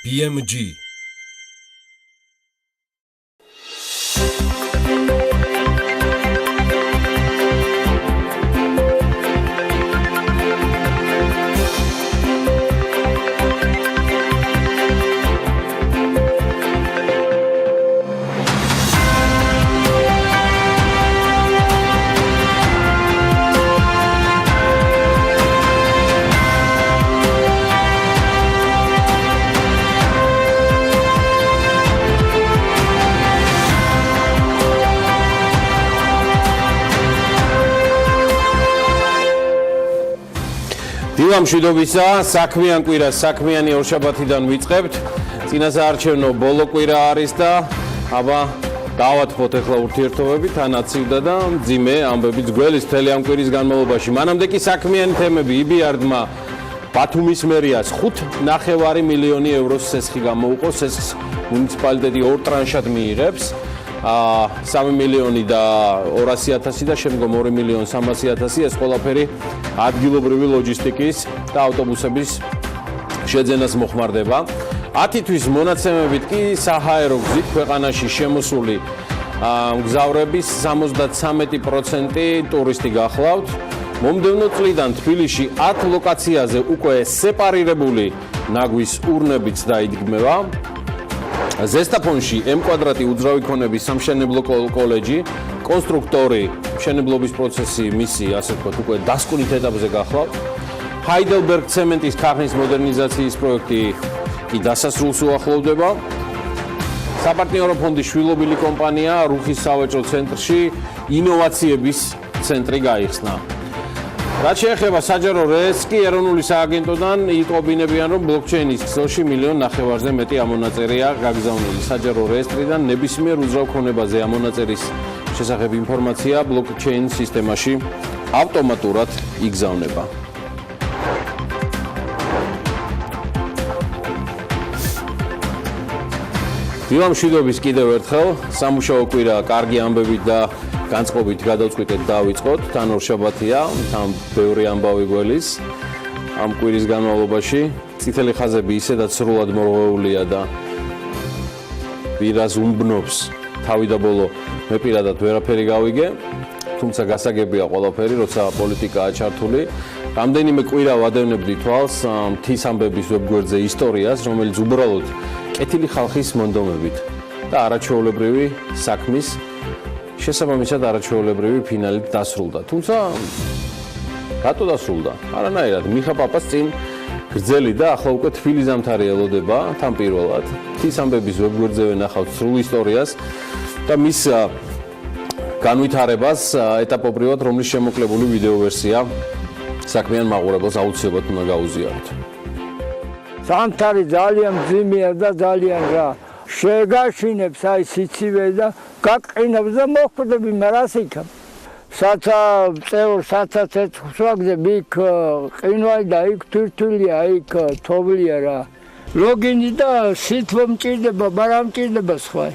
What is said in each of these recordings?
BMG. დილა მშვიდობისა, საქმიან კვირას საქმიანი ორშაბათიდან ვიწყებთ. წინასაარჩევნო ბოლო კვირა არის და აბა დავათმოთ ახლა ურთიერთობები, თან აცივდა და მძიმე ამბებიც გველის მთელი ამ კვირის განმავლობაში. მანამდე კი საქმიანი თემები იბიარდმა ბათუმის მერიას 5,9 მილიონი ევროს სესხი გამოუყო. სესხს მუნიციპალიტეტი ორ ტრანშად მიიღებს. 3 მილიონი და 200,000 და შემდგომ 2 მილიონი 300,000 ეს ყველაფერი ადგილობრივი ლოჯისტიკის და ავტობუსების შეძენას მოხმარდება. 10 თვის მონაცემებით კი საჰაერო გზით ქვეყანაში შემოსული მგზავრების 73% ტურისტი გახლავთ. მომდევნო წლიდან თბილისში 10 ლოკაციაზე უკვე სეპარირებული ნაგვის ურნებიც დაიდგმება. ზესტაფონში M-კვადრატი უძრავი ქონების სამშენებლო კოლეჯი, კონსტრუქტორი, მშენებლობის პროცესი მისი, ასე ვთქვათ, უკვე დასკვნით ეტაპზე გახლავთ. ჰაიდელბერგ ცემენტის ქარხნის მოდერნიზაციის პროექტი კი დასასრულს უახლოვდება. საპარტნიორო ფონდის შვილობილი კომპანია რუხის სავაჭრო ცენტრში ინოვაციების ცენტრი გაიხსნა. რაც შეეხება საჯარო რეესტს კი ეროვნული სააგენტოდან იტყობინებიან, რომ ბლოკჩეინის ქსელში 1,9 მილიონზე მეტი ამონაწერია გაგზავნილი. საჯარო რეესტრიდან ნებისმიერ უძრავ ქონებაზე ამონაწერის შესახებ ინფორმაცია ბლოკჩეინ სისტემაში ავტომატურად იგზავნება. დილა მშვიდობის კიდევ ერთხელ სამუშაო კვირა კარგი ამბებით და განწყობით გადავწყვიტეთ დავიწყოთ. თან ორშაბათია, თან ბევრი ამბავი გველის. ამ კვირის განმავლობაში წითელი ხაზები ისედაც სრულად მორღვეულია და პირას უმბნობს თავი და ბოლო მე პირადად ვერაფერი გავიგე, თუმცა გასაგებია ყველაფერი, როცა პოლიტიკაა ჩართული. რამდენიმე კვირა ვადევნებდი თვალს მთის ამბების ვებგვერდზე ისტორიას, რომელიც უბრალოდ კეთილი ხალხის მონდომებით და არაჩვეულებრივი საქმის შესაბამისად არაჩვეულებრივი ფინალით დასრულდა. თუმცა რატო დასრულდა? არანაირად. მიხა პაპას წინ გრძელი და ახლა უკვე თბილი ზამთარი ელოდება თან პირველად. მთის ამბების ვებგვერდზე ვენახავთ სრულ ისტორიას და მის განვითარებას ეტაპობრივად, რომლის შემოკლებული ვიდეო ვერსია საქმიან მაყურებელს აუცილებლად უნდა გაუზიაროთ. ზამთარი ძალიან მძიმეა და ძალიან რა. შეგაშინებს აი სიცივე და გაყინებს და მოხვდები მას იქ. საცა წეურ საცაცეთ ხვაგზე იქ ყინვალი და იქ თურთულია, იქ თოვლია რა. ლოგინი და სითბო მჭირდება, მაგრამ მჭირდება სხვა.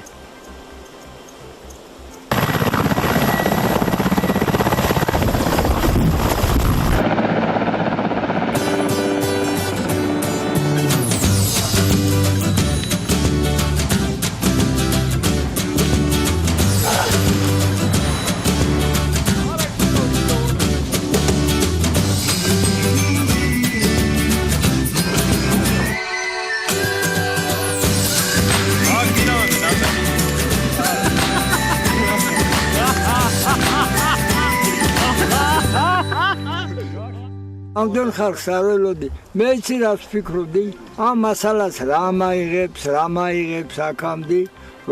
ამდენ ხალხს არ ველოდი, მე იცი რას ვფიქრობდი, ამ მასალას რა მაიღებს აქამდე,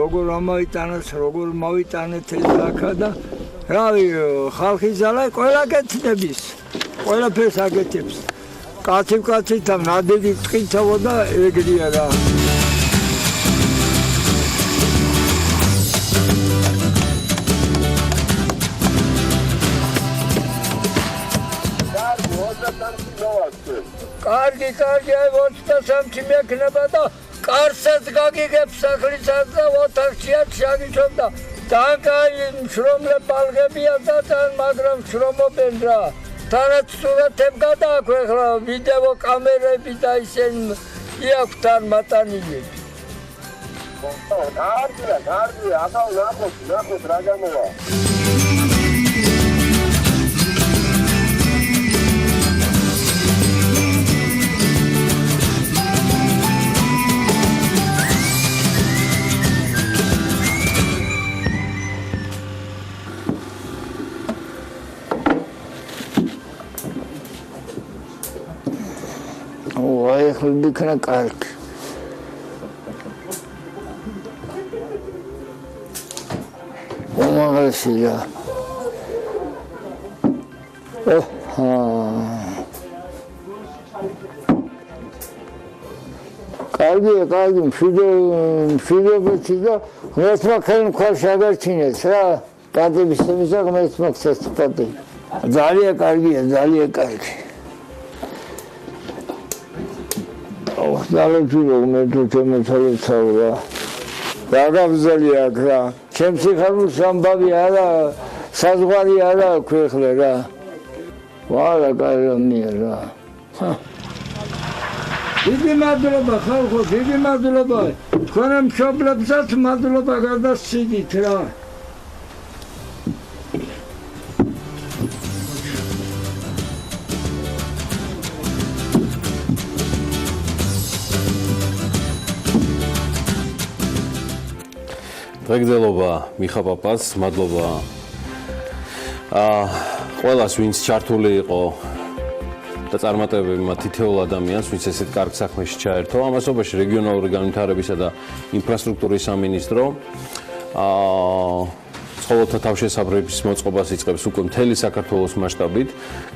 როგორ ამოიტანოს, როგორ მოვიტანეთ ეს აქა და რავი, ხალხის ძალა ყველა კეთდების, ყველაფერს აკეთებს. კაცი და ნადედი ტყიცავო და ეგრეა რა. კარგი, აი 23 მექნება და კარსაც გაგიგებს სახლიცაც და ოთახშია შაგიჩობ და კაი შრომლე პალღებია და თან მაგრამ შრომობენ რა. თანაც სურათებ გადააქვეყრა ვიდეო კამერები და ისინი იაქვთ არ მატანილები. Გარდია, აბა ნახოთ რა გამოვა. აი ხო იქნა კარგი. უმაღლესია. კარგი, მშვიდობეთი და ღმერთმა ხელს მხარს აღარჩინეს რა. პატების იმისა ღმერთმა ხსეს პატი. ძალიან კარგია, ძალიან კარგი. დალეჯურო მე თუ შემოთავაზა. დაგაბზალი აქ რა. ჩემს ხარულ სამბავი არა, საზღვარი არა ქვეხლე რა. ვარა კარგია რა. დიდი მადლობა ხალხო, დიდი მადლობა. თქვენ მშობლებსაც მადლობა გადასციდით რა. დღეგრძელობა მიხა პაპას, მადლობა ყველას ვინც ჩართული იყო და წარმატებები მათ თითოეულ ადამიანს, ვინც ესეთ კარგ საქმეში ჩაერთო. ამასობაში რეგიონალური განვითარებისა და ინფრასტრუქტურის სამინისტრო ცხოველთა თავშესაფრების მოწყობას იწყებს უკვე მთელი საქართველოს მასშტაბით.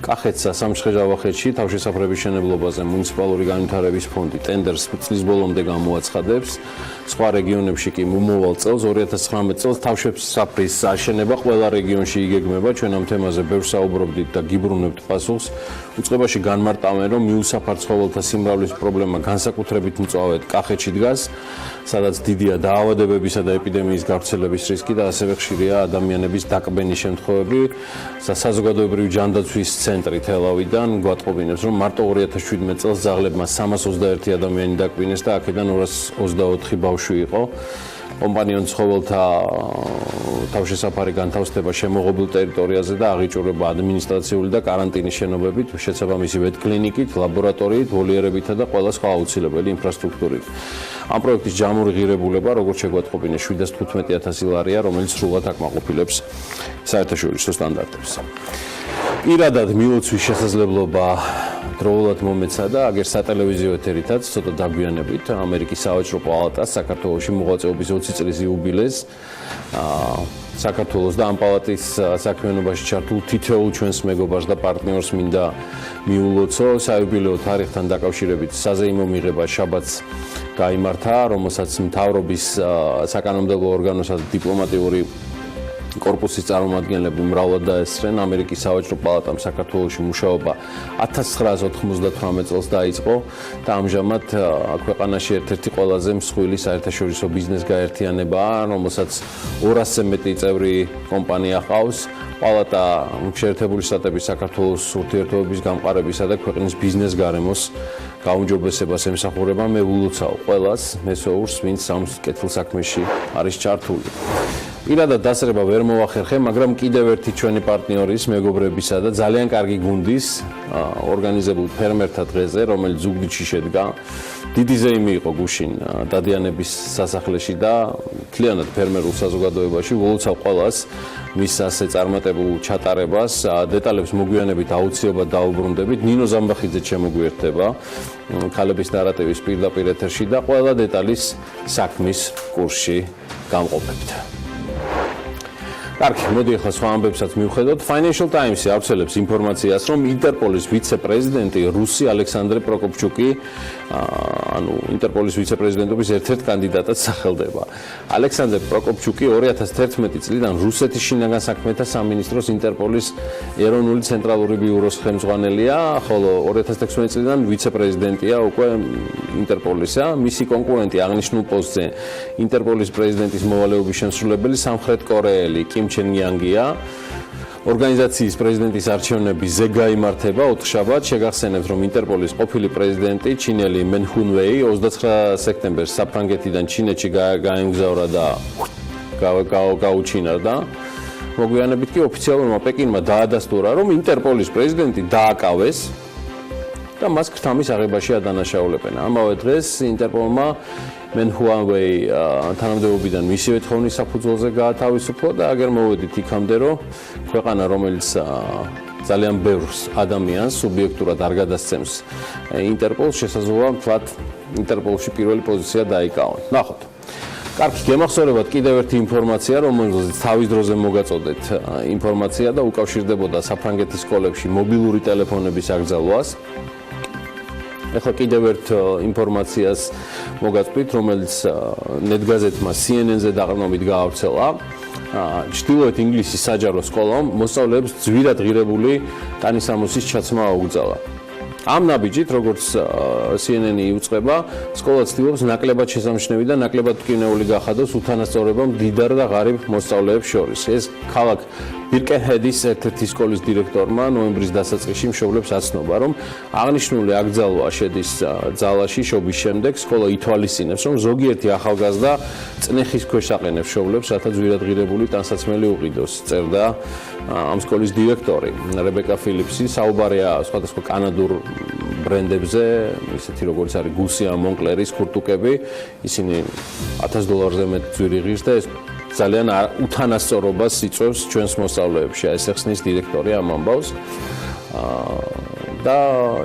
კახეთსა სამშხეჟავახეთში თავშესაფრების მშენებლობაზე მუნიციპალური განვითარების ფონდი ტენდერს წლის ბოლომდე გამოაცხადებს. სხვა რეგიონებში კი მომავალ წელს 2019 წელს თავშესაფრის აშენება ყველა რეგიონში იგეგმება. ჩვენ ამ თემაზე ბევრ საუბრობდით და გიბრუნებთ პასუხს. უწყებაში განმარტავენ, რომ მიუსაფარ ცხოველთა სიმრავლის პრობლემა განსაკუთრებით მწვავედ კახეთში დგას, სადაც დიდია დაავადებებისა და ეპიდემიის გავრცელების რისკი და ასევე ხშირია ადამიანების დაკბენის შემთხვევები. საზოგადოებრივი ჯანდაცვის ცენტრი თელავიდან გვატყობინებს, რომ მარტო 2017 წელს ძაღლებმა 321 ადამიანი დაკბინეს და აქედან 224 ბავშვი იყო. კომპანიონ ცხოველთა თავშესაფარი განთავსდება შემოღობილ ტერიტორიაზე და აღიჭურება ადმინისტრაციული და კარანტინის შენობებით, შესაბამისი ვეტკლინიკით, ლაბორატორიით, ვოლიერებითა და ყველა სხვა აუცილებელი ინფრასტრუქტურით. ამ პროექტის ჯამური ღირებულება, როგორც შეგვატყობინეს, 715,000 ლარია, რომელიც სრულად აკმაყოფილებს საერთაშორისო სტანდარტებს. პირადად მილოცვის შესაძლებლობა დროულად მომეცა და აგერ სატელევიზიო ეთერითაც ცოტა დაგვიანებით ამერიკის სავაჭრო პალატას საქართველოში მოღვაწეობის 20 წლის იუბილეს საქართველოს და ამ პალატის საქმიანობაში ჩართულ თითოეულ ჩვენს მეგობარს და პარტნიორს მინდა მიულოცო. საიუბილეო თარიღთან დაკავშირებით საზეიმო მიღება შაბათს გაიმართა, რომელსაც მთავრობის საკანონმდებლო ორგანოსა და დიპლომატიური კორპუსის წარმომადგენლები მრავლად დაესწრენ. ამერიკის სავაჭრო პალატამ საქართველოში მუშაობა 1998 წელს დაიწყო და ამჟამად ქვეყანაში ერთ-ერთი ყველაზე მსხვილი საერთაშორისო ბიზნეს გაერთიანებაა, რომელსაც 200-ზე მეტი წევრი კომპანია ჰყავს. პალატა შეერთებული შტატების საქართველოს ურთიერთობების გამყარებისა და ქვეყნის ბიზნეს გარემოს გაუმჯობესებას ემსახურება. მე ვილოცავ ყველას მესოურს, ვინც ამ კეთილ საქმეში არის ჩართული. პირადად დასწრება ვერ მოახერხე, მაგრამ კიდევ ერთი ჩვენი პარტნიორის, მეგობრებისა და ძალიან კარგი გუნდის ორგანიზებულ ფერმერთა დღეზე, რომელიც ზუგდიდში შედგა. დიდი ზეიმი იყო გუშინ დადიანების სასახლეში და მთლიანად ფერმერულ საზოგადოებაში. ვილოცავ ყველას მის ასე წარმატებულ ჩატარებას. დეტალებს მოგვიანებით აუცილებლად დაუბრუნდებით. ნინო ზამბახიძე შემოგვიერთდება ქალების ნარატივის პირდაპირ ეთერში და ყველა დეტალის საქმის კურსში გამყოფებთ. კარგი, მოდი ახლა სხვა ამბებსაც მივხედოთ. Financial Times-ი ავრცელებს ინფორმაციას, რომ ინტერპოლის ვიცე-პრეზიდენტი რუსი ალექსანდრე პროკოპჩუკი, ინტერპოლის ვიცე-პრეზიდენტობის ერთ-ერთ კანდიდატად სახელდება. ალექსანდრე პროკოპჩუკი 2011 წლიდან რუსეთის შინაგან საქმეთა სამინისტროს ინტერპოლის ეროვნული ცენტრალური ბიუროს ხელმძღვანელია, ხოლო 2016 წლიდან ვიცე-პრეზიდენტია უკვე ინტერპოლისა. მისი კონკურენტი აღნიშნულ პოსტზე ინტერპოლის პრეზიდენტის მოვალეობის შემსრულებელი სამხრეთ კორეელი კიმ ჩენ იანგია. ორგანიზაციის პრეზიდენტის არჩევნები ზე გაიმართება 4 შაბათს. შეგახსენებთ, რომ ინტერპოლის ყოფილი პრეზიდენტი ჩინელი მენ ჰუნვეი 29 სექტემბერს საფრანგეთიდან ჩინეთში გაემგზავრა და გაუჩინარდა. მოგვიანებით კი ოფიციალურმა პეკინმა დაადასტურა, რომ ინტერპოლის პრეზიდენტი დააკავეს და მას ქრთამის აღებაში ადანაშაულებენ. ამავე დღეს ინტერპოლმა მენ ჰუნვეი თანამდებობიდან მისივე თხოვნის საფუძველზე გაათავისუფლა და აგერ მოვედით იქამდე, რომ ქვეყანა, რომელიც ძალიან ბევრს ადამიანს სუბიექტურად არ გადასცემს ინტერპოლს, შესაძლოა მთლად ინტერპოლში პირველი პოზიცია დაიკავონ. ნახოთ. კარგი, გემახსოვრებათ კიდევ ერთი ინფორმაცია, რომელზეც თავის დროზე მოგაწოდეთ ინფორმაცია და უკავშირდებოდა საფრანგეთის სკოლებში მობილური ტელეფონების აკრძალვას. ეხლა კიდევ ერთ ინფორმაციას მოგაწვით, რომელიც ნეტგაზეთმა CNN-ზე დაყრდნობით გაავრცელა. ჩრდილოეთ ინგლისის საჯარო სკოლამ მოსწავლეებს ძვირად ღირებული ტანისამოსის ჩაცმა აუგზავნა. ამ ნაბიჯით, როგორც CNN-ი იუწყება, სკოლა ცდილობს ნაკლებად შესამჩნევი და ნაკლებად ტკივნეული გახადოს უთანასწორობა მდიდარ და ღარიბ მოსწავლეებს შორის. ეს ქალაქ ბირკენჰედის ერთ-ერთი სკოლის დირექტორმა ნოემბრის დასაწყისში მშობლებს აცნობა, რომ აღნიშნული აკრძალვა შედის ძალაში შობის შემდეგ, სკოლა ითვალისწინებს, რომ ზოგიერთი ახალგაზრდა წნეხის ქვეშ აყენებს მშობლებს, რათა ძვირად ღირებული ტანსაცმელი უყიდოს, წერდა ამ სკოლის დირექტორი რებეკა ფილიპსი. საუბარია სხვადასხვა კანადურ ბრენდებზე, ისეთი როგორც არის გუსი ან მონკლერის ქურთუკები, ისინი $1000-ზე მეტ ძვირი ღირს და ეს ძალიან უთანასწორობას იწვევს ჩვენს მოსწავლეებში. ეს ხსნის დირექტორი ამ ამბავს. და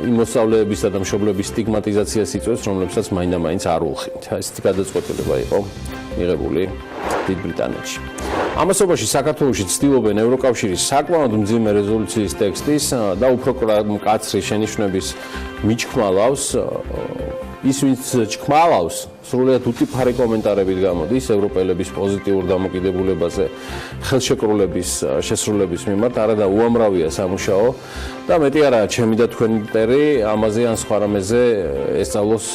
იმ მოსწავლეებისა და მშობლების სტიგმატიზაციას იწვევს, რომლებსაც მაინდა-მაინც არ ულხილთ. ესეთი გადაწყვეტილება იყო მიღებული დიდ ბრიტანეთში. ამასობაში საქართველოში ცდილობენ ევროკავშირის საკმაოდ მძიმე რეზოლუციის ტექსტის და უფრო მკაცრი შენიშვნების მიჩქმალავს. ის ვინც ჩქმალავს, სრულად უტიფარი კომენტარებით გამოდის ევროპელების პოზიტიურ დამოკიდებულებაზე ხელშეკრულების შესრულების მიმართ, არადა უამრავია სამუშაო და მეტი არა, ჩემი და თქვენი მტერი ამაზე ან სხვა რამეზე ესწავლოს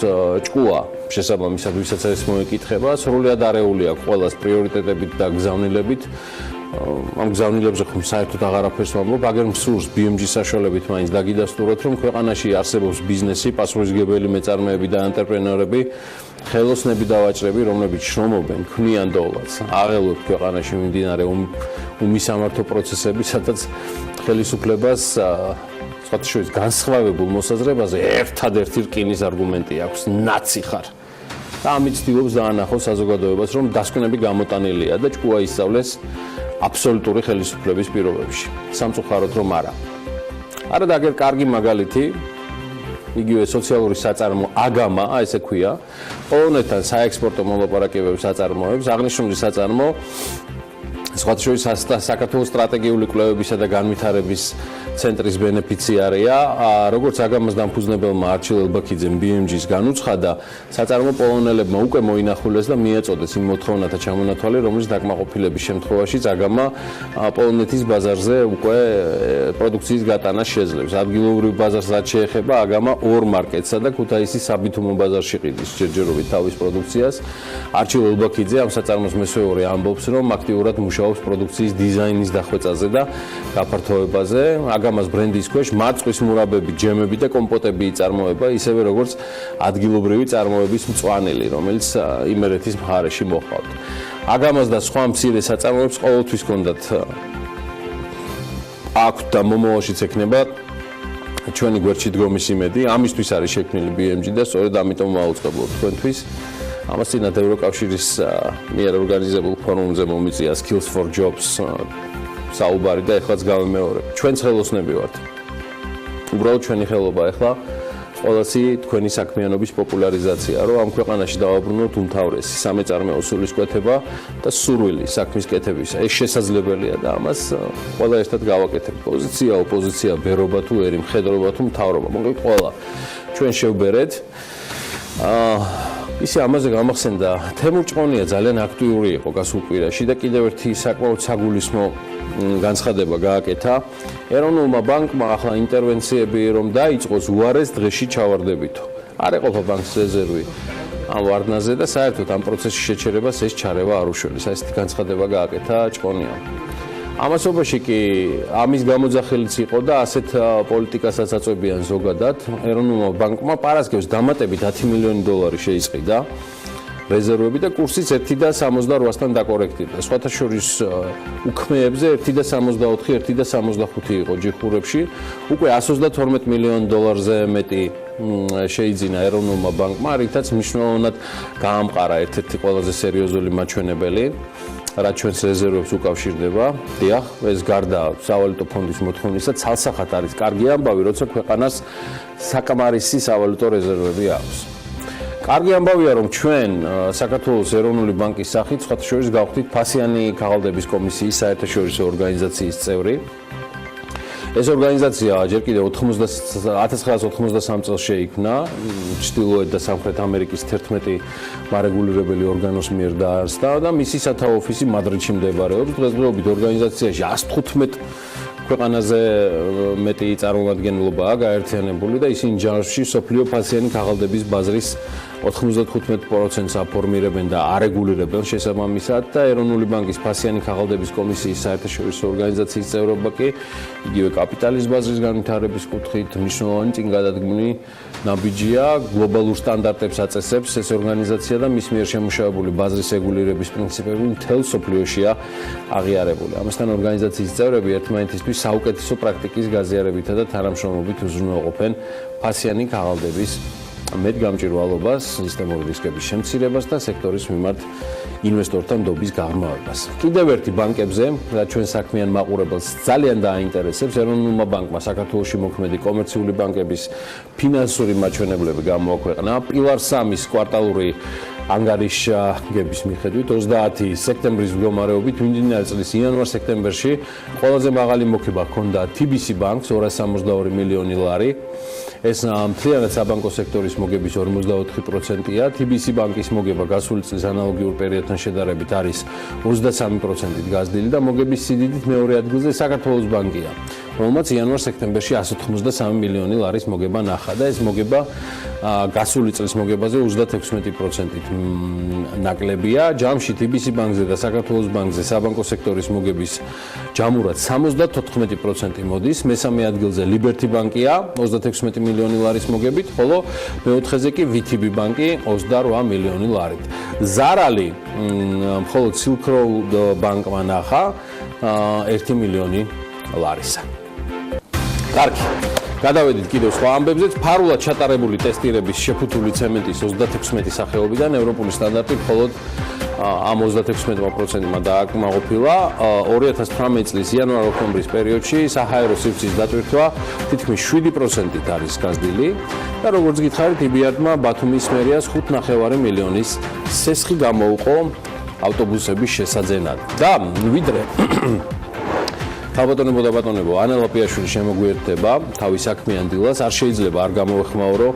ჭკუა. შესაბამისად, ვისაც ეს მოეკითხება, სრულად არეული აქვს ყველას პრიორიტეტებით და გზავნილებით. ამ გზავნილებზე ხომ საერთოდ აღარაფერს ვამბობ, აგერ მსურს BMG-ის საშუალებით მაინც დაგიდასტუროთ, რომ ქვეყანაში არსებობს ბიზნესი, პასუხისმგებელი მეწარმეები და ანტრეპრენორები, ხელოსნები და ვაჭრები, რომლებიც შრომობენ, ქმნიან დოლარს, აღელვებთ ქვეყანაში მიმდინარე უმისამართო პროცესები, სადაც ხელისუფლებას სხვათა შორის განსხვავებულ მოსაზრებაზე ერთადერთი რკინის არგუმენტი აქვს, ნაცი ხარ. და ამით ცდილობს დაანახოს საზოგადოებას, რომ დასკვნები გამოტანილია და ჭკუა ისწავლეს აბსოლუტური ხელისუფლების პირობებში. სამწუხაროდ რომ არა. არა და აგერ კარგი მაგალითი, იგივე სოციალური საწარმო აგამა, ესე ქვია, პოლონეთთან საექსპორტო მოლაპარაკებებს აწარმოებს, აღნიშნული საწარმო სხვათა შორის საქართველოს სტრატეგიული კვლევებისა და განვითარების ცენტრის ბენეფიციარია, როგორც აგამას დამფუძნებელმა არჩილ ელბაქიძემ BMG-ს განუცხადა, საწარმო პოლონელებმა უკვე მოინახულეს და მიაწოდეს იმ მოთხოვნათა ჩამონათვალი, რომლის დაკმაყოფილების შემთხვევაში აგამა პოლონეთის ბაზარზე უკვე პროდუქციის გატანას შეძლებს. ადგილობრივ ბაზარს რაც შეეხება, აგამა ორ მარკეტსა და ქუთაისის საბითუმო ბაზარში ყიდის ჯერჯერობით თავის პროდუქციას. არჩილ ელბაქიძე ამ საწარმოს მესვეური ამბობს, რომ აქტიურად მუშაობს პროდუქციის დიზაინის დახვეწაზე და გაფართოებაზე. აგამას ბრენდის ქვეშ მარწყვის მურაბები, ჯემები და კომპოტები იწარმოება, ისევე როგორც ადგილობრივი წარმოების მწვანილი, რომელიც იმერეთის მხარეში მოჰყავთ. აგამას და სხვა მცირე საწარმოებს ყოველთვის ჰქონდათ აქვთ და მომავალშიც ექნება ჩვენი გვერდში დგომის იმედი. ამისთვის არის შექმნილი BMG და სწორედ ამიტომ ვაუწყებლობ თქვენთვის. ამას წინათ ევროკავშირის მიერ ორგანიზებულ ფორუმზე მომიწია Skills for Jobs საუბარი და ეხლაც გავიმეორებ. ჩვენც ხელოსნები ვართ. უბრალოდ ჩვენი ხელობა ეხლა ყველასი თქვენი საქმიანობის პოპულარიზაცია, რომ ამ ქვეყანაში დავაბრუნოთ უმთავრესი სამეწარმეო სულისკვეთება და სურვილი საქმის კეთებისა. ეს შესაძლებელია და ამას ყველა ერთად გავაკეთებთ. პოზიცია, ოპოზიცია, ბერობა თუ ერი, მხედრობა თუ მთავრობა, მოკლედ ყველა ჩვენ შევბერეთ. ისე ამაზე გამახსენდა თემურ ჭყონია ძალიან აქტიური იყო გასულ კვირაში და კიდევ ერთი საკმაოდ საგულისხმო განცხადება გააკეთა. ეროვნულმა ბანკმა ახლა ინტერვენციები რომ დაიწყოს უარეს დღეში ჩავარდებითო. არ ეყოფა ბანკს რეზერვი ამ ვარდნაზე და საერთოდ ამ პროცესში შეჩერებას ეს ჩარევა არ უშველის. ესეთი განცხადება გააკეთა ჭყონიამ. ამასობაში კი ამის გამოძახილიც იყო და ასეთ პოლიტიკასაც აწვევიან ზოგადად. ეროვნულმა ბანკმა პარასკევს დამატებით 10 მილიონი დოლარი შეისყიდა რეზერვები და კურსიც 1.68-დან დაკორექტირდა. სხვათა შორის უქმეებზე 1.64, 1.65 იყო ჯიხურებში. უკვე 132 მილიონ დოლარზე მეტი შეიძინა ეროვნულმა ბანკმა, რითაც მნიშვნელოვნად გაამყარა ერთ-ერთი ყველაზე სერიოზული მაჩვენებელი, რაც ჩვენს რეზერვებს უკავშირდება. დიახ, ეს გარდა სავალუტო ფონდის მოთხოვნისა, ცალსახად არის კარგი ამბავი, როცა ქვეყანას საკმარისი სავალუტო რეზერვები აქვს. კარგი ამბავია, რომ ჩვენ საქართველოს ეროვნული ბანკის სახით სხვათა შორის გავხდით ფასიანი ქაღალდების კომისიის საერთაშორისო ორგანიზაციის წევრი. ეს ორგანიზაცია ჯერ კიდევ 1993 წელს შეიქმნა ჩრდილოეთ და სამხრეთ ამერიკის 11 მარეგულირებელი ორგანოს მიერ დაარსდა და მისი სათავო ოფისი მადრიდში მდებარეობს. დღესდღეობით ორგანიზაციაში 115 ქვეყანაზე მეტი წარმომადგენლობაა გაერთიანებული და ისინი ჯარში სოფლიო ფასიანი ქაღალდების ბაზრის 95%-ს აფორმირებენ და არეგულირებენ შესაბამისად და ეროვნული ბანკის ფასიანი ქაღალდების კომისიის საერთაშორისო ორგანიზაციის წევრობა კი იგივე კაპიტალის ბაზრის განვითარების კუთხით მნიშვნელოვანი წინგადადგმული ნაბიჯია. გლობალურ სტანდარტებს აწესებს ეს ორგანიზაცია და მის მიერ შემუშავებული ბაზრის რეგულირების პრინციპები მთელ სოფლიოშია აღიარებული. ამასთან ორგანიზაციის წევრები ერთმანეთისთვის საუკეთესო პრაქტიკის გაზიარებითა და თანამშრომლობით უზრუნველყოფენ ფასიანი ქაღალდების მეტგამჭირვალობას, სისტემური რისკების შემცირებას და სექტორის მიმართ ინვესტორთა ნდობის გაღრმავებას. კიდევ ერთი ბანკებზე, რაც ჩვენ საქმიან მაყურებელს ძალიან დააინტერესებს, ეროვნულმა ბანკმა საქართველოში მოქმედი კომერციული ბანკების ფინანსური მაჩვენებლები გამოაქვეყნა. პილარ 3-ის კვარტალური ანგარიშგების მიხედვით 30 სექტემბრის მდგომარეობით მიმდინარე წლის იანვარ-სექტემბერში ყველაზე მაღალი მოქება ჰქონდა TBC ბანკს 262 მილიონი ლარი. ეს მთლიანად საბანკო სექტორის მოგების 44%-ია. TBC ბანკის მოგება გასული წლის ანალოგიურ პერიოდთან შედარებით არის 23%-ით გაზრდილი და მოგების სიდიდით მეორე ადგილზე საქართველოს ბანკია, რომელმაც იანვარ-სექტემბერში 193 მილიონი ლარის მოგება ნახა და ეს მოგება გასული წლის მოგებაზე 36%-ით ნაკლებია. ჯამში TBC ბანკზე და საქართველოს ბანკზე საბანკო სექტორის მოგების ჯამურად 74% მოდის. მესამე ადგილზე Liberty ბანკია 36 მილიონი ლარის მოგებით, ხოლო მეოთხეზე კი VTB ბანკი 28 მილიონი ლარით. ზარალი მხოლოდ Silk Road ბანკმა ნახა 1 მილიონი ლარისა. კარგი. გადავედით კიდევ სხვა ამბებზე. ფარულად ჩატარებული ტესტირების შეფუთული ცემენტის 36 სახეობიდან ევროპული სტანდარტი მხოლოდ ამ 36%-მა დააკმაყოფილა. 2018 წლის იანვარ-ოქტომბრის პერიოდში საჰაერო სივრცის დატვირთვა თითქმის 7%-ით არის გაზრდილი და როგორც გითხარით, იბიარდმა ბათუმის მერიას 5,5 მილიონის სესხი გამოუყო ავტობუსების შესაძენად. და ვიდრე თავბატონებო და ბატონებო, ანა ლაპიაშვილი შემოგვიერთდება თავის საქმიან დილას, არ შეიძლება არ გამოეხმაურო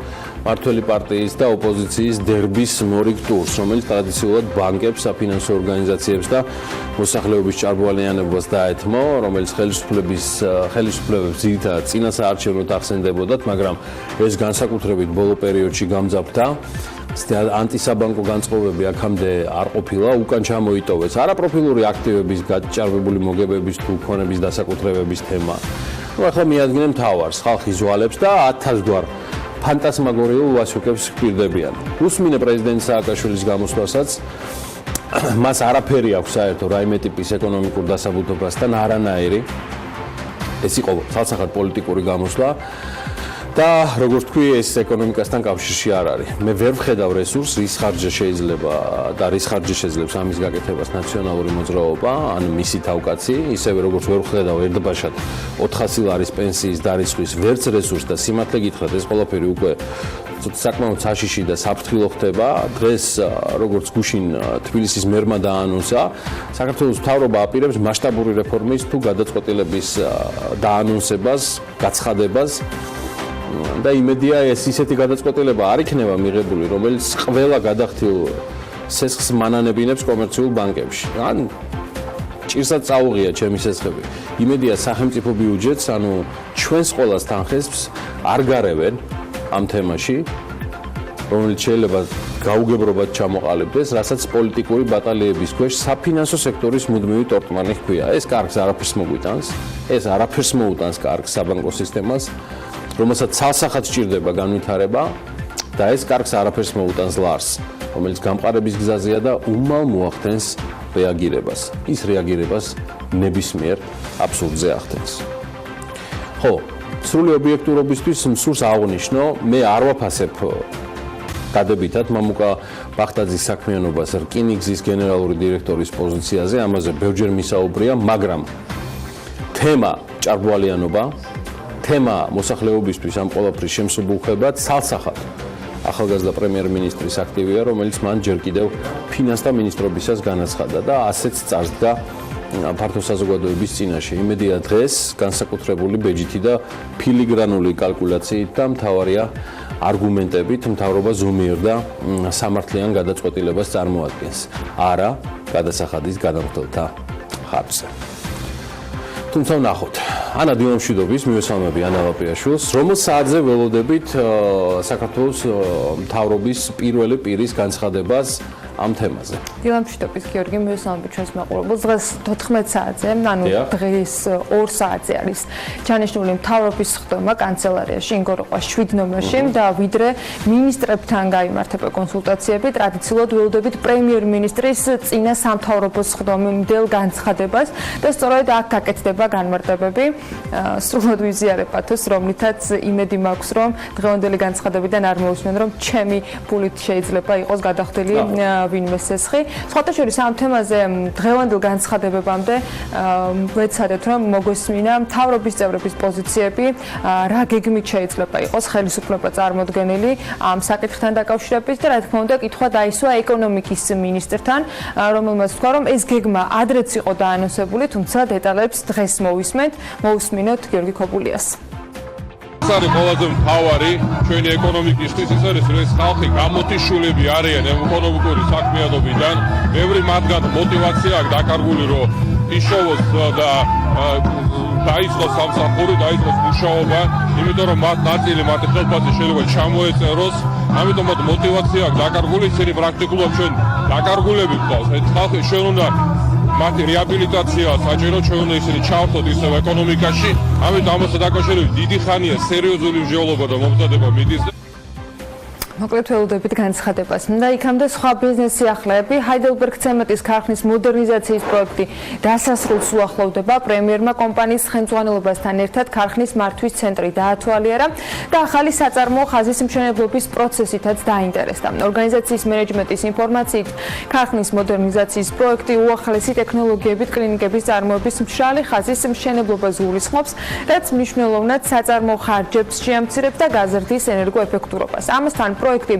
მართველი პარტიის და ოპოზიციის დერბის მორიგ ტურს, რომელიც ტრადიციულად ბანკებს, საფინანსო ორგანიზაციებს და მოსახლეობის ჭარბვალიანებას დაეთმო, რომელიც ხელისუფლებებს ძირითადად წინასაარჩევნოდ ახსენდებოდათ, მაგრამ ეს განსაკუთრებით ბოლო პერიოდში გამძაფრდა. ანტისაბანკო განწყობები აქამდე არ ყოფილა, უკან ჩამოიტოვეს არაპროფილური აქტივების გაჭარბებული მოგებების თუ ქონების დასაკუთრებების თემა. ახლა მიადგნენ თავს, ხალხი ზვალებს და 1000 გვარ ფანტასმაგორიულ ვასოკებს ჰპირდებიან. უსმინე პრეზიდენტ სააკაშვილის გამოსვლასაც მას არაფერი აქვს საერთო რაიმე ტიპის ეკონომიკურ დასაბუთებასთან არანაირი. ეს იყო ცალსახად პოლიტიკური გამოსვლა. და როგორც თქვი, ეს ეკონომიკასთან კავშირში არ არის. მე ვერ ვხედავ რესურსს, რის ხარჯზე შეიძლება და რის ხარჯზე შეძლებს ამის გაკეთებას ნაციონალური მოძრაობა, ან მისი თავკაცი, ისევე როგორც ვერ ვხედავ ერთბაშად 400 ლარის პენსიის დარიცხვის ვერც რესურსს და სიმართლე გითხრათ, ეს ყველაფერი უკვე საკმაოდ საშიში და საფრთხილო ხდება. დღეს როგორც გუშინ თბილისის მერმა დაანონსა, საქართველოს მთავრობა აპირებს მასშტაბური რეფორმის თუ გადაწყვეტილების დაანონსებას, გაცხადებას. და იმედია ეს ისეთი გადაწყვეტილება არ იქნება მიღებული, რომელიც ყველა გადახდილ სესხს მანანებინებს კომერციულ ბანკებში. ან ჭირსაც წაუღია ჩემი სესხები. იმედია სახელმწიფო ბიუჯეტს, ანუ ჩვენს ყველას თანხებს არ გარევენ ამ თემაში, რომელიც შეიძლება გაუგებრობად ჩამოყალიბდეს, რასაც პოლიტიკური ბატალიების ქვეშ საფინანსო სექტორის მუდმივი ტორტმანი ჰქვია. ეს კარგს არაფერს მოგვიტანს, ეს არაფერს მოუტანს კარგს საბანკო სისტემას, რომელსაც ცალსახად სჭირდება განვითარება და ეს კარგს არაფერს მოუტანს ლარს, რომელიც გამყარების გზაზეა და უმალ მოახდენს რეაგირებას. ის რეაგირებას ნებისმიერ აბსურდზე ახდენს. ხო, სრული ობიექტურობისთვის მსურს აღნიშნო, მე არ ვაფასებ დადებითად მამუკა ბახტაძის საქმიანობას რკინიგზის გენერალური დირექტორის პოზიციაზე, ამაზე ბევრჯერ მისაუბრია, მაგრამ თემა ჭარბვალიანობა, თემა მოსახლეობისთვის ამ ყველაფრის შემსუბუქება ცალსახად ახალგაზრდა პრემიერ-მინისტრის აქტივია, რომელიც მან ჯერ კიდევ ფინანსთა მინისტრობისას განაცხადა და ასეც წარსდგა ფართო საზოგადოების წინაშე. იმედია დღეს განსაკუთრებული ბეჯითი და ფილიგრანული კალკულაციით და მთავარია არგუმენტებით მთავრობა ზომიერ და სამართლიან გადაწყვეტილებას წარმოადგენს. არა გადასახადის გადამხდელთა ხარჯზე. თუმცა ვნახოთ. ანა დილამშვიდობის მივესალმები ანა ლაპიაშვილს, რომელ საათზე ველოდებით საქართველოს მთავრობის პირველი პირის განცხადებას ამ თემაზე. დილამშვიდობის გიორგი, მივესალმებით ჩვენს მაყურებელს. დღეს 14 საათზე, ანუ დღეს 2 საათზე არის ჩანიშნული მთავრობის ხდომა კანცელარიაში ინგოროყვას 7 ნომერში და ვიდრე მინისტრებთან გაიმართება კონსულტაციები, ტრადიციულად ველოდებით პრემიერ-მინისტრის წინა სამთავრობოს ხდომამდელ განცხადებას და სწორედ აქ გაკეთდება განმარტებები. სრულად ვიზიარებათოს, რომლითაც იმედი მაქვს, რომ დღევანდელი განცხადებიდან არ მოусმენ, რომ ჩემი ფულით შეიძლება იყოს გადახდილი ვინმე სესხი. სხვათა შორის ამ თემაზე დღევანდელ განცხადებებამდე ვეცადეთ, რომ მოგვესმინა მთავრობის წევრების პოზიციები, რა გეგმით შეიძლება იყოს ხელისუფლება წარმოდგენილი ამ საკითხთან დაკავშირებით და რა თქმა უნდა კითხვა დაისვა ეკონომიკის მინისტრთან, რომელმაც თქვა, რომ ეს გეგმა ადრეც იყო დაანონსებული, თუმცა დეტალებს დღეს მოусმინოთ გიორგი ქობულიას. ეს არის ყველაზე მთავარი ჩვენი ეკონომიკისთვის, ის არის, რომ ეს ხალხი გამოტიშულები არიან ეკონომიკური საქმიანობიდან, ბევრი მათგან мотиваცია აქვს დაკარგული, რომ იშოვოს და დაიწყოს სამსახური, დაიწყოს მუშაობა, იმიტომ რომ მათ ნაწილი მათი ხელფასი შეიძლება ჩამოეწეროს, ამიტომ მათ мотиваცია აქვს დაკარგული, ისინი პრაქტიკულად ჩვენ დაკარგულები გვყავს. ეს ხალხი ჩვენ უნდა მათი რეაბილიტაცია საჭირო, ჩვენ უნდა ისინი ჩავთოთ ისევ ეკონომიკაში, ამიტომ ამასთან დაკავშირებით დიდი ხანია სერიოზული მსჯელობა და მომზადება მიდის. მოკლედ ველოდებით განცხადებას. და იქამდე სხვა ბიზნეს სიახლეები, ჰაიდელბერგ ცემენტის ქარხნის მოდერნიზაციის პროექტი დასასრულს უახლოვდება. პრემიერმა კომპანიის ხელმძღვანელობასთან ერთად ქარხნის მართვის ცენტრი დაათვალიერა და ახალი საწარმოო ხაზის მშენებლობის პროცესითაც დაინტერესდა. ორგანიზაციის მენეჯმენტის ინფორმაციით, ქარხნის მოდერნიზაციის პროექტი უახლესი ტექნოლოგიებით კლინიკების წარმოების მშრალი ხაზის მშენებლობას გულისხმობს, რაც მნიშვნელოვნად საწარმოო ხარჯებს შეამცირებს და გაზრდის ენერგოეფექტურობას. ამასთან პროექტი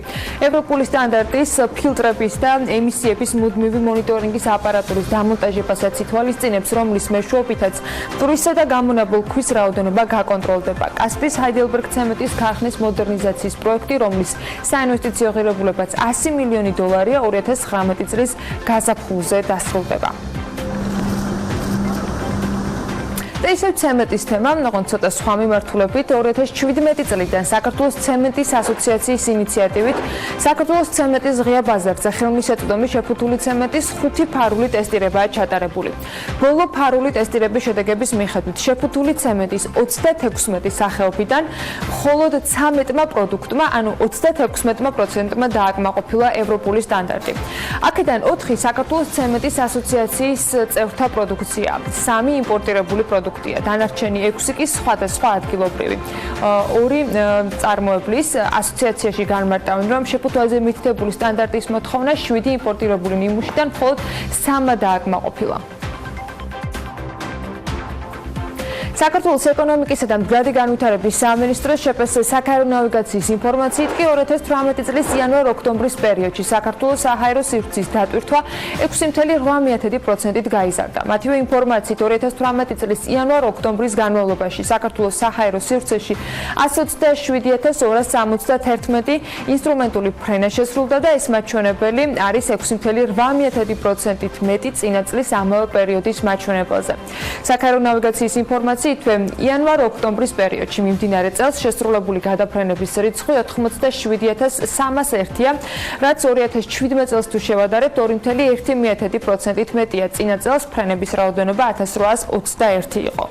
ევროპული სტანდარტის ფილტრების და ემისიების მუდმივი მონიტორინგის აპარატურის დამონტაჟებასაც ითვალისწინებს, რომლის მეშვეობითაც მტვრისა და გამონაბოლ ქვის რაოდენობა გაკონტროლდება. კასპის ჰაიდელბერგ ცემენტის ქარხნის მოდერნიზაციის პროექტი, რომლის საინვესტიციო ღირებულებაც 100 მილიონი დოლარია, 2019 წლის გაზაფხულზე დასრულდება. და ისევ ცემენტის თემა, ოღონდ ცოტა სხვა მიმართულებით, 2017 წლიდან საქართველოს ცემენტის ასოციაციის ინიციატივით საქართველოს ცემენტის ღია ბაზარზე ხელმისაწვდომი შეფუთული ცემენტის 5 ფარული ტესტირებაა ჩატარებული. ბოლო ფარული ტესტირების შედეგების მიხედვით შეფუთული ცემენტის 36 სახეობიდან მხოლოდ 13 პროდუქტმა, ანუ 36%-მა დააკმაყოფილა ევროპული სტანდარტი. აქედან 4 საქართველოს ცემენტის ასოციაციის წევრთა პროდუქცია, 3 იმპორტირებული პროდუქტია. დანარჩენი 6 კი სხვადასხვა ადგილობრივი. 2 წარმოებლის ასოციაციაში განმარტავენ, რომ შეფუთვაზე მითითებული სტანდარტის მოთხოვნა 7 იმპორტირებული ნიმუშიდან მხოლოდ 3 დააკმაყოფილა. საქართველოს ეკონომიკისა და მდგრადი განვითარების სამინისტროს შეფასე საქარო ნავიგაციის ინფორმაციით კი 2018 წლის იანვარ-ოქტომბრის პერიოდში საქართველოს საჰაერო სივრცის დატვირთვა 6.8%-ით გაიზარდა. მათივე ინფორმაციით 2018 წლის იანვარ-ოქტომბრის განმავლობაში საქართველოს საჰაერო სივრცეში 127.271 ინსტრუმენტული ფრენა შესრულდა და ეს მაჩვენებელი არის 6.8%-ით მეტი წინა წლის ამავე პერიოდის მაჩვენებელზე. საქარო ნავიგაციის ინფორმაციით აგრეთვე იანვარ-ოქტომბრის პერიოდში მიმდინარე წელს შესრულებული გადაფრენების რიცხვი 87,301-ია, რაც 2017 წელს თუ შევადარებთ 2,1%-ით მეტია. წინა წელს ფრენების რაოდენობა 1821 იყო.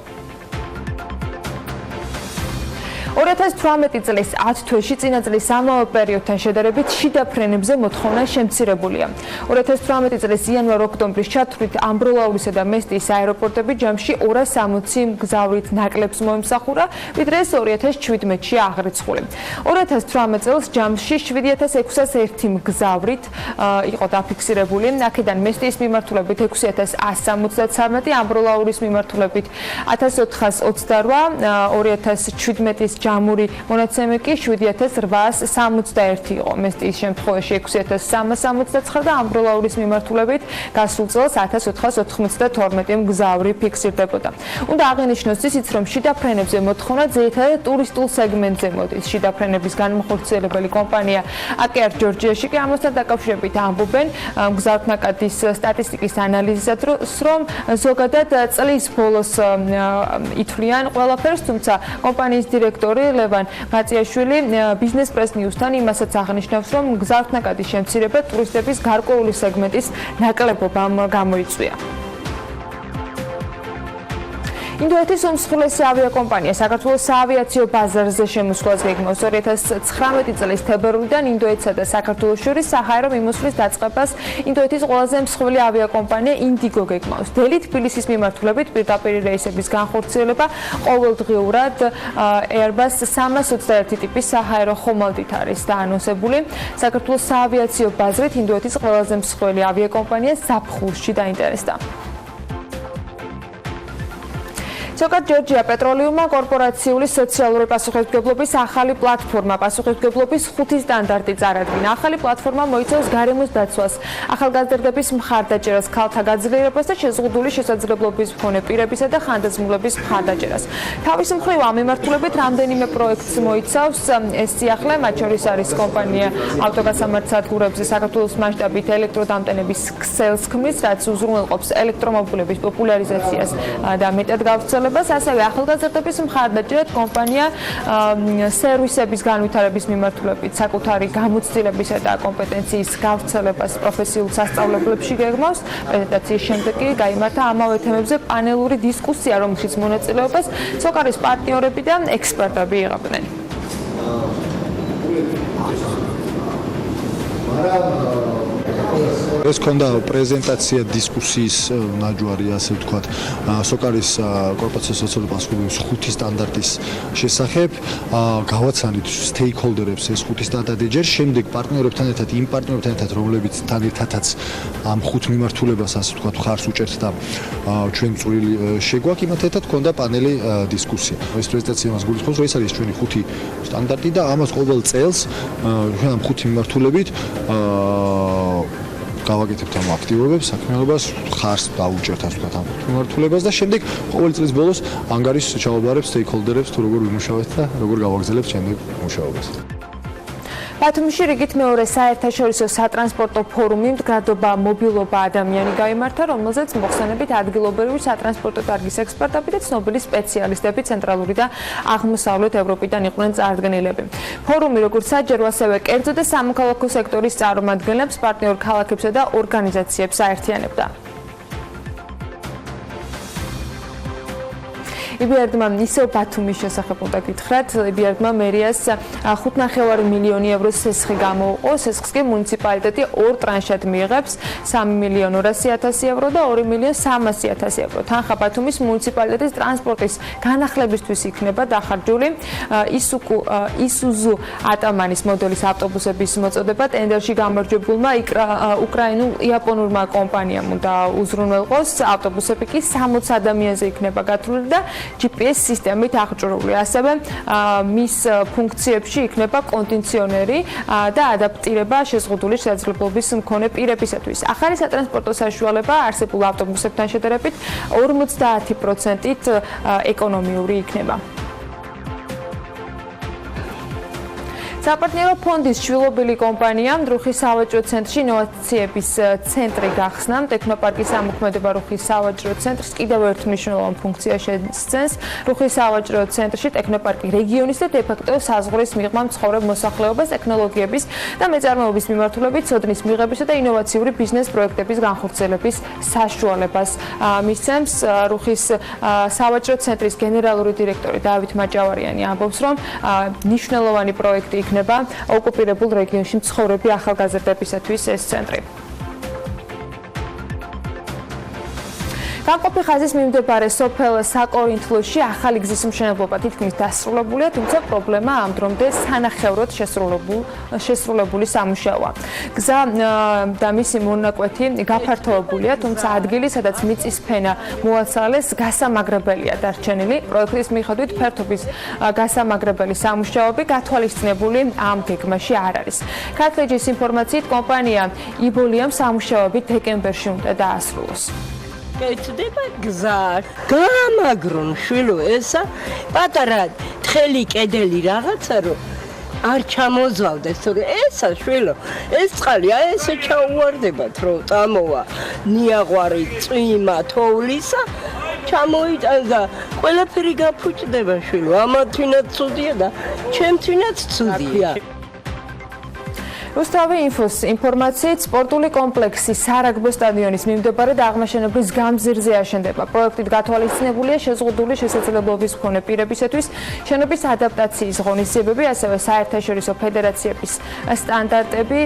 2018 წლის 10 თვეში წინა წლის ამავე პერიოდთან შედარებით შიდა ფრენებზე მოთხოვნა შემცირებულია. 2018 წლის იანვარ-ოქტომბრის ჩათვლით ამბროლაურისა და მესტიის აეროპორტები ჯამში 260 მგზავრით ნაკლებს მოემსახურა, ვიდრე ეს 2017-ში აღრიცხული. 2018 წელს ჯამში 7601 მგზავრით იყო დაფიქსირებული, აქედან მესტიის მიმართულებით 6173, ამბროლაურის მიმართულებით 1428, 2017 ჯამური მონაცემი კი 7861 იყო. მესტიის შემთხვევაში 6369 და ამბროლაურის მიმართულებით გასულ წელს 1492 მგზავრი ფიქსირდებოდა. უნდა აღინიშნოს ისიც, რომ შიდა ფრენებზე მოთხოვნა ძირითადად ტურისტულ სეგმენტზე მოდის. შიდა ფრენების განმახორციელებელი კომპანია აკეარ ჯორჯიაში კი ამასთან დაკავშირებით ამბობენ მგზავრთნაკადის სტატისტიკის ანალიზისას, რომ ზოგადად წლის ბოლოს ითვლიან ყველაფერს, თუმცა კომპანიის დირექტორი ლევან გაწიაშვილი ბიზნეს პრეს ნიუსთან იმასაც აღნიშნავს, რომ მგზავრთნაკადის შემცირება ტურისტების გარკვეული სეგმენტის ნაკლებობამ გამოიწვია. ინდოეთის უმსხვილესი ავიაკომპანია საქართველოს საავიაციო ბაზარზე შემოსვლას გეგმავს. 2019 წლის თებერვლიდან ინდოეთსა და საქართველოს შორის საჰაერო მიმოსვლის დაწყებას ინდოეთის ყველაზე მსხვილი ავიაკომპანია ინდიგო გეგმავს. დელი თბილისის მიმართულებით პირდაპირ რეისების განხორციელება ყოველდღიურად Airbus 321 ტიპის საჰაერო ხომალდით არის დაანონსებული. საქართველოს საავიაციო ბაზრით ინდოეთის ყველაზე მსხვილი ავიაკომპანია ზაფხულში დაინტერესდა. ზოგად ჯორჯია პეტროლიუმმა კორპორაციული სოციალური პასუხისმგებლობის ახალი პლატფორმა პასუხისმგებლობის 5 სტანდარტი წარადგინა. ახალი პლატფორმა მოიცავს გარემოს დაცვას, ახალგაზრდების მხარდაჭერას, ქალთა გაძლიერებას და შეზღუდული შესაძლებლობის მქონე პირებისა და ხანდაზმულების მხარდაჭერას. თავის მხრივ ამ მიმართულებით რამდენიმე პროექტს მოიცავს ეს სიახლე, მათ შორის არის კომპანია ავტოგასამართსადგურებზე საქართველოს მასშტაბით ელექტროდამტენების ქსელს ქმნის, რაც უზრუნველყოფს ელექტრომობილების პოპულარიზაციას და მეტად გავრცელებას. ასევე ახალგაზრდების მხარდაჭერად კომპანია სერვისების განვითარების მიმართულებით საკუთარი გამოცდილებისა და კომპეტენციის გავრცელებას პროფესიულ სასწავლებლებში გეგმავს. პრეზენტაციის შემდეგ კი გაიმართა ამავე თემებზე პანელური დისკუსია, რომელშიც მონაწილეობას სოკარის პარტნიორები და ექსპერტები იღებდნენ. ეს ქონდა პრეზენტაცია დისკუსიის ნაჯვარი, ასე ვთქვათ, სოკარის კორპორაციის სოციალური პასუხისმგებლობის 5 სტანდარტის შესახებ. გავაცანით სტეიქჰოლდერებს ეს 5 სტანდარტი, ჯერ შემდეგ პარტნიორებთან ერთად, იმ პარტნიორებთან ერთად, რომლებიც თან ერთადაც ამ 5 მიმართულებას, ასე ვთქვათ, ხარს უჭერთ და ჩვენ წვრილი შეგვაქვს, იმათ ერთად ქონდა პანელი დისკუსია. ეს პრეზენტაცია მას გულისხმობს, რომ ეს არის ჩვენი 5 სტანდარტი და ამას ყოველ წელს ჩვენ ამ 5 მიმართულებით გავაკეთებთ ამ აქტივობებს, საქმიანობას, ხარს დაუჭერთ ასე ვთქვათ ამ მიმართულებას და შემდეგ ყოველი წლის ბოლოს ანგარის ჩავაბარებთ სტეიქჰოლდერებს თუ როგორ ვიმუშავებთ და როგორ გავაგრძელებთ შემდეგ მუშაობას. ბათუმში რიგით მეორე საერთაშორისო სატრანსპორტო ფორუმი მდგრადობა მობილობა ადამიანი გაიმართა, რომელზეც მოხსენებით ადგილობრივი სატრანსპორტო დარგის ექსპერტები და ცნობილი სპეციალისტები ცენტრალური და აღმოსავლეთ ევროპიდან იყვნენ წარდგენილები. ფორუმი როგორც საჯარო, ასევე კერძო და სამოქალაქო სექტორის წარმომადგენლებს, პარტნიორ ქალაქებსა და ორგანიზაციებს აერთიანებდა. იბერდმა ისევ ბათუმის შესახებ უნდა გითხრათ. იბერდმა მერიას 5,5 მილიონი ევრო სესხი გამოუყო. სესხს კი მუნიციპალიტეტი 2 ტრანშად მიიღებს, 3,200,000 ევრო და 2,300,000 ევრო. თანხა ბათუმის მუნიციპალიტეტის ტრანსპორტის განახლებისთვის იქნება დახარჯული. ისუზუ ატამანის მოდელის ავტობუსების მოწოდება ტენდერში გამარჯვებულმა უკრაინულ-იაპონურმა კომპანიამ უნდა უზრუნველყოს. ავტობუსები კი 60 ადამიანზე იქნება გათვლილი და GPS სისტემით აღჭურვილი. ასევე მის ფუნქციებში იქნება კონდიციონერი და ადაპტირება შეზღუდული შესაძლებლობის მქონე პირებისათვის. ახალი სატრანსპორტო საშუალება არსებულ ავტობუსებთან შედარებით 50%-ით ეკონომიური იქნება. საპარტნიორო ფონდის შვილობილი კომპანიამ რუხის სავაჭრო ცენტრში ინოვაციების ცენტრი გახსნა. ტექნოპარკის ამოქმედება რუხის სავაჭრო ცენტრს კიდევ ერთ მნიშვნელოვან ფუნქციას შესცენს. რუხის სავაჭრო ცენტრში ტექნოპარკი რეგიონის და დე-ფაქტო საზღვრის მიღმა მცხოვრებ მოსახლეობას ტექნოლოგიების და მეწარმეობის მიმართულებით ცოდნის მიღებისა და ინოვაციური ბიზნეს პროექტების განხორციელების საშუალებას მისცემს. რუხის სავაჭრო ცენტრის გენერალური დირექტორი დავით მაჭავარიანი ამბობს, რომ მნიშვნელოვანი პროექტი იქნება ოკუპირებულ რეგიონში მცხოვრები ახალგაზრდებისათვის ეს ცენტრი. განყოფი ხაზის მიმდებარე სოფელ საკორინთლოში ახალი გზის მშენებლობა თითქმის დასრულებულია, თუმცა პრობლემა ამ დრომდე სანახევროდ შესრულებული სამუშაოა. გზა და მისი მონაკვეთი გაფართოებულია, თუმცა ადგილი, სადაც მიწის ფენა მოაცალეს, გასამაგრებელია დარჩენილი. პროექტის მიხედვით ფერთობის გასამაგრებელი სამუშაოები გათვალისწინებული ამ გეგმაში არ არის. ქართლეჯის ინფორმაციით კომპანია იბოლიამ სამუშაოები დეკემბერში უნდა დაასრულოს. ეცდება გზა გამაგრონ შვილო ესა პატარა თხელი კედელი რაღაცა რომ არ ჩამოძავდეს თორე ესა შვილო ეს წყალი აი ესე ჩაუვარდებათ რომ წამოვა ნიაღვარი წვიმა თოვლისა ჩამოიტანს და ყველაფერი გაფუჭდება შვილო ამათვინაც ცუდია და ჩემთვინაც ცუდია. რუსთავი ინფოს ინფორმაციით სპორტული კომპლექსი სარაგბო სტადიონის მიმდებარედ აღმაშენებლის გამზირზე აშენდება. პროექტით გათვალისწინებულია შეზღუდული შესაძლებლობის მქონე პირებისათვის შენობის ადაპტაციის ღონისძიებები, ასევე საერთაშორისო ფედერაციების სტანდარტები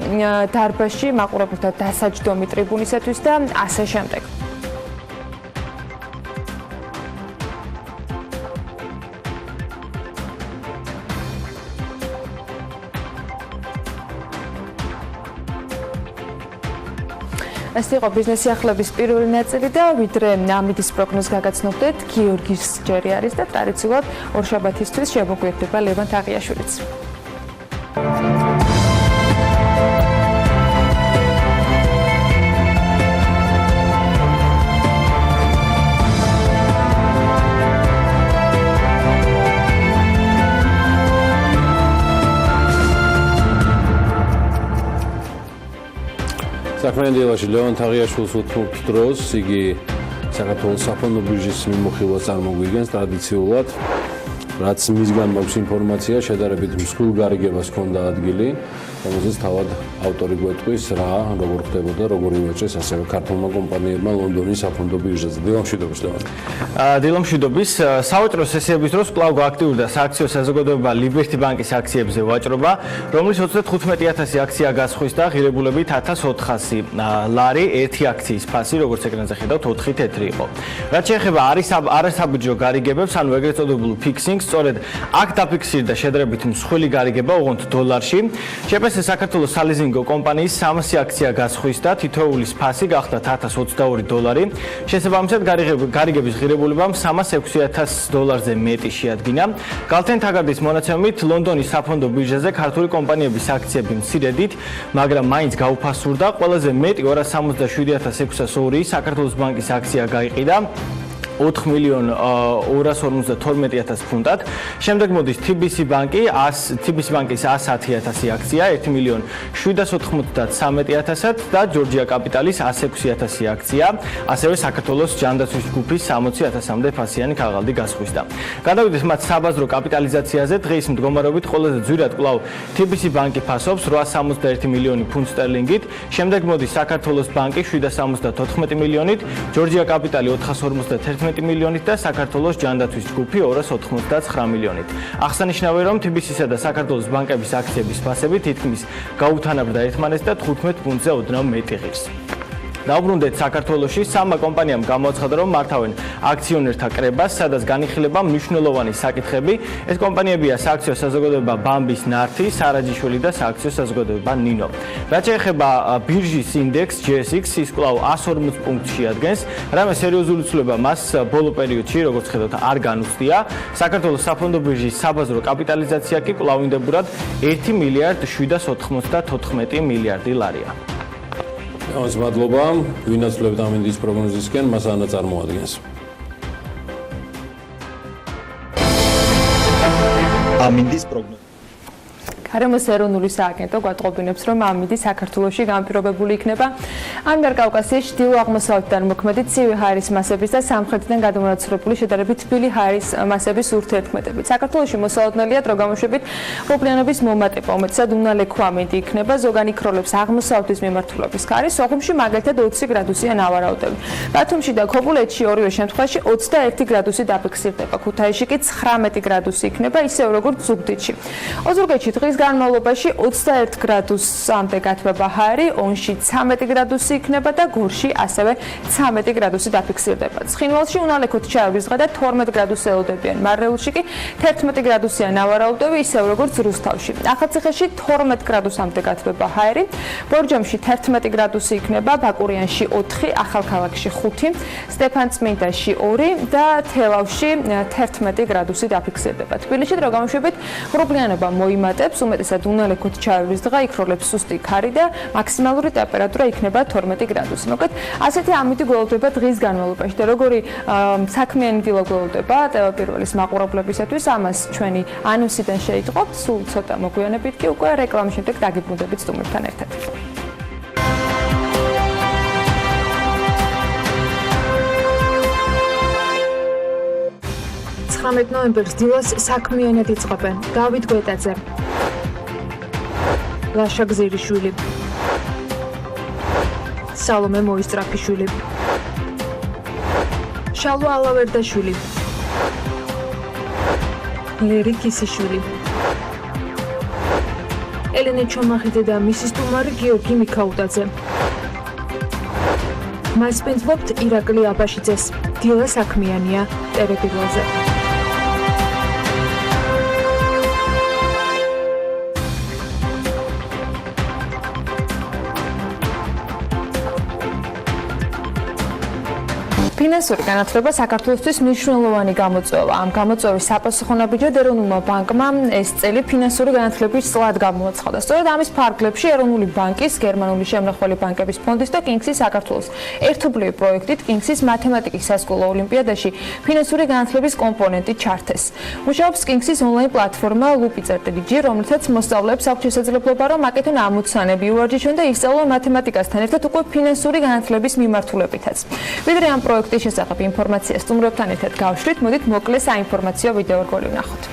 დარბაზში მაყურებელთა დასაჯდომი ტრიბუნისათვის და ასე შემდეგ. ეს იყო ბიზნეს სიახლეების პირველი ნაწილი და ვიდრე ამიდის პროგნოზს გაგაცნობდეთ, გიორგის ჯერი არის და ტრადიციულად ორშაბათისთვის შემოგვიერთდება ლევან თაღიაშვილიც. საქმიანი დილაში ლევან თაღიაშვილს უთმობთ დროს, იგი საქართველოს საფონდო ბირჟის მიმოხილვას წარმოგვიდგენს ტრადიციულად, რაც მისგან მაქვს ინფორმაცია, შედარებით მსხვილ გარიგებას ჰქონდა ადგილი, რომელზეც თავად ავტორი გვეტყვის რა, როგორ ხდებოდა, როგორ იმეჭეს ასევე ქართულმა კომპანიებმა ლონდონის საფონდო ბირჟაზე. დილამშვიდობის ლევან. დილამშვიდობის. სავაჭრო სესიების დროს კვლავ გააქტიურდა სააქციო საზოგადოება ლიბერტი ბანკის აქციებზე ვაჭრობა, რომლის 35000 აქცია გასხვის და ღირებულებით 1400 ლარი ერთი აქციის ფასი, როგორც ეკრანზე ხედავთ, 4 თეთრი იყო. რაც შეეხება არასაბუჯო გარიგებებს, ანუ ეგრეთ წოდებულ ფიქსინგს, სწორედ აქ დაფიქსირდა შედარებით მსხვილი გარიგება ოღონდ დოლარში. შეფასეს საქართველოს სალიზინგო კომპანიის 300 აქცია გასხვის და თითოეულის ფასი გახდა 1022 დოლარი. შესაბამისად გარიგების ღირებულებამ 306000 დოლარზე მეტი შეადგინა. გალთენ თაგარდის მონაცემებით ლონდონის საფონდო ბირჟაზე ქართული კომპანიების აქციები მცირედით, მაგრამ მაინც გაუფასურდა. ყველაზე მეტი 277602 საქართველოს ბანკის აქცია გაიყიდა 4.252.000 ფუნტად. შემდეგ მოდის TBC ბანკი, TBC ბანკის 110000 აქცია 1.793.000 და ჯორჯია კაპიტალის 106000 აქცია, ასევე საქართველოს ჯანდაცვის ჯგუფის 60000-მდე ფასიანი ქაღალდი გასხვისდა. გადავიდეთ მათ საბაზრო კაპიტალიზაციაზე, დღის მდგომარეობით ყველაზე ძვირად კვლავ TBC ბანკი ფასობს 861 მილიონი ფუნტ სტერლინგით, შემდეგ მოდის საქართველოს ბანკი 774 მილიონით, ჯორჯია კაპიტალი 451 მილიონით და საქართველოს ჯანდაცვის ჯგუფი 299 მილიონით. აღსანიშნავია, რომ TBC-სა და საქართველოს ბანკების აქციების ფასები თითქმის გაუთანაბრდა ერთმანეთს და 15 პუნქტზე ოდნავ მეტი ღირს. დაუბრუნდეთ საქართველოში, სამმა კომპანიამ გამოაცხადა, რომ მართავენ აქციონერთა კრებას, სადაც განიხილება მნიშვნელოვანი საკითხები. ეს კომპანიებია სააქციო საზოგადოება ბამბის ნართი, სარაჯიშვილი და სააქციო საზოგადოება ნინო. რაც შეეხება ბირჟის ინდექს JSX, ის კვლავ 140 პუნქტს შეადგენს, რამე სერიოზული ცვლილება მას ბოლო პერიოდში, როგორც ხედავთ, არ განუცდია. საქართველოს საფონდო ბირჟის საბაზრო კაპიტალიზაცია კი კვლავინდებურად 1.794 მილიარდი ლარია. ამას მადლობა, ვინაცვლებთ ამინდის პროგნოზისკენ, მას ანა წარმოადგენს. ამინდის პროგნოზი. გარემოს ეროვნული სააგენტო გვატყობინებს, რომ ამინდი საქართველოში განპირობებული იქნება ამიერკავკასიის ჩრდილო-აღმოსავლეთიდან მოქმედი ცივი ჰაერის მასების და სამხრეთიდან გადამონაცვლებული შედარებით თბილი ჰაერის მასების ურთიერთქმედებით. საქართველოში მოსალოდნელია დრო გამოშვებით პრობლემების მომატება, უმეტესად უნალექო ამინდი იქნება, ზოგანი ქროლებს აღმოსავლეთის მიმართულების ქარის, სოხუმში მაგალითად 20 გრადუსია ნავარაუდები. ბათუმში და ქობულეთში ორივე შემთხვევაში 21 გრადუსი დაფიქსირდება, ქუთაისში კი 19 გრადუსი იქნება, ისევ როგორც ზუგდიდში. ოზურგეთში დღის განმავლობაში 21 გრადუსამდე გათბება ჰაერი, ონში 13 გრადუსი იქნება და გორში ასევე 13 გრადუსი დაფიქსირდება. ცხინვალში უნალექოდ ჩაევლის დღე და 12 გრადუსს ელოდებიან, მარნეულში კი 11 გრადუსია ნავარაუდები, ისევ როგორც რუსთავში. ახალციხეში 12 გრადუსამდე გათბება ჰაერი, ბორჯომში 11 გრადუსი იქნება, ბაკურიანში 4, ახალქალაქში 5, სტეფანწმინდაში 2 და თელავში 11 გრადუსი დაფიქსირდება. თბილისში დრო გამოშვებით ღრუბლიანობა მოიმატებს, უმეტესად უნალექოდ ჩაევლის დღე, იქროლებს სუსტი ქარი და მაქსიმალური ტემპერატურა იქნება 12 გრადუსი. მოკლედ, ასეთი ამინდი გველოდება დღის განმავლობაში და როგორი საქმიანი დილა გველოდება ტელეპირველის მაყურებლებისათვის, ამას ჩვენი ანონსიდან შეიტყობთ, სულ ცოტა მოგვიანებით კი უკვე რეკლამის შემდეგ დაგიბრუნდებით სტუმრებთან ერთად. 19 ნოემბერს დილას საქმიანად იწყებენ დავით გვეტაძე, ლაშა გზირიშვილი, სალომე მოისტრაფიშვილი, შალვა ალავერდაშვილი, ლერი კისიშვილი, ელენე ჩომახიძე და მისი სტუმარი გიორგი მიქაუტაძე. მას პენძბობთ ირაკლი აბაშიძეს, დილა საქმიანია ტელეპირველზე. ფინანსური განათლება საქართველოსთვის მნიშვნელოვანი გამოწვევა. ამ გამოწვევის საპასუხონაბიჯოდ ეროვნულმა ბანკმა ეს წელი ფინანსური განათლების წლად გამოაცხადა. სწორედ ამის ფარგლებში ეროვნული ბანკის, გერმანული შემნახველი ბანკების ფონდის და კინგსის საქართველოს ერთობლივი პროექტით კინგსის მათემატიკის სასკოლო ოლიმპიადაში ფინანსური განათლების კომპონენტი ჩართეს. მუშაობს კინგსის ონლაინ პლატფორმა lupizertg, რომელსაც მოსწავლეებს აქვს შესაძლებლობა რომ აკეთონ ამოცანები, უვარჯიშონ და ისწავლონ მათემატიკასთან ერთად უკვე ფინანსური განათლების მიმართულებითაც. ვიდრე ამ პროექტის შესახებ ინფორმაცია სტუმრებთან ერთად გავშვით, მოდით მოკლე საინფორმაციო ვიდეო რგოლი ვნახოთ.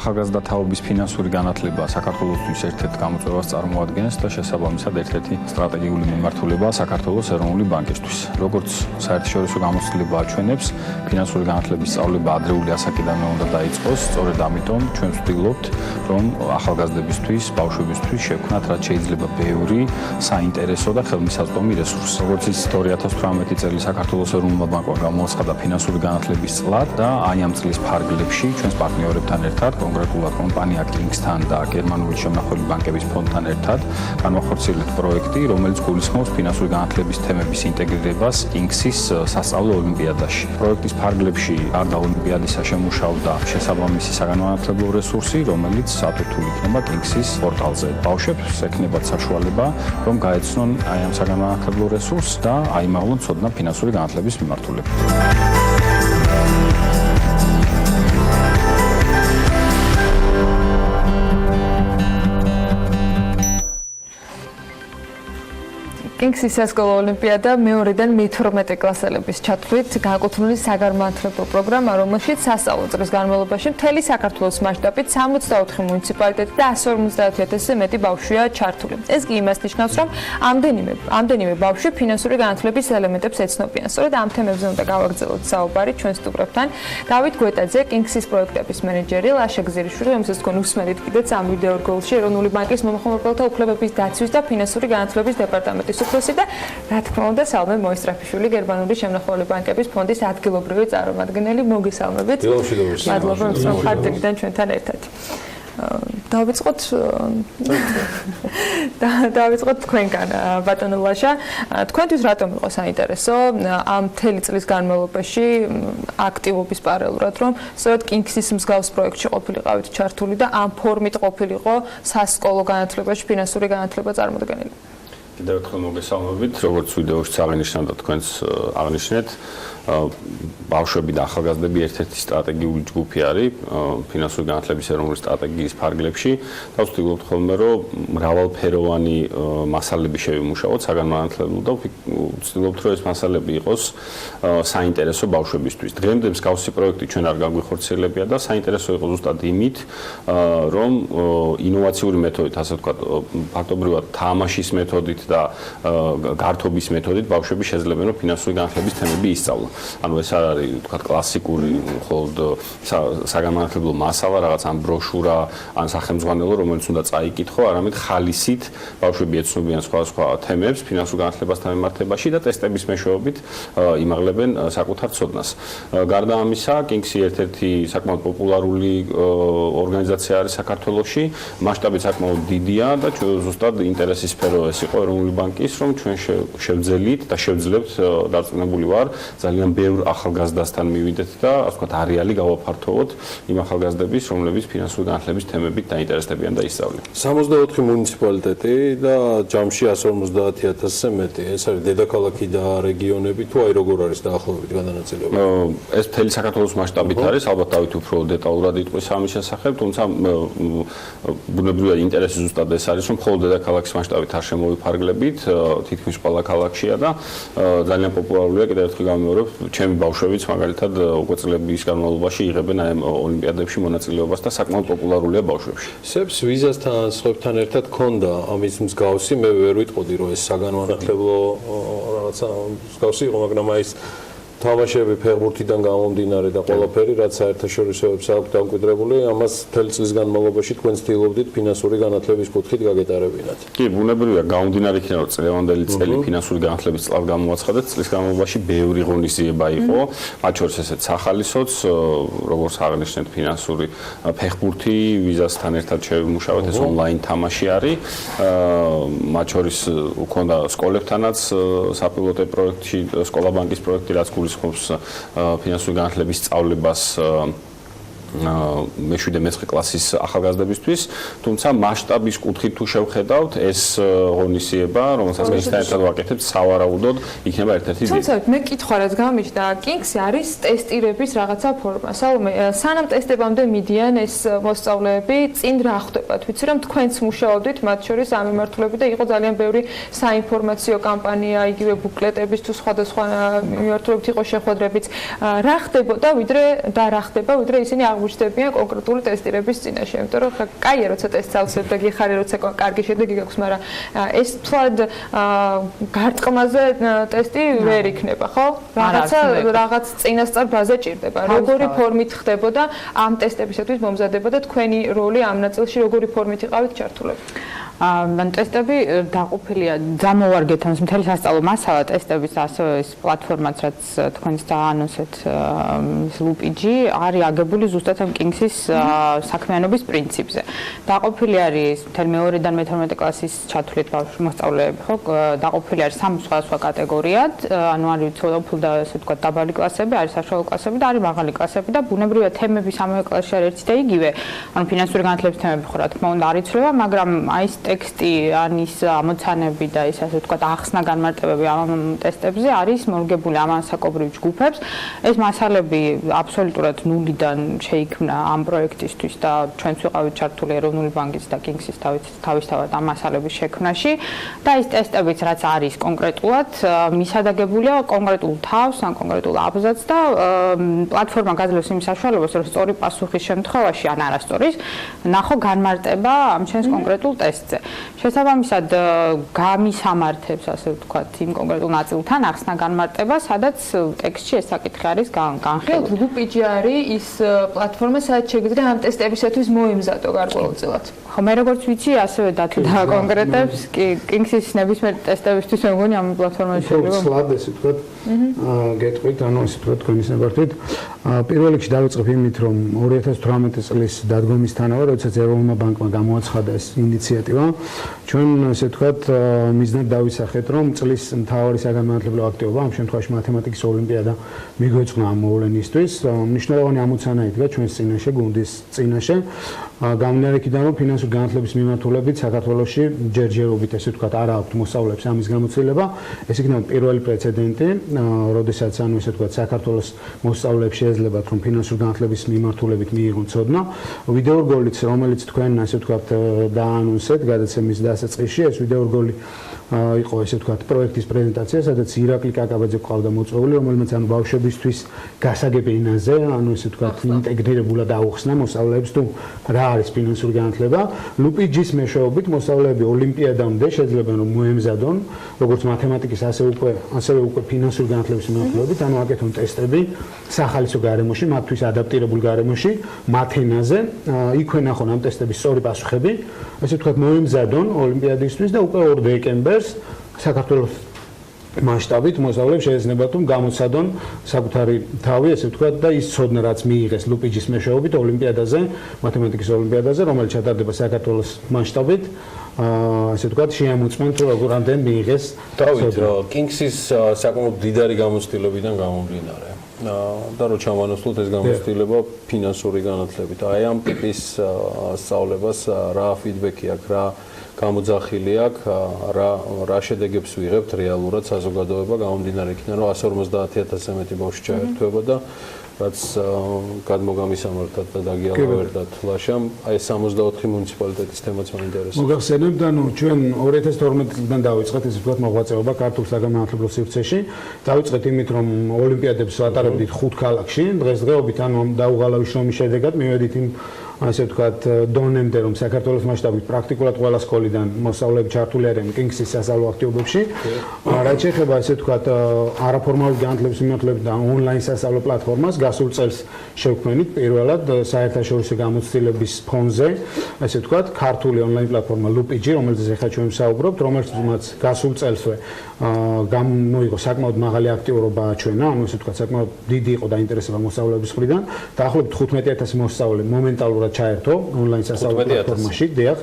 ახალგაზრდა თაობის ფინანსური განათლება საქართველოსთვის ერთ-ერთ გამოწვევას წარმოადგენს და შესაბამისად ერთ-ერთი სტრატეგიული მიმართულება საქართველოს ეროვნული ბანკისთვის. როგორც საერთაშორისო გამოცდილება აჩვენებს, ფინანსური განათლების სწავლება ადრეული ასაკიდანვე უნდა დაიწყოს, სწორედ ამიტომ ჩვენ ვცდილობთ, რომ ახალგაზრდებისთვის, ბავშვებისთვის შევქმნათ რაც შეიძლება ბევრი საინტერესო და ხელმისაწვდომი რესურსი. როგორც იცით, 2018 წელი საქართველოს ეროვნულმა ბანკმა გამოაცხადა ფინანსური განათლების წლად და აი ამ წლის ფარგლებში ჩვენს პარტნიორებთან ერთად კონკრეტულად კომპანია კინგსთან და გერმანული შემნახველი ბანკების ფონდთან ერთად განვახორციელებთ პროექტი, რომელიც გულისხმობს ფინანსური განათლების თემების ინტეგრირებას კინგსის სასწავლო ოლიმპიადაში. პროექტის ფარგლებში გარდა ოლიმპიადისა შემუშავდა შესაბამისი საგანმანათლებლო რესურსი, რომელიც ატვირთული იქნება კინგსის პორტალზე. ბავშვებს ექნებათ საშუალება, რომ გაეცნონ აი ამ საგანმანათლებლო რესურსს და აიმაღლონ ცოდნა ფინანსური განათლების მიმართულებით. კინგსის სასკოლო ოლიმპიადა მეორედან მე-12 კლასელების ჩათვლით განკუთვნილი საგანმანათლებლო პროგრამა, რომელშიც სასწავლო წრის განმავლობაში მთელი საქართველოს მასშტაბით 64 მუნიციპალიტეტი და 150,000-ზე მეტი ბავშვია ჩართული. ეს კი იმას ნიშნავს, რომ ამდენიმე ბავშვი ფინანსური განათლების ელემენტებს ეცნობიან. სწორედ ამ თემებზე უნდა გავაგრძელოთ საუბარი ჩვენ სტუმრებთან. დავით გვეტაძე, კინგსის პროექტების მენეჯერი, ლაშა გზირიშვილი, რომელსაც თქვენ უსმენთ კიდეც ამ ვიდეო რგოლში, ეროვნული ბანკის მომხმარებელთა უფლებების დაცვის და ფინანსური განათლების დეპარტამენტის და რა თქმა უნდა სალომე მოისტრაფიშვილი, გერმანული შემნახველი ბანკების ფონდის ადგილობრივი წარმომადგენელი. მოგესალმებით. მადლობა რომ ხართ ჩვენთან ერთად. დავიწყოთ თქვენგან ბატონო ლაშა თქვენთვის რატომ იყო საინტერესო ამ მთელი წლის განმავლობაში აქტივობის პარალელურად რომ სწორედ კინგსის მსგავს პროექტში ყოფილიყავით ჩართული და ამ ფორმით ყოფილიყო სასკოლო განათლებაში ფინანსური განათლება წარმოდგენილი კიდევ ერთხელ მოგესალმებით როგორც ვიდეოშიც აღნიშნავ და თქვენც აღნიშნეთ ბავშვები და ახალგაზრდები ერთ-ერთი სტრატეგიული ჯგუფი არის ფინანსური განათლების ეროვნული სტრატეგიის ფარგლებში და ვცდილობთ ხოლმე რომ მრავალფეროვანი მასალები შევიმუშაოთ საგანმანათლებლო და ვცდილობთ რომ ეს მასალები იყოს საინტერესო ბავშვებისთვის. დღემდე მსგავსი პროექტი ჩვენ არ გაგვიხორციელებია და საინტერესო იყო ზუსტად იმით რომ ინოვაციური მეთოდით ასე ვთქვათ ფაქტობრივად თამაშის მეთოდით და გართობის მეთოდით ბავშვები შეძლებენ რომ ფინანსური განათლების თემები ისწავლონ. ანუ ეს არ არის თქვა კლასიკური მხოლოდ საგანმანათლებლო მასალა რაღაც ან ბროშურა ან სახელმძღვანელო რომელიც უნდა წაიკითხო არამედ ხალისით ბავშვები ეცნობიან სხვადასხვა თემებს ფინანსურ განათლებასთან მიმართებაში და ტესტების მეშვეობით იმაღლებენ საკუთარ ცოდნას. გარდა ამისა კინგსი ერთ-ერთი საკმაოდ პოპულარული ორგანიზაცია არის საქართველოში მასშტაბით საკმაოდ დიდია და ზუსტად ინტერესის სფერო ეს იყო ეროვნული ბანკის რომ ჩვენ შევძელით და შევძლებთ დარწმუნებული ვარ ძალიან ბევრ ახალგაზრდასთან მივიდეთ და ასე ვთქვათ არეალი გავაფართოვოთ იმ ახალგაზრდების რომლებიც ფინანსური განათლების თემებით დაინტერესდებიან და ისწავლენ. 64 მუნიციპალიტეტი და ჯამში 150,000-ზე მეტი. ეს არის დედაქალაქი და რეგიონები თუ აი როგორ არის დაახლოებით გადანაწილება? ეს მთელი საქართველოს მასშტაბით არის, ალბათ დავით უფრო დეტალურად იტყვის ამის შესახებ, თუმცა ბუნებრივად ინტერესი ზუსტად ეს არის, რომ მხოლოდ დედაქალაქის მასშტაბით არ შემოვიფარგლებით, თითქმის ყველა ქალაქშია და ძალიან პოპულარულია კიდევ ერთხელ გამიმეორებ ჩემი ბავშვებიც მაგალითად უკვე წლების განმავლობაში იღებენ აი ოლიმპიადებში მონაწილეობას და საკმაოდ პოპულარულია ბავშვებში. სებს ვიზასთან სხვებთან ერთად ქონდა ამის მსგავსი, მე ვერ ვიტყოდი რომ ეს საგანმანათლებლო რაღაცა მსგავსი იყო, მაგრამ აი ეს თამაშები ფეხბურთიდან გამომდინარე და ყველაფერი რაც საერთაშორისოებს აქვს დამკვიდრებული, ამას მთელი წლის განმავლობაში თქვენ ცდილობდით ფინანსური განათლების კუთხით გაგეტარებინათ. კი, ბუნებრივია, გამომდინარე იქიდან რომ წლევანდელი წელი ფინანსური განათლების წლად გამოაცხადა, წლის განმავლობაში ბევრი ღონისძიება იყო, მათ შორის ესეც სახალისოც, როგორც აღნიშნეთ, ფინანსური ფეხბურთი ვიზასთან ერთად შევიმუშავეთ, ეს ონლაინ თამაში არის. მათ შორის უქონდა სკოლებთანაც საპილოტო პროექტში, სკოლა ბანკის პროექტი, რაც გულისხმობს ფინანსური განათლების სწავლებას მე-7-მე-9 კლასის ახალგაზრდებისთვის, თუმცა მასშტაბის კუთხით თუ შევხედავთ, ეს ღონისძიება, რომელსაც მისთან ერთად ვაკეთებთ, სავარაუდოდ იქნება ერთ-ერთი დიდი. თუმცა მე კითხვა რაც გამიჩნდა, კინგსი არის ტესტირების რაღაცა ფორმა. სანამ ტესტებამდე მიდიან ეს მოსწავლეები, წინ რა ხდებათ? ვიცი რომ თქვენც მუშაობდით მათ შორის ამ მიმართულებით და იყო ძალიან ბევრი საინფორმაციო კამპანია, იგივე ბუკლეტების თუ სხვადასხვა მიმართულებით იყო შეხვედრებიც. რა ხდებოდა, რა ხდება, ვიდრე ისინი აღმოჩნდებიან კონკრეტული ტესტირების წინაშე, იმიტომ რომ კაია როცა ტესტს ავსებ და გიხარი როცა კარგი შედეგი გაქვს, მაგრამ ეს თვალ გარტყმაზე ტესტი ვერ იქნება, ხო? რაღაც წინასწარ ბაზა ჭირდება. როგორი ფორმით ხდებოდა ამ ტესტებისათვის მომზადება და თქვენი როლი ამ ნაწილში როგორი ფორმით იყავით ჩართულები? ან ტესტები დაყოფილია დამოვარგეთ ამ მთელი სასწავლო მასალა ტესტების ასევე ეს პლატფორმაც რაც თქვენს დაანონსეთ ლუპიჯი არის აგებული ზუსტად ამ კინგსის საქმიანობის პრინციპზე. დაყოფილი არის მთელი მეორედან მე-12 კლასის ჩათვლით ბავშვი მოსწავლეები, ხო? დაყოფილი არის 3 სხვადასხვა კატეგორიად, ანუ არის ცოდოფილ და ასე ვთქვათ დაბალი კლასები, არის საშუალო კლასები და არის მაღალი კლასები და ბუნებრივია თემები სამივე კლასში არის ერთი და იგივე. ანუ ფინანსური განათლების თემები ხო რა თქმა უნდა არ იცვლება, მაგრამ აი ტექსტი ან ის ამოცანები და ის ასე ვთქვათ ახსნა განმარტებები ამ ტესტებზე არის მორგებული ამ ასაკობრივ ჯგუფებს. ეს მასალები აბსოლუტურად ნულიდან შეიქმნა ამ პროექტისთვის და ჩვენც ვიყავით ჩართული ეროვნული ბანკის და კინგსის თავისთავად ამ მასალების შექმნაში და ის ტესტებიც რაც არის კონკრეტულად მისადაგებულია კონკრეტულ თავს ან კონკრეტულ აბზაცს და პლატფორმა გაძლევს იმ საშუალებას რომ სწორი პასუხის შემთხვევაში ან არასწორის ნახო განმარტება ამ ჩვენს კონკრეტულ ტესტზე. პროექტზე. შესაბამისად გამისამართებს, ასე ვთქვათ, იმ კონკრეტულ ნაწილთან ახსნა განმარტება, სადაც ტექსტში ეს საკითხი არის განხილული. ლუპიჯი არის ის პლატფორმა, სადაც შეგვიძლია ამ ტესტებისათვის მოემზადო გარკვეულწილად. ხო, მე როგორც ვიცი, ასევე დათვლა კონკრეტებს კინგსის ნებისმიერ ტესტებისთვის მე მგონი ამ პლატფორმაში შეიძლება. სლად ესე ვთქვათ, გეტყვით, ანუ ესე ვთქვათ, თქვენის ნებართვით. პირველ რიგში დავიწყებ იმით, რომ 2018 წლის დადგომისთანავე, როდესაც ეროვნულმა ბანკმა გამოაცხადა ეს ინიციატივა, ჩვენ ესე ვთქვათ, მიზნად დავისახეთ, რომ წლის მთავარი საგანმანათლებლო აქტივობა, ამ შემთხვევაში მათემატიკის ოლიმპიადა მიგვეძღვნა ამ მოვლენისთვის. მნიშვნელოვანი ამოცანა იდგა ჩვენს წინაშე, გუნდის წინაშე. გამომდინარე იქიდან, რომ ფინანსური განათლების მიმართულებით საქართველოში ჯერჯერობით ესე ვთქვათ, არ აქვს მოსწავლეებს ამის გამოცდილება. ეს იქნება პირველი პრეცედენტი, როდესაც ანუ ესე ვთქვათ, საქართველოს მოსწავლეებს შეეძლებათ, რომ ფინანსური განათლების მიმართულებით მიიღონ ცოდნა. ვიდეო რგოლიც, რომელიც თქვენ ასე ვთქვათ, დაანონსეთ გადაცემის დასაწყისში, ეს ვიდეო რგოლი იყო ესე ვთქვათ, პროექტის პრეზენტაცია, სადაც ირაკლი კაკაბაძე ყავდა მოწვეული, რომელმაც ანუ ბავშვებისთვის გასაგებ ენაზე, ანუ ესე ვთქვათ, ინტეგრირებულად აუხსნა მოსწავლეებს თუ რა არის ფინანსური განათლება. ლუპიჯის მეშვეობით მოსწავლეები ოლიმპიადამდე შეძლებენ რომ მოემზადონ, როგორც მათემატიკის, ასევე უკვე ფინანსური განათლების მიმართულებით, ანუ აკეთონ ტესტები სახალისო გარემოში, მათთვის ადაპტირებულ გარემოში, მათ ენაზე, იქვე ნახონ ამ ტესტების სწორი პასუხები, ესე ვთქვათ, მოემზადონ ოლიმპიადისთვის და უკვე 2 დეკემბერს საქართველოს მასშტაბით მოსწავლეებს შეეძლებათ რომ გამოცადონ საკუთარი თავი, ესე ვთქვათ, და ის ცოდნა, რაც მიიღეს ლუპიჯის მეშვეობით ოლიმპიადაზე, მათემატიკის ოლიმპიადაზე, რომელიც ჩატარდება საქართველოს მასშტაბით, ასე ვთქვათ, შეამოწმენ თუ როგორამდე მიიღეს. დავით, კინგსის საკმაოდ დიდარი გამოცდილებიდან გამომდინარე. და რო ჩამანოსლოთ ეს გამოცდილება ფინანსური განათლებით. აი ამ ტიპის სწავლებას რა ფიდბექი აქვს, რა გამოძახილი აქვს, რა შედეგებს ვიღებთ რეალურად საზოგადოება გამომდინარე იქიდან, რომ 150,000-ზე მეტი ბავშვი ჩაერთვება და რაც გადმოგამისამართად და დაგიალავერდათ ლაშამ, აი 64 მუნიციპალიტეტის თემაც მაინტერესებს. მოგახსენებთ, ანუ ჩვენ 2012 წლიდან დავიწყეთ ესე ვთქვათ მოღვაწეობა ქართულ საგანმანათლებლო სივრცეში. დავიწყეთ იმით, რომ ოლიმპიადებს ვატარებდით 5 ქალაქში. დღესდღეობით ანუ დაუღალავი შრომის შედეგად მივედით იმ ასე ვთქვათ, დონემდე, რომ საქართველოს მასშტაბით პრაქტიკულად ყველა სკოლიდან მოსწავლეები ჩართული არიან კინგსის სასწავლო აქტივობებში. რაც შეეხება ასე ვთქვათ, არაფორმალური განათლების მიმართულებით და ონლაინ სასწავლო პლატფორმას, გასულ წელს შევქმნით პირველად საერთაშორისო გამოცდილების ფონზე, ასე ვთქვათ, ქართული ონლაინ პლატფორმა ლუპიჯი, რომელზეც ახლა ჩვენ ვსაუბრობთ, რომელსაც გასულ წელსვე გამოიღო საკმაოდ მაღალი აქტიურობა აჩვენა, ანუ ასე ვთქვათ, საკმაოდ დიდი იყო დაინტერესება მოსწავლეების მხრიდან. დაახლოებით 15,000 მოსწავლე მომენტალურად ჩაერთო ონლაინ სასწავლო პლატფორმაში, დიახ.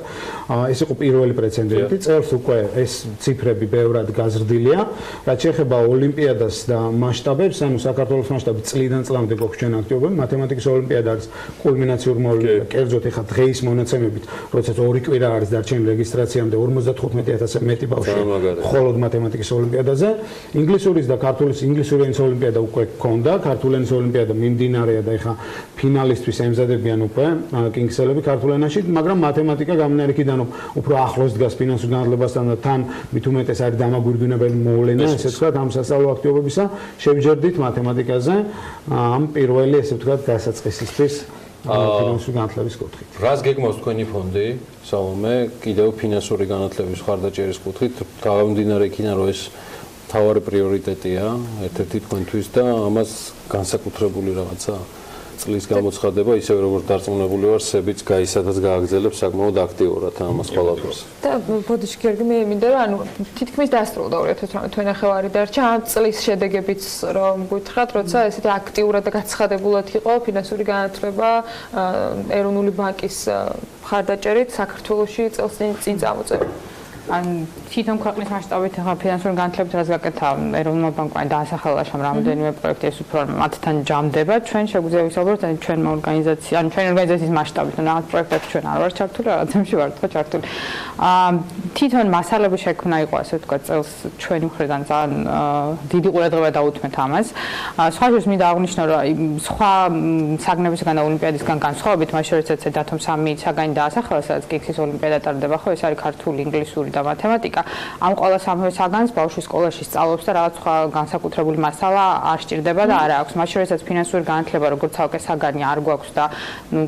ეს იყო პირველი პრეცედენტი. წელს უკვე ეს ციფრები ბევრად გაზრდილია. რაც შეეხება ოლიმპიადას და მასშტაბებს, ანუ საქართველოს მასშტაბით წლიდან წლამდე გვაქვს ჩვენ აქტივობები. მათემატიკის ოლიმპიადა არის კულმინაციური მოვლენა. კერძოდ ახლა დღეის მონაცემებით, როდესაც 2 კვირა არის დარჩენილი რეგისტრაციამდე 55,000-ზე მეტი ბავშვი მხოლოდ მათემატიკის ოლიმპიადაზე. ინგლისურის და ქართულის ინგლისური ენის ოლიმპიადა უკვე გქონდა, ქართული ენის ოლიმპიადა მიმდინარეა და ახლა ფინალისტვის ემზადებიან უკვე კინგსელები ქართულ ენაში, მაგრამ მათემატიკა გამომდინარე იქიდან, რომ უფრო ახლოს დგას ფინანსურ განათლებასთან და თან მით უმეტეს არის დამაგვირგვინებელი მოვლენა, ესე ვთქვათ, ამ სასწავლო აქტივობებისა, შევჯერდით მათემატიკაზე ამ პირველი, ესე ვთქვათ, დასაწყისისთვის ფინანსური განათლების კუთხით. რას გეგმავს თქვენი ფონდი, სალომე, კიდევ ფინანსური განათლების მხარდაჭერის კუთხით, გამომდინარე იქიდან, რომ ეს მთავარი პრიორიტეტია ერთ-ერთი თქვენთვის და ამას განსაკუთრებული რაღაცა წლის გამოცხადება, ისევე როგორც დარწმუნებული ვარ, სებიც გაისადაც გააგრძელებს საკმაოდ აქტიურად ამას ყველაფერს. და ბოდიში გიორგი, მე მინდა რომ ანუ თითქმის დასრულდა 2018 თვენახევარი დარჩა ამ წლის შედეგებიც რომ გითხრათ, როცა ესეთი აქტიურად და გაცხადებულად იყო ფინანსური განათლება ეროვნული ბანკის მხარდაჭერით საქართველოში წელს წინ წამოწევი. ან თვითონ ქვეყნის მასშტაბით ახლა ფინანსური განათლებით რაც გაკეთა ეროვნულმა ბანკმა დაასახელა შამ რამდენიმე პროექტი ეს უფრო მათთან ჯამდება ჩვენ შეგვიძლია ვისაუბროთ ან ჩვენმა ორგანიზაცია ან ჩვენი ორგანიზაციის მასშტაბით ან რაღაც პროექტებში ჩვენ არ ვართ ჩართული რაღაცებში ვართ ხო ჩართული თვითონ მასალების შექმნა იყო ასე ვთქვათ წელს ჩვენი მხრიდან ძალიან დიდი ყურადღება დაუთმეთ ამას. სხვაგვარად მინდა აღვნიშნო რომ სხვა საგნებისგან და ოლიმპიადისგან განსხვავებით მათ შორისაც დათომ 3 საგანი დაასახელა, სადაც კიქსის ოლიმპიადა ტარდება, ხო, ეს არის ქართული, ინგლისური და მათემატიკა. ამ ყველა სამივე საგანს ბავშვი სკოლაში სწავლობს და რაღაც სხვა განსაკუთრებული მასალა არ სჭირდება და არა აქვს. მათ შორისაც ფინანსური განათლება როგორც ცალკე საგანი არ გვაქვს და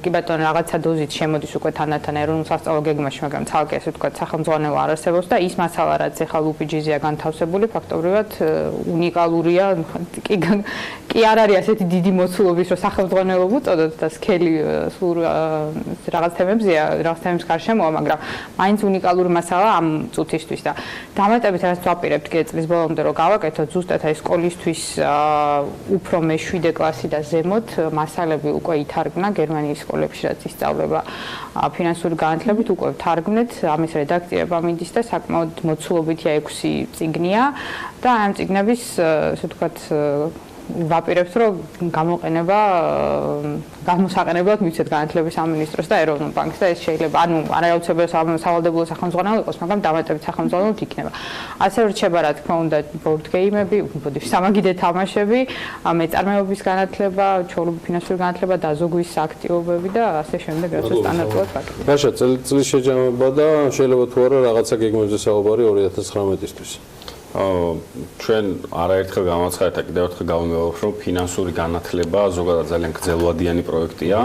კი ბატონო რაღაცა დოზით შემოდის უკვე თანდათან ეროვნულ სასწავლო გეგმაში, მაგრამ ცალკე ასე ვთქვათ სახელმძღვანელო არ არსებობს და ის მასალა რაც ეხლა ლუპიჯიზეა განთავსებული ფაქტობრივად უნიკალურია. კი არ არის ასეთი დიდი მოცულობის რომ სახელმძღვანელო უწოდოთ და სქელი სულ რაღაც თემებზეა, რაღაც თემების გარშემოა, მაგრამ მაინც უნიკალური მასალა ამ წუთისთვის და დამატებით რაც ვაპირებთ კი წლის ბოლომდე რომ გავაკეთოთ ზუსტად აი სკოლისთვის უფრო მე-7 კლასი და ზემოთ მასალები უკვე ითარგმნა გერმანიის სკოლებში რაც ისწავლება ფინანსური განათლებით უკვე ვთარგმნეთ ამის რედაქტირება მიდის და საკმაოდ მოცულობითია 6 წიგნია და ამ წიგნების ასე ვთქვათ ვაპირებთ რომ გამოსაყენებლად მივცეთ განათლების სამინისტროს და ეროვნულ ბანკს და ეს შეიძლება ანუ არააუცილებლად სავალდებულო სახელმძღვანელო იყოს, მაგრამ დამატებით სახელმძღვანელო იქნება. ასე რჩება რა თქმა უნდა ბორდ გეიმები, სამაგიდე თამაშები, მეწარმეობის განათლება, ჩვეულებრივი ფინანსური განათლება, დაზოგვის აქტივობები და ასე შემდეგ, რაც სტანდარტულად ვაკეთებთ. ბაშა, წლის შეჯამება და შეიძლება თუ არა რაღაცა გეგმებზე საუბარი 2019-ისთვის. ჩვენ არაერთხელ გამაცხადეთ და კიდევ ერთხელ გავიმეორებ, რომ ფინანსური განათლება ზოგადად ძალიან გრძელვადიანი პროექტია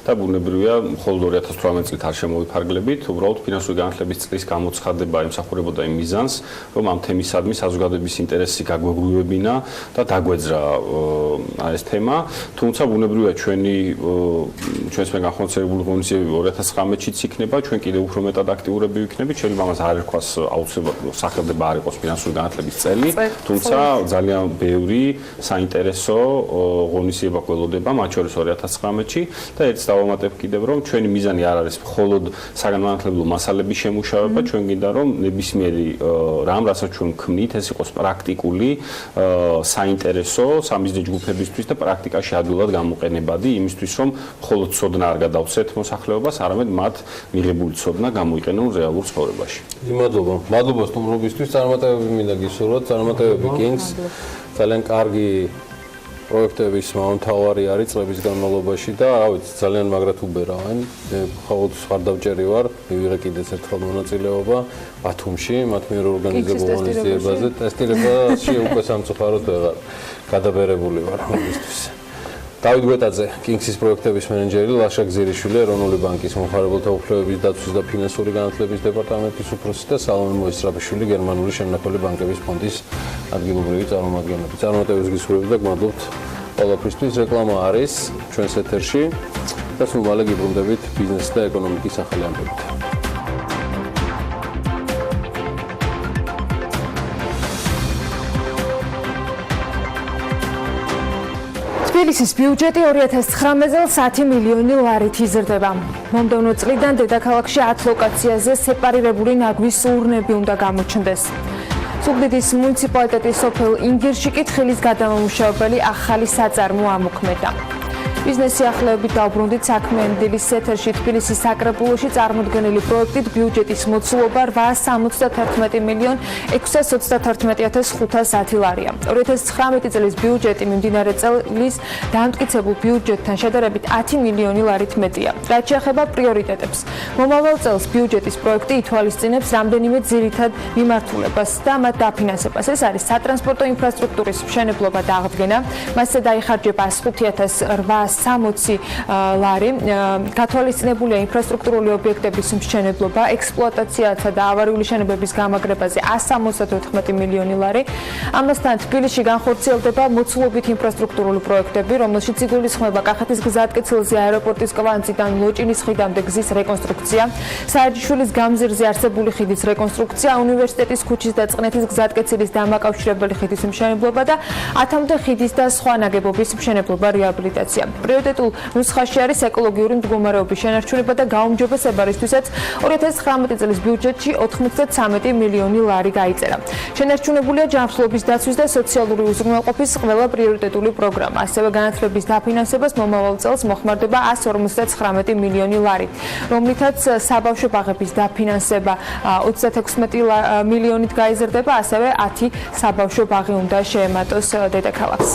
და ბუნებრივია, მხოლოდ 2018 წლით არ შემოვიფარგლებით, უბრალოდ ფინანსური განათლების წლის გამოცხადება ემსახურებოდა იმ მიზანს, რომ ამ თემისადმი საზოგადოების ინტერესი გაგვეგვივებინა და დაგვეძრა ეს თემა. თუმცა ბუნებრივია, ჩვენს მე განხორციელებული ღონისძიებები 2019-იც იქნება, ჩვენ კიდევ უფრო მეტად აქტიურები ვიქნებით, შეიძლება ამას არ ერქვას აუცილებლად სახელდება არ იყოს ფინანსური განათლების წელი, თუმცა ძალიან ბევრი საინტერესო ღონისძიება გველოდება, მათ შორის 2019-ში და ერთს დავამატებ კიდევ, რომ ჩვენი მიზანი არ არის მხოლოდ საგანმანათლებლო მასალების შემუშავება, ჩვენ გინდა რომ ნებისმიერი რამ, რასაც ჩვენ ვქმნით, ეს იყოს პრაქტიკული, საინტერესო სამიზნე ჯგუფებისთვის და პრაქტიკაში ადვილად გამოყენებადი, იმისთვის რომ მხოლოდ ცოდნა არ გადავცეთ მოსახლეობას, არამედ მათ მიღებული ცოდნა გამოიყენონ რეალურ ცხოვრებაში. მადლობა სტუმრობისთვის, წარმატებები მინდა გისურვოთ, წარმატებები კინგს. ძალიან კარგი პროექტების მომთავარი არის წლების განმავლობაში და რა ვიცი, ძალიან მაგრად უბერავენ. ყოველთვის ხარდაბჭერი ვარ, მივიღე კიდეც ერთხელ მონაწილეობა ბათუმში, მათ მიერ ორგანიზებულ ღონისძიებაზე. ტესტირებაში უკვე სამწუხაროდ ვეღარ გადაბერებული ვარ მისთვის. დავით გვეტაძე, კინგსის პროექტების მენეჯერი, ლაშა გზირიშვილი, ეროვნული ბანკის მომხმარებელთა უფლებების დაცვის და ფინანსური განათლების დეპარტამენტის უფროსი და სალომე მოისწრაფიშვილი, გერმანული შემნახველი ბანკების ფონდის ადგილობრივი წარმომადგენელი. წარმატებებს გისურვებთ და გმადლობთ ყველაფრისთვის. რეკლამა არის ჩვენს ეთერში და სულ მალე გიბრუნდებით ბიზნეს და ეკონომიკის ახალი ამბებით. თბილისის ბიუჯეტი 2019 წელს 10 მილიონი ლარით იზრდება. მომდევნო წლიდან დედაქალაქში 10 ლოკაციაზე სეპარირებული ნაგვის ურნები უნდა გამოჩნდეს. ზუგდიდის მუნიციპალიტეტის სოფელ ინგირში კი თხილის გადამამუშავებელი ახალი საწარმო ამოქმედა. ბიზნესი ახლეებით დავბრუნდით საქმიანი დილის ეთერში თბილისის საკრებულოში წარმოდგენილი პროექტით ბიუჯეტის მოცულობა 871 მილიონ 631,510 ლარია. 2019 წლის ბიუჯეტი მიმდინარე წლის დამტკიცებულ ბიუჯეტთან შედარებით 10 მილიონი ლარით მეტია. რაც შეეხება პრიორიტეტებს, მომავალ წელს ბიუჯეტის პროექტი ითვალისწინებს რამდენიმე ძირითად მიმართულებას და მათ დაფინანსებას. ეს არის სატრანსპორტო ინფრასტრუქტურის მშენებლობა და აღდგენა, მასზე დაიხარჯება 5,860 ლარი, გათვალისწინებულია ინფრასტრუქტურული ობიექტების მშენებლობა, ექსპლუატაციათა და ავარიული შენობების გამაგრებაზე 174 მილიონი ლარი. ამასთან თბილისში განხორციელდება მოცულობით ინფრასტრუქტურული პროექტები, რომელშიც იგულისხმება კახეთის გზატკეცილზე აეროპორტის კვანძიდან ლოჭინის ხიდამდე გზის რეკონსტრუქცია, საერთაშვილის გამზირზე არსებული ხიდის რეკონსტრუქცია, უნივერსიტეტის ქუჩის და წყნეთის გზატკეცილის დამაკავშირებელი ხიდის მშენებლობა და ათამდე ხიდის და სხვა ნაგებობის მშენებლობა, რეაბილიტაცია. პრიორიტეტულ ნუსხაში არის ეკოლოგიური მდგომარეობის შენარჩუნება და გაუმჯობესება, რისთვისაც 2019 წლის ბიუჯეტში 93 მილიონი ლარი გაიწერა. შენარჩუნებულია ჯანმრთელობის დაცვის და სოციალური უზრუნველყოფის ყველა პრიორიტეტული პროგრამა. ასევე განათლების დაფინანსებას მომავალ წელს მოხმარდება 159 მილიონი ლარი, რომლითაც საბავშვო ბაღების დაფინანსება 36 მილიონით გაიზრდება, ასევე 10 საბავშვო ბაღი უნდა შეემატოს დედაქალაქს.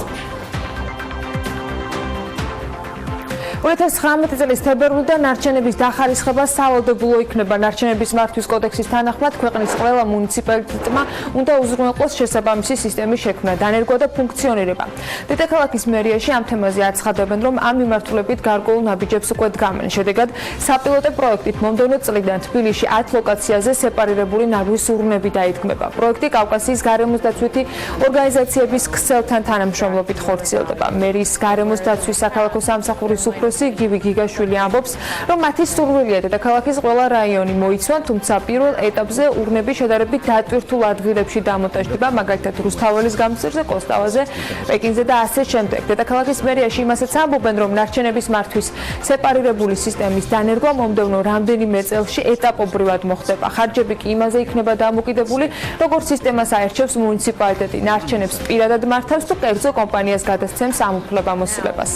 2019 წლის თებერვლიდან ნარჩენების დახარისხება სავალდებულო იქნება. ნარჩენების მართვის კოდექსის თანახმად ქვეყნის ყველა მუნიციპალიტეტმა უნდა უზრუნველყოს შესაბამისი სისტემის შექმნა, დანერგვა და ფუნქციონირება. დედაქალაქის მერიაში ამ თემაზე აცხადებენ, რომ ამ მიმართულებით გარკვეულ ნაბიჯებს უკვე დგამენ. შედეგად, საპილოტო პროექტით მომდევნო წლიდან თბილისში 10 ლოკაციაზე სეპარირებული ნაგვის ურნები დაიდგმება. პროექტი კავკასიის გარემოს დაცვითი ორგანიზაციების ქსელთან თანამშრომლობით ხორციელდება. მერის გარემოს დაცვის საქალაქო სამსახურის უფროსი გივი გიგაშვილი ამბობს, რომ მათი სურვილია დედაქალაქის ყველა რაიონი მოიცვან, თუმცა პირველ ეტაპზე ურნები შედარებით დატვირთულ ადგილებში დამონტაჟდება, მაგალითად რუსთაველის გამზირზე, კოსტავაზე, პეკინზე და ასე შემდეგ. დედაქალაქის მერიაში იმასაც ამბობენ, რომ ნარჩენების მართვის სეპარირებული სისტემის დანერგვა მომდევნო რამდენიმე წელში ეტაპობრივად მოხდება. ხარჯები კი იმაზე იქნება დამოკიდებული, როგორც სისტემას აერჩევს მუნიციპალიტეტი, ნარჩენებს პირადად მართავს თუ კერძო კომპანიას გადასცემს ამ უფლებამოსილებას.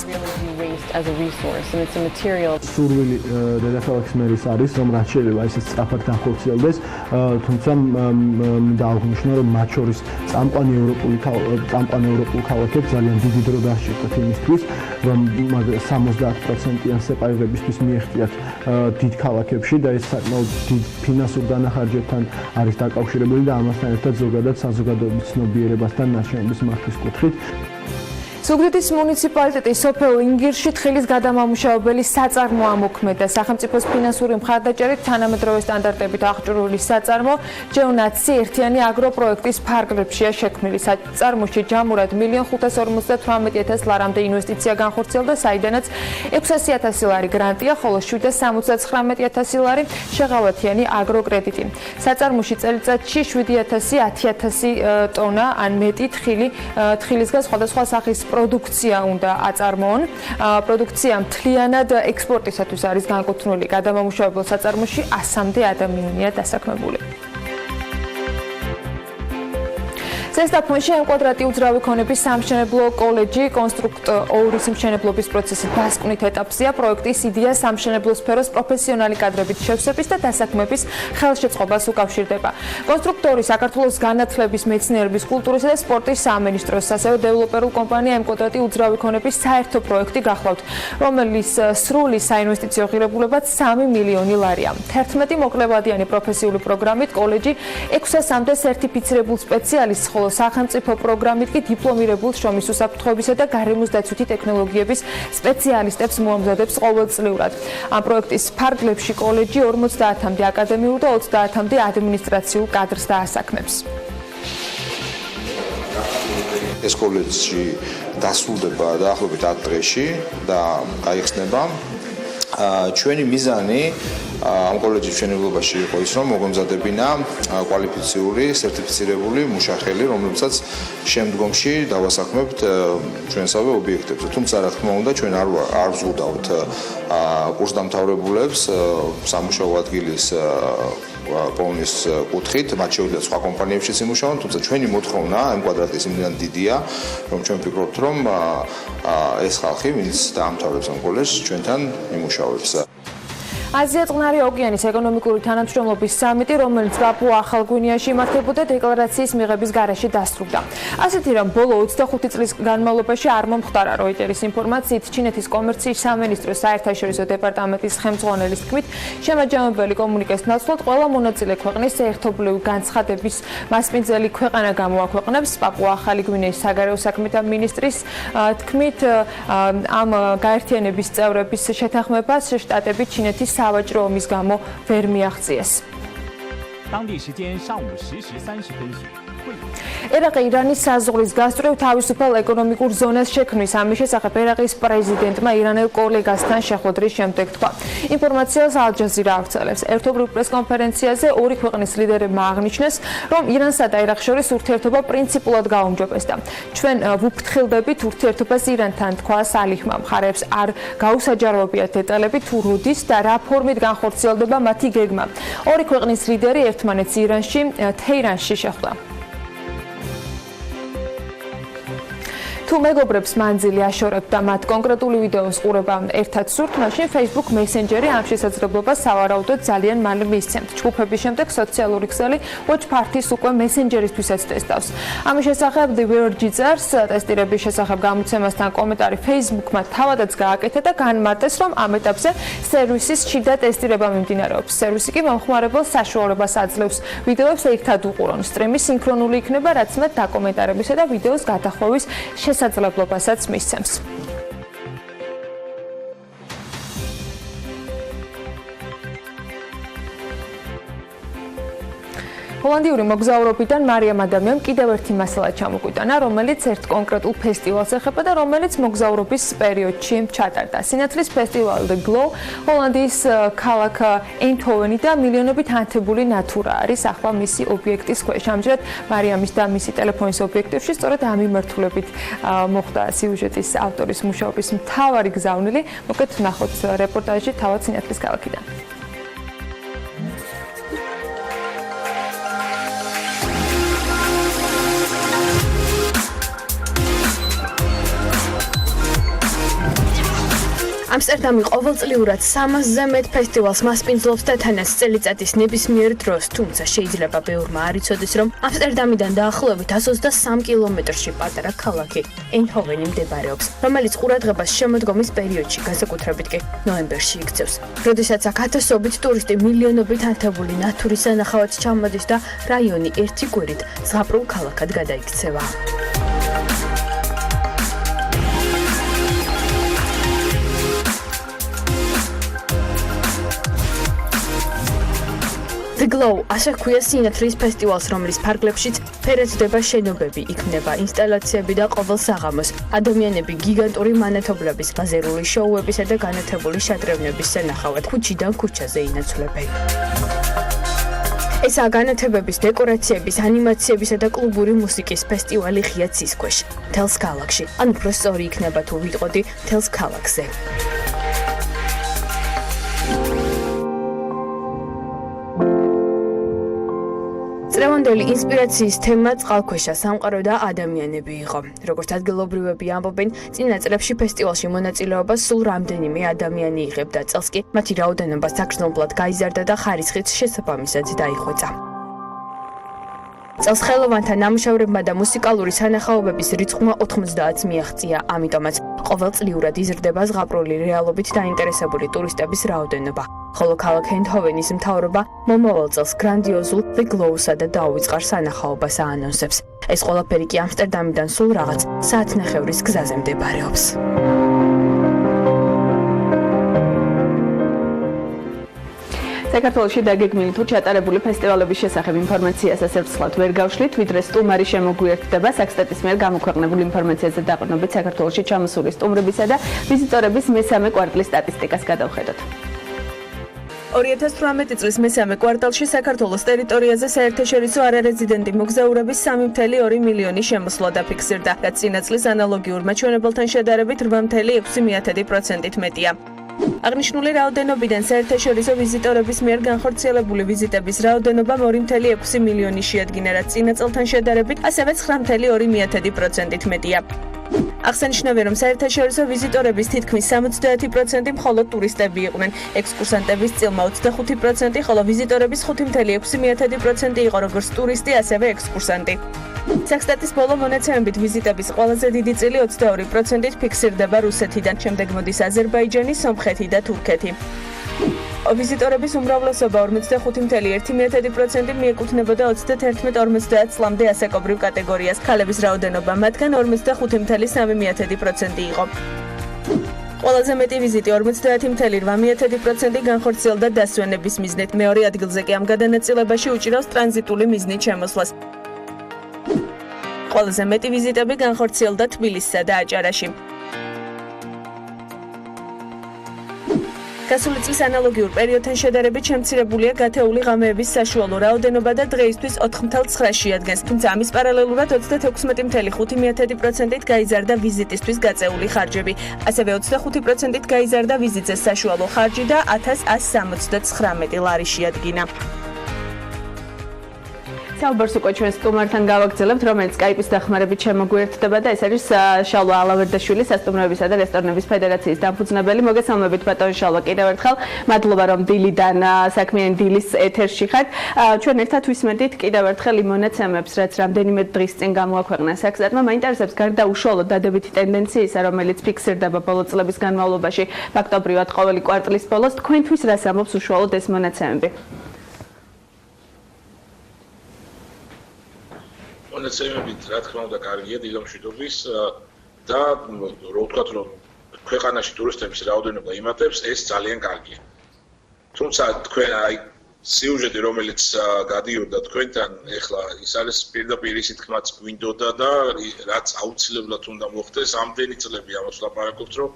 სურვილი დედაქალაქის მერის არის, რომ რაც შეიძლება ისე სწრაფად განხორციელდეს, თუმცა დააღვნიშნა, რომ მათ შორის წამყვანი ევროპულ ქალაქებს ძალიან დიდი დრო დასჭირდათ იმისთვის, რომ 70%-იან სეპარირებისთვის მიეხტიათ დიდ ქალაქებში და ეს საკმაოდ დიდ ფინანსურ დანახარჯებთან არის დაკავშირებული და ამასთან ერთად ზოგადად საზოგადოების ცნობიერებასთან ნარჩენების მართვის კუთხით. ზუგდიდის მუნიციპალიტეტი სოფელ ინგირში თხილის გადამამუშავებელი საწარმო ამოქმედა. სახელმწიფოს ფინანსური მხარდაჭერით თანამედროვე სტანდარტებით აღჭურვილი საწარმო ჯევნაცი ერთიანი აგროპროექტის ფარგლებშია შექმნილი. საწარმოში ჯამურად 1.558.000 ლარამდე ინვესტიცია განხორციელდა, საიდანაც 600.000 ლარი გრანტია, ხოლო 779.000 ლარი შეღავათიანი აგროკრედიტი. საწარმოში წელიწადში 7.000-10.000 ტონა ან მეტი თხილისგან სხვადასხვა სახის პროდუქცია უნდა აწარმოონ. პროდუქცია მთლიანად ექსპორტისათვის არის განკუთვნილი. გადამამუშავებელ საწარმოში 100-მდე ადამიანია დასაქმებული. ზესტაფონში კვადრატი უძრავი ქონების სამშენებლო კოლეჯი კონსტრუქტორის მშენებლობის პროცესის დასკვნით ეტაპზეა. პროექტის იდეა სამშენებლო სფეროს პროფესიონალი კადრებით შევსების და დასაქმების ხელშეწყობას უკავშირდება. კონსტრუქტორი საქართველოს განათლების, მეცნიერების, კულტურისა და სპორტის სამინისტროს, ასევე დეველოპერულ კომპანია კვადრატი უძრავი ქონების საერთო პროექტი გახლავთ, რომელიც სრული საინვესტიციო ღირებულებად 3 მილიონი ლარია. 11 მოკლევადიანი პროფესიული პროგრამით კოლეჯი 600-მდე სერტიფიცირებულ სპეციალისტს, ხოლო სახელმწიფო პროგრამით კი დიპლომირებულ შრომის უსაფრთხოებისა და გარემოს დაცვითი ტექნოლოგიების სპეციალისტებს მოამზადებს ყოველწლიურად. ამ პროექტის ფარგლებში კოლეჯი 50-მდე აკადემიურ და 30-მდე ადმინისტრაციულ კადრს დაასაქმებს. ეს კოლეჯი დასრულდება დაახლოებით 10 დღეში და გაიხსნება. ჩვენი მიზანი ამ კოლეჯის მშენებლობაში იყო ის, რომ მოგვემზადებინა კვალიფიციური, სერტიფიცირებული მუშახელი, რომლებსაც შემდგომში დავასაქმებთ ჩვენსავე ობიექტებზე. თუმცა რა თქმა უნდა, ჩვენ არ ვზღუდავთ კურსდამთავრებულებს სამუშაო ადგილის პოვნის კუთხით, მათ შეუძლიათ სხვა კომპანიებშიც იმუშაონ, თუმცა ჩვენი მოთხოვნა ამ კვადრატის იმდან დიდია, რომ ჩვენ ვფიქრობთ, რომ ეს ხალხი, ვინც დაამთავრებს ამ კოლეჯს, ჩვენთან იმუშავებს. აზია-წყნარი ოკეანის ეკონომიკური თანამშრომლობის სამიტი, რომელიც პაპუა ახალ გვინეაში იმართებოდა, დეკლარაციის მიღების გარეშე დასრულდა. ასეთი რომ ბოლო 25 წლის განმავლობაში არ მომხდარა. როიტერის ინფორმაციით, ჩინეთის კომერციის სამინისტროს საერთაშორისო დეპარტამენტის ხელმძღვანელის თქმით, შემაჯამებელი კომუნიკეს ნაცვლად ყველა მონაწილე ქვეყნის ერთობლივი განცხადების მასპინძელი ქვეყანა გამოაქვეყნებს. პაპუა ახალი გვინეის საგარეო საქმეთა მინისტრის თქმით, ამ გაერთიანების წევრების შეთანხმებას შტატები ჩინეთის სავაჭრო ომის გამო ვერ მიაღწიეს. ერაყი ირანის საზღვრის გასწვრივ თავისუფალ ეკონომიკურ ზონას შექმნის. ამის შესახებ ერაყის პრეზიდენტმა ირანელ კოლეგასთან შეხვედრის შემდეგ თქვა. ინფორმაციას ალ-ჯაზირა ავრცელებს. ერთობრივ პრესკონფერენციაზე ორი ქვეყნის ლიდერებმა აღნიშნეს, რომ ირანსა და ერაყს შორის ურთიერთობა პრინციპულად გაუმჯობესდა. ჩვენ ვუფრთხილდებით ურთიერთობას ირანთან, თქვა სალიხმა. მხარეებს არ გაუსაჯაროებიათ დეტალები თუ როდის და რა ფორმით განხორციელდება მათი გეგმა. ორი ქვეყნის ლიდერი ერთმანეთს ირანში, თეირანში შეხვდა. თუ მეგობრებს მანძილი აშორებთ და მათ კონკრეტული ვიდეოს ყურება ერთად სურთ, მაშინ Facebook Messenger-ი ამ შესაძლებლობას სავარაუდოდ ძალიან მალე მისცემთ. ჯგუფების შემდეგ სოციალური ქსელი Watch Party-ს უკვე Messenger-ისთვისაც ტესტავს. ამის შესახებ The Verge წერს, ტესტირების შესახებ გამოცემასთან კომენტარი Facebook-მა თავადაც გააკეთა და განმარტეს, რომ ამ ეტაპზე სერვისის შიდა ტესტირება მიმდინარეობს. სერვისი კი მომხმარებელს საშუალებას აძლევს ვიდეოებს ერთად უყურონ. სტრიმი სინქრონული იქნება, რაც მათ დაკომენტარებისა და ვიდეოს გადახვევის შესაძლებლობასაც მისცემს. ჰოლანდიური მოგზაურობიდან მარიამ ადამიამ კიდევ ერთი მასალა ჩამოგვიტანა, რომელიც ერთ კონკრეტულ ფესტივალს ეხება და რომელიც მოგზაურობის პერიოდში ჩატარდა. სინათლის ფესტივალი The Glow ჰოლანდიის ქალაქ ეინჰოვენი და მილიონობით ანთებული ნატურა არის ახლა მისი ობიექტის ქვეშ. ამჯერად მარიამის და მისი ტელეფონის ობიექტივში სწორედ ამ მიმართულებით მოხდა სიუჟეტის ავტორის მუშაობის მთავარი გზავნილი. მოკეთ ნახოთ რეპორტაჟი თავად სინათლის ქალაქიდან. ამსტერდამი ყოველწლიურად 300-ზე მეტ ფესტივალს მასპინძლობს და თანაც წელიწადის ნებისმიერ დროს, თუმცა შეიძლება ბევრმა არ იცოდეს, რომ ამსტერდამიდან დაახლოებით 123 კილომეტრში პატარა ქალაქი ეინჰოვენი მდებარეობს, რომელიც ყურადღებას შემოდგომის პერიოდში, განსაკუთრებით კი ნოემბერში იქცევს. როდესაც აქ ათასობით ტურისტი მილიონობით ანთებული ნატურის სანახავად ჩამოდის და რაიონი ერთი კვირით ზღაპრულ ქალაქად გადაიქცევა. The Glow, ასე ქვია სინათლის ფესტივალს, რომლის ფარგლებშიც ფერადდება შენობები, იქმნება ინსტალაციები და ყოველ საღამოს ადამიანები გიგანტური მანათობლების, ლაზერული შოუებისა და განათებული შადრევნების სანახავად ქუჩიდან ქუჩაზე ინაცვლებენ. ესაა განათებების, დეკორაციების, ანიმაციებისა და კლუბური მუსიკის ფესტივალი ღია ცის ქვეშ, მთელს ქალაქში. ან უფრო სწორი იქნება თუ ვიტყოდი მთელს ქალაქზე. წრევანდელი ინსპირაციის თემა წყალქვეშა სამყარო და ადამიანები იყო. როგორც ადგილობრივები ამბობენ, წინა წლებში ფესტივალში მონაწილეობას სულ რამდენიმე ადამიანი იღებდა, წელს კი მათი რაოდენობა საგრძნობლად გაიზარდა და ხარისხიც შესაბამისად დაიხვეწა. წელს ხელოვანთა ნამუშევრებმა და მუსიკალური სანახაობების რიცხვმა 90-ს მიაღწია, ამიტომაც ყოველწლიურად იზრდება ზღაპრული რეალობით დაინტერესებული ტურისტების რაოდენობა. ხოლო ქალაქ ეინჰოვენის მთავრობა მომავალ წელს გრანდიოზულ The Glow-სა და დაუვიწყარ სანახაობას აანონსებს. ეს ყველაფერი კი ამსტერდამიდან სულ რაღაც საათნახევრის გზაზე მდებარეობს. საქართველოში დაგეგმილი თუ ჩატარებული ფესტივალების შესახებ ინფორმაციას ასევსხლად ვერ გავშლით, ვიდრე სტუმარი შემოგვიერთდება საქსტატის მიერ გამოქვეყნებულ ინფორმაციაზე დაყრდნობით საქართველოში ჩამოსული სტუმრებისა და ვიზიტორების მესამე კვარტლის სტატისტიკას გადავხედოთ. 2018 წლის მესამე კვარტალში საქართველოს ტერიტორიაზე საერთაშორისო არარეზიდენტი მოგზაურების 3.2 მილიონი შემოსვლა დაფიქსირდა, რაც წინა წლის ანალოგიურ მაჩვენებელთან შედარებით 8.6%-ით მეტია. აღნიშნული რაოდენობიდან საერთაშორისო ვიზიტორების მიერ განხორციელებული ვიზიტების რაოდენობა 2.6 მილიონი შეადგინა, რაც წინა წელთან შედარებით ასევე 9.2%-ით მეტია. აღსანიშნავია, რომ საერთაშორისო ვიზიტორების თითქმის 70% მხოლოდ ტურისტები იყვნენ, ექსკურსანტების წილმა 25%, ხოლო ვიზიტორების 5.6% იყო როგორც ტურისტი, ასევე ექსკურსანტი. საქსტატის ბოლო მონაცემებით ვიზიტების ყველაზე დიდი წილი 22%-ით ფიქსირდება რუსეთიდან, შემდეგ მოდის აზერბაიჯანი, სომხეთი და თურქეთი. ვიზიტორების უმრავლესობა 45.1% მიეკუთვნებოდა 31-50 წლამდე ასაკობრივ კატეგორიას. ქალების რაოდენობა მათგან 45.3% იყო. ყველაზე მეტი ვიზიტი 50.8% განხორციელდა დასვენების მიზნით. მეორე ადგილზე კი ამ გადანაწილებაში უჭირავს ტრანზიტული მიზნით შემოსვლას. ყველაზე მეტი ვიზიტები განხორციელდა თბილისსა და აჭარაში. გასული წლის ანალოგიურ პერიოდთან შედარებით შემცირებულია გათეული ღამეების საშუალო რაოდენობა და დღეისთვის 4.9 შეადგენს, თუმცა ამის პარალელურად 36.5%-ით გაიზარდა ვიზიტისთვის გაწეული ხარჯები. ასევე 25%-ით გაიზარდა ვიზიტზე საშუალო ხარჯი და 1179 ლარი შეადგინა. საუბარს უკვე ჩვენ სტუმართან გავაგრძელებთ, რომელიც Skype-ის დახმარებით შემოგვიერთდება და ეს არის შალვა ალავერდაშვილი, სასტუმროებისა და რესტორნების ფედერაციის დამფუძნებელი. მოგესალმებით ბატონ შალვა, კიდევ ერთხელ მადლობა რომ დილიდან საქმიანი დილის ეთერში ხართ. ჩვენ ერთად ვისმენთ კიდევ ერთხელ იმ მონაცემებს, რაც რამდენიმე დღის წინ გამოაქვეყნა საქსტატმა. მაინტერესებს გარდა უშუალოდ დადებითი ტენდენციისა, რომელიც ფიქსირდება ბოლო წლების განმავლობაში, ფაქტობრივად ყოველი კვარტლის ბოლოს, თქვენთვის რას ამბობს უშუალოდ ეს მონაცემები? მონაცემებით რა თქმა უნდა კარგია დილამშვიდობის და რო ვთქვათ რომ ქვეყანაში ტურისტების რაოდენობა იმატებს, ეს ძალიან კარგია. თუმცა თქვენ აი სიუჟეტი რომელიც გადიოდა თქვენთან, ეხლა ის არის პირდაპირ ისი თქმაც გვინდოდა და რაც აუცილებლად უნდა მოხდეს, ამდენი წლები ამას ვლაპარაკობთ, რომ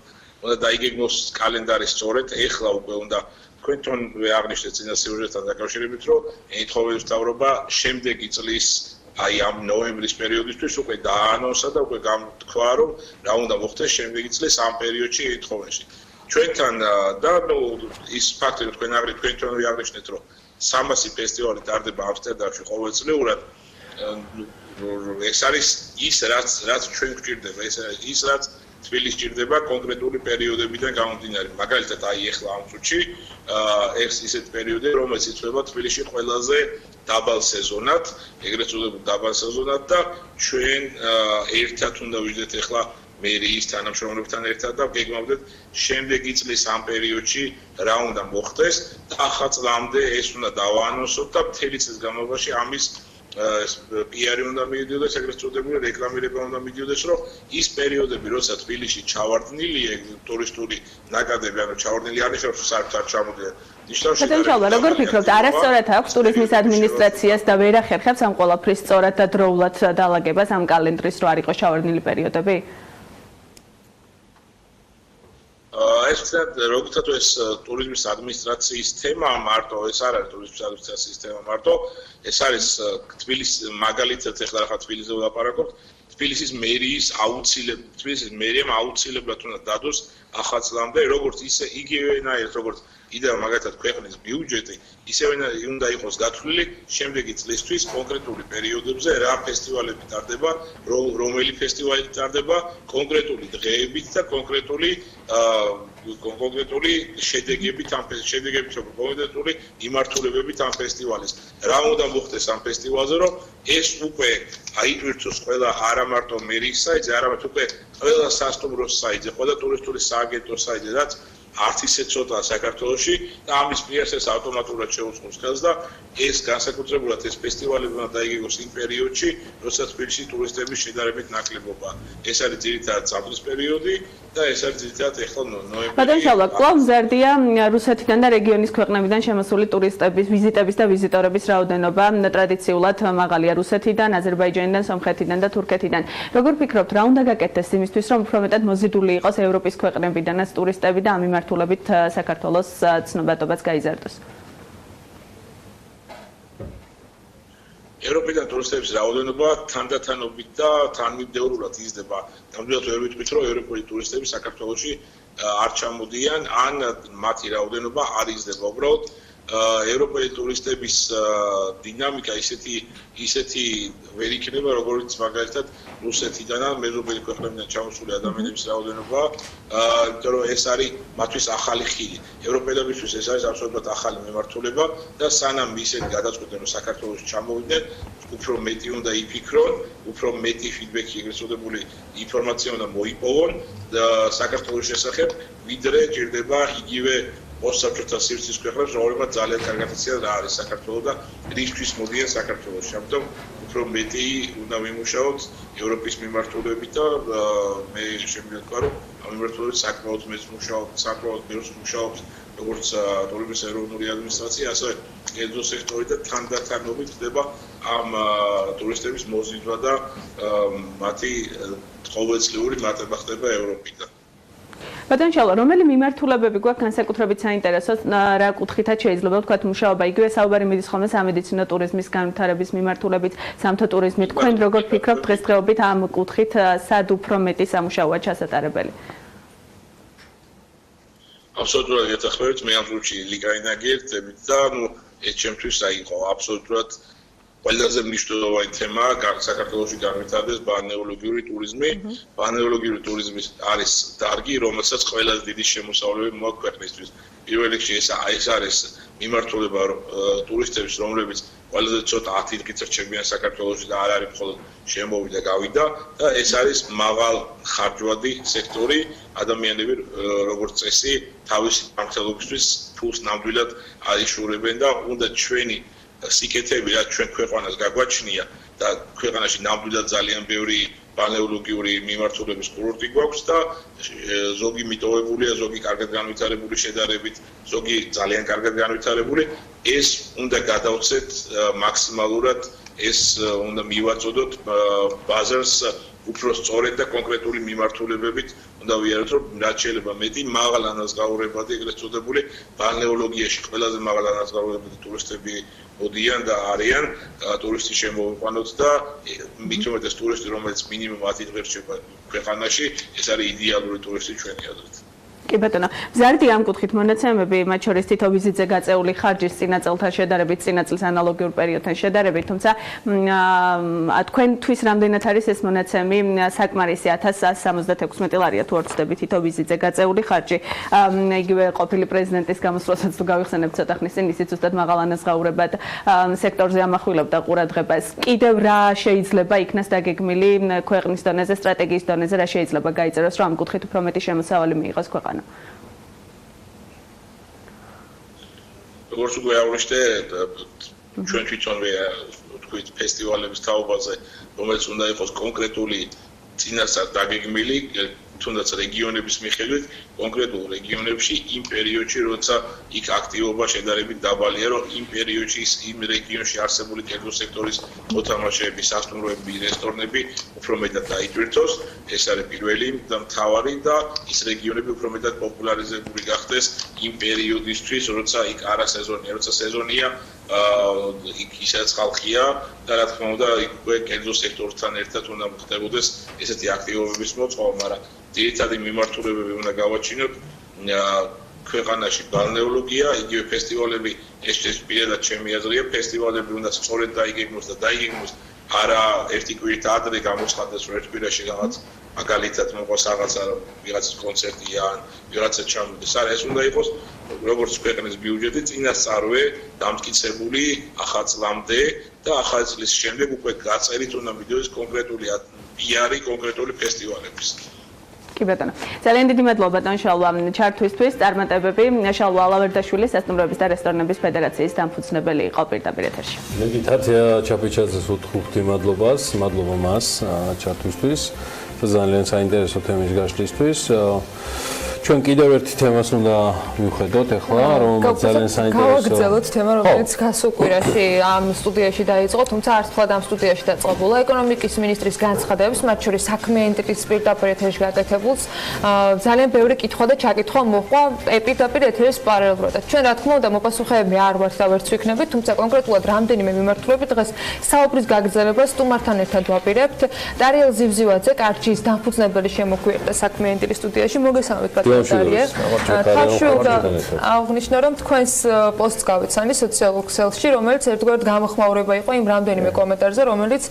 უნდა დაიგეგმოს კალენდარი სწორედ, ეხლა უკვე უნდა თქვენთან აღნიშნეთ წინა სიუჟეტთან დაკავშირებით, რომ ეთხოვებს მთავრობა შემდეგი წლის აი ამ ნოემბრის პერიოდისთვის უკვე დაანონსა და უკვე გამთქვა რომ რა უნდა მოხდეს შემდეგი წლის ამ პერიოდში ეთხოვენში. ჩვენთან და ის ფაქტი რომ თქვენ თქვენთან აღნიშნეთ რომ 300 ფესტივალი ტარდება ამსტერდამში ყოველწლიურად ეს არის ის რაც ჩვენ გვჭირდება, ეს ის რაც თბილისს ჭირდება კონკრეტული პერიოდებიდან გამომდინარე. მაგალითად აი ეხლა ამ წუთში ეს ისეთ პერიოდი რომელიც იწვება თბილისში ყველაზე დაბალ სეზონად, ეგრეთ წოდებულ დაბალ სეზონად და ჩვენ ერთად უნდა ვიძეთ ეხლა მერიის თანამშრომლებთან ერთად და გეგმავდეთ შემდეგი წლის ამ პერიოდში რა უნდა მოხდეს და ახლა წლამდე ეს უნდა დავაანონსოთ და მთელი წლის განმავლობაში ამის PR-ი უნდა მიდიოდეს, ეგრეთ წოდებული რეკლამირება უნდა მიდიოდეს, რომ ის პერიოდები, როცა თბილისში ჩავარდნილია ტურისტული ნაკადები, ანუ ჩავარდნილი არნიშნავს, რომ საერთოდ არ ჩამოდიან. ბატონო, როგორ ფიქრობთ, არასწორად აქვს ტურიზმის ადმინისტრაციას და ვერ ახერხებს ამ ყველაფრის სწორად და დროულად დალაგებას ამ კალენდრის, რომ არ იყოს ჩავარდნილი პერიოდები? ეს როგორც ეს ტურიზმის ადმინისტრაციის თემა მარტო, ეს არ არის ტურიზმის ადმინისტრაციის თემა მარტო, ეს არის თბილისის მაგალითად ეხლა რა თბილისზე ვლაპარაკობთ, თბილისის მერიამ აუცილებლად უნდა დადოს ახალ წლამდე, როგორც ისე იგივენაირად როგორც იდეა მაგალითად ქვეყნის ბიუჯეტი, ისევე უნდა იყოს გათვლილი შემდეგი წლისთვის კონკრეტული პერიოდებზე რა ფესტივალები ტარდება, რომელი ფესტივალი ტარდება, კონკრეტული დღეებით და კონკრეტული შედეგებით ამ კონკრეტული იმართულებებით ამ ფესტივალის. რა უნდა მოხდეს ამ ფესტივალზე, რომ ეს უკვე აიტვირთოს ყველა არა მარტო მერიის საიტზე, არამედ უკვე ყველა სასტუმროს საიტზე, ყველა ტურისტული სააგენტოს საიტზე, რაც არც ისე ცოტა საქართველოში და ამის მიერ ეს ავტომატურად შეუწყობს ხელს და ეს განსაკუთრებულად ეს ფესტივალები უნდა დაიგეგმოს იმ პერიოდში, როდესაც თბილისში ტურისტების შედარებით ნაკლებობაა. ეს არის ძირითადად ზამთრის პერიოდი და ეს არის ძირითადად ეხლა ნოემბერი. ბატონ შალვა, კვლავ მზარდია რუსეთიდან და რეგიონის ქვეყნებიდან შემოსული ტურისტების ვიზიტების და ვიზიტორების რაოდენობა. ტრადიციულად მაღალია რუსეთიდან, აზერბაიჯანიდან, სომხეთიდან და თურქეთიდან. როგორ ფიქრობთ, რა უნდა გაკეთდეს იმისთვის, რომ უფრო მეტად მოზიდული იყოს ევროპის ქვეყნებიდანაც ტურისტები და ამ მიმართულებით საქართველოს ცნობადობაც გაიზარდოს? ევროპიდან ტურისტების რაოდენობა თანდათანობით და თანმიმდევრულად იზრდება. ნამდვილად ვერ ვიტყვით, რომ ევროპელი ტურისტები საქართველოში არ ჩამოდიან, ან მათი რაოდენობა არ იზრდება. უბრალოდ ევროპელი ტურისტების დინამიკა ისეთი ვერ იქნება, როგორც მაგალითად რუსეთიდან ან მეზობელი ქვეყნებიდან ჩამოსული ადამიანების რაოდენობა, იმიტომ რომ ეს არის მათთვის ახალი ხილი. ევროპელებისთვის ეს არის აბსოლუტურად ახალი მიმართულება და სანამ ისინი გადაწყვეტენ, რომ საქართველოში ჩამოვიდნენ, უფრო მეტი უნდა იფიქრონ, უფრო მეტი ფიდბექი, ეგრეთ წოდებული ინფორმაცია უნდა მოიპოვონ საქართველოს შესახებ, ვიდრე ჭირდება იგივე ოსაბჭოთა სივრცის ქვეყნებს, რომლებმაც ძალიან კარგად რა არის საქართველო და რისთვის მოდიან საქართველოში. ამიტომ უფრო მეტი უნდა ვიმუშაოთ ევროპის მიმართულებით და მე შემიძლია ვთქვა, რომ ამ მიმართულებით საკმაოდ მეც მუშაობ, საკმაოდ ბევრს მუშაობს როგორც ტურიზმის ეროვნული ადმინისტრაცია, ასევე კერძო სექტორი და თანდათანობით ხდება ამ ტურისტების მოზიდვა და მათი ყოველწლიური მატება ხდება ევროპიდან. ბატონო, რომელი მიმართულებები გვაქვს განსაკუთრებით საინტერესო, რა კუთხითაც შეიძლება ვთქვათ მუშაობა, იგივე საუბარი მიდის ხოლმე სამედიცინო ტურიზმის განვითარების მიმართულებით, სამთო ტურიზმით. თქვენ როგორ ფიქრობთ დღესდღეობით ამ კუთხით სად უფრო მეტი სამუშაოა ჩასატარებელი? აბსოლუტურად გეთახმებით, მე ამ ჯგუფში ლიკაინაგი ერთებით და ეს ჩემთვის იყო აბსოლუტურად ყველაზე მნიშვნელოვანი თემა საქართველოში განვითარდეს ბალნეოლოგიური ტურიზმი. ბალნეოლოგიური ტურიზმი არის დარგი, რომელსაც ყველაზე დიდი შემოსავლები მოაქვს ქვეყნისთვის. პირველ რიგში ეს არის მიმართულება ტურისტების, რომლებიც ყველაზე ცოტა 10 დღით რჩებიან საქართველოში და არ არის მხოლოდ შემოვიდა, გავიდა და ეს არის მაღალ ხარჯვადი სექტორი. ადამიანები როგორც წესი თავისი მართლობისთვის ფულს ნამდვილად აიშურებენ და უნდა ჩვენი სიკეთები რაც ჩვენ ქვეყანას გაგვაჩნია და ქვეყანაში ნამდვილად ძალიან ბევრი ბალნეოლოგიური მიმართულების კურორტი გვაქვს და ზოგი მიტოვებულია, ზოგი კარგად განვითარებული შედარებით, ზოგი ძალიან კარგად განვითარებული. ეს უნდა გადავცეთ მაქსიმალურად, ეს უნდა მივაწოდოთ ბაზარს უფრო სწორედ და კონკრეტული მიმართულებებით უნდა ვიაროთ, რომ რაც შეიძლება მეტი მაღალ ანაზღაურებადი ეგრეთ წოდებული ბალნეოლოგიაში ყველაზე მაღალ ანაზღაურებადი ტურისტები მოდიან და არიან ტურისტი შემოვიყვანოთ და მით უმეტეს ტურისტი, რომელიც მინიმუმ 10 დღე რჩება ქვეყანაში, ეს არის იდეალური ტურისტი ჩვენი აზრით. კი ბატონო, მზარდი ამ კუთხით მონაცემები, მათ შორის თითო ვიზიტზე გაწეული ხარჯის წინა წელთან შედარებით, წინა წლის ანალოგიურ პერიოდთან შედარებით, თუმცა თქვენთვის რამდენად არის ეს მონაცემი საკმარისი 1176 ლარია თუ არ ვცდები თითო ვიზიტზე გაწეული ხარჯი. იგივე ყოფილი პრეზიდენტის გამოსვლასაც თუ გავიხსენებთ ცოტა ხნის წინ, ისიც ზუსტად მაღალ ანაზღაურებად სექტორზე ამახვილებდა ყურადღებას. კიდევ რა შეიძლება იქნას დაგეგმილი ქვეყნის დონეზე, სტრატეგიის დონეზე, რა შეიძლება გაიწეროს, რომ ამ კუთხით უფრო მეტი შემოსავალი მიიღოს ქვეყანა? როგორც უკვე აღვნიშნე, ჩვენ თვითონვე ვთქვით ფესტივალების თაობაზე, რომელიც უნდა იყოს კონკრეტული წინასწარ დაგეგმილი, თუნდაც რეგიონების მიხედვით, კონკრეტულ რეგიონებში იმ პერიოდში, როცა იქ აქტივობა შედარებით დაბალია, რომ იმ პერიოდში იმ რეგიონში არსებული კერძო სექტორის მოთამაშეები, სასტუმროები, რესტორნები უფრო მეტად დაიტვირთოს. ეს არის პირველი და მთავარი და ის რეგიონები უფრო მეტად პოპულარიზებული გახდეს იმ პერიოდისთვის, როცა იქ არასეზონია, როცა სეზონია, იქ ისაც ხალხია და რა თქმა უნდა, იქ კერძო სექტორთან ერთად უნდა ხდებოდეს ესეთი აქტივობების მოწყობა, მაგრამ ძირითადი მიმართულებები უნდა გავაჩინოთ ქვეყანაში ბალნეოლოგია, იგივე ფესტივალები, ეს პირადად ჩემი აზრია, ფესტივალები უნდა სწორედ დაიგეგმოს და დაიგეგმოს არა ერთი კვირით ადრე გამოცხადდეს, რომ ერთ კვირაში რაღაც მაგალითად მოყავს რაღაცა, ვიღაცის კონცერტია ან ვიღაცა ჩამოდის. არა, ეს უნდა იყოს როგორც ქვეყნის ბიუჯეტი წინასწარვე დამტკიცებული ახალ წლამდე და ახალ წლის შემდეგ უკვე გაწერით უნდა მიდიოდეს კონკრეტული პიარი კონკრეტული ფესტივალების. კი ბატონო. ძალიან დიდი მადლობა ბატონ შალვა ჩართვისთვის. წარმატებები. შალვა ალავერდაშვილი სასტუმროების და რესტორნების ფედერაციის დამფუძნებელი იყო პირდაპირ ეთერში. მე გითართია ჩაფიჩაძეს უთხრობთ მადლობას, მადლობა მას ჩართვისთვის. ძალიან საინტერესო თემის გაშლისთვის. ჩვენ კიდევ ერთი თემას უნდა მივხედოთ ახლა, რომელიც ძალიან საინტერესოა. გავაგრძელოთ თემა, რომელიც გასულ კვირაში ამ სტუდიაში დაიწყო, თუმცა არც მხოლოდ ამ სტუდიაში დაწყებულა. ეკონომიკის მინისტრის განცხადების, მათ შორის საქმიანი ტიპის პირდაპირ ეთერში გაკეთებულს, ძალიან ბევრი კითხვა და ჩაკითხვა მოჰყვა პირდაპირ ეთერის პარალელურად. ჩვენ რა თქმა უნდა მოპასუხეები არ ვართ და ვერც ვიქნებით, თუმცა კონკრეტულად რამდენიმე მიმართულებით დღეს საუბრის გაგრძელებას სტუმართან ერთად ვაპირებთ. დარიელ ზივზივაძე, კარჯის დამფუძნებელი შემოგვიერთდა საქმიანი ტიპის სტუდიაში. მოგესალმებით ბატონო. თავში უნდა აღნიშნო, რომ თქვენს პოსტს გავიცანი სოციალურ ქსელში, რომელიც ერთგვარად გამოხმაურება იყო იმ რამდენიმე კომენტარზე, რომელიც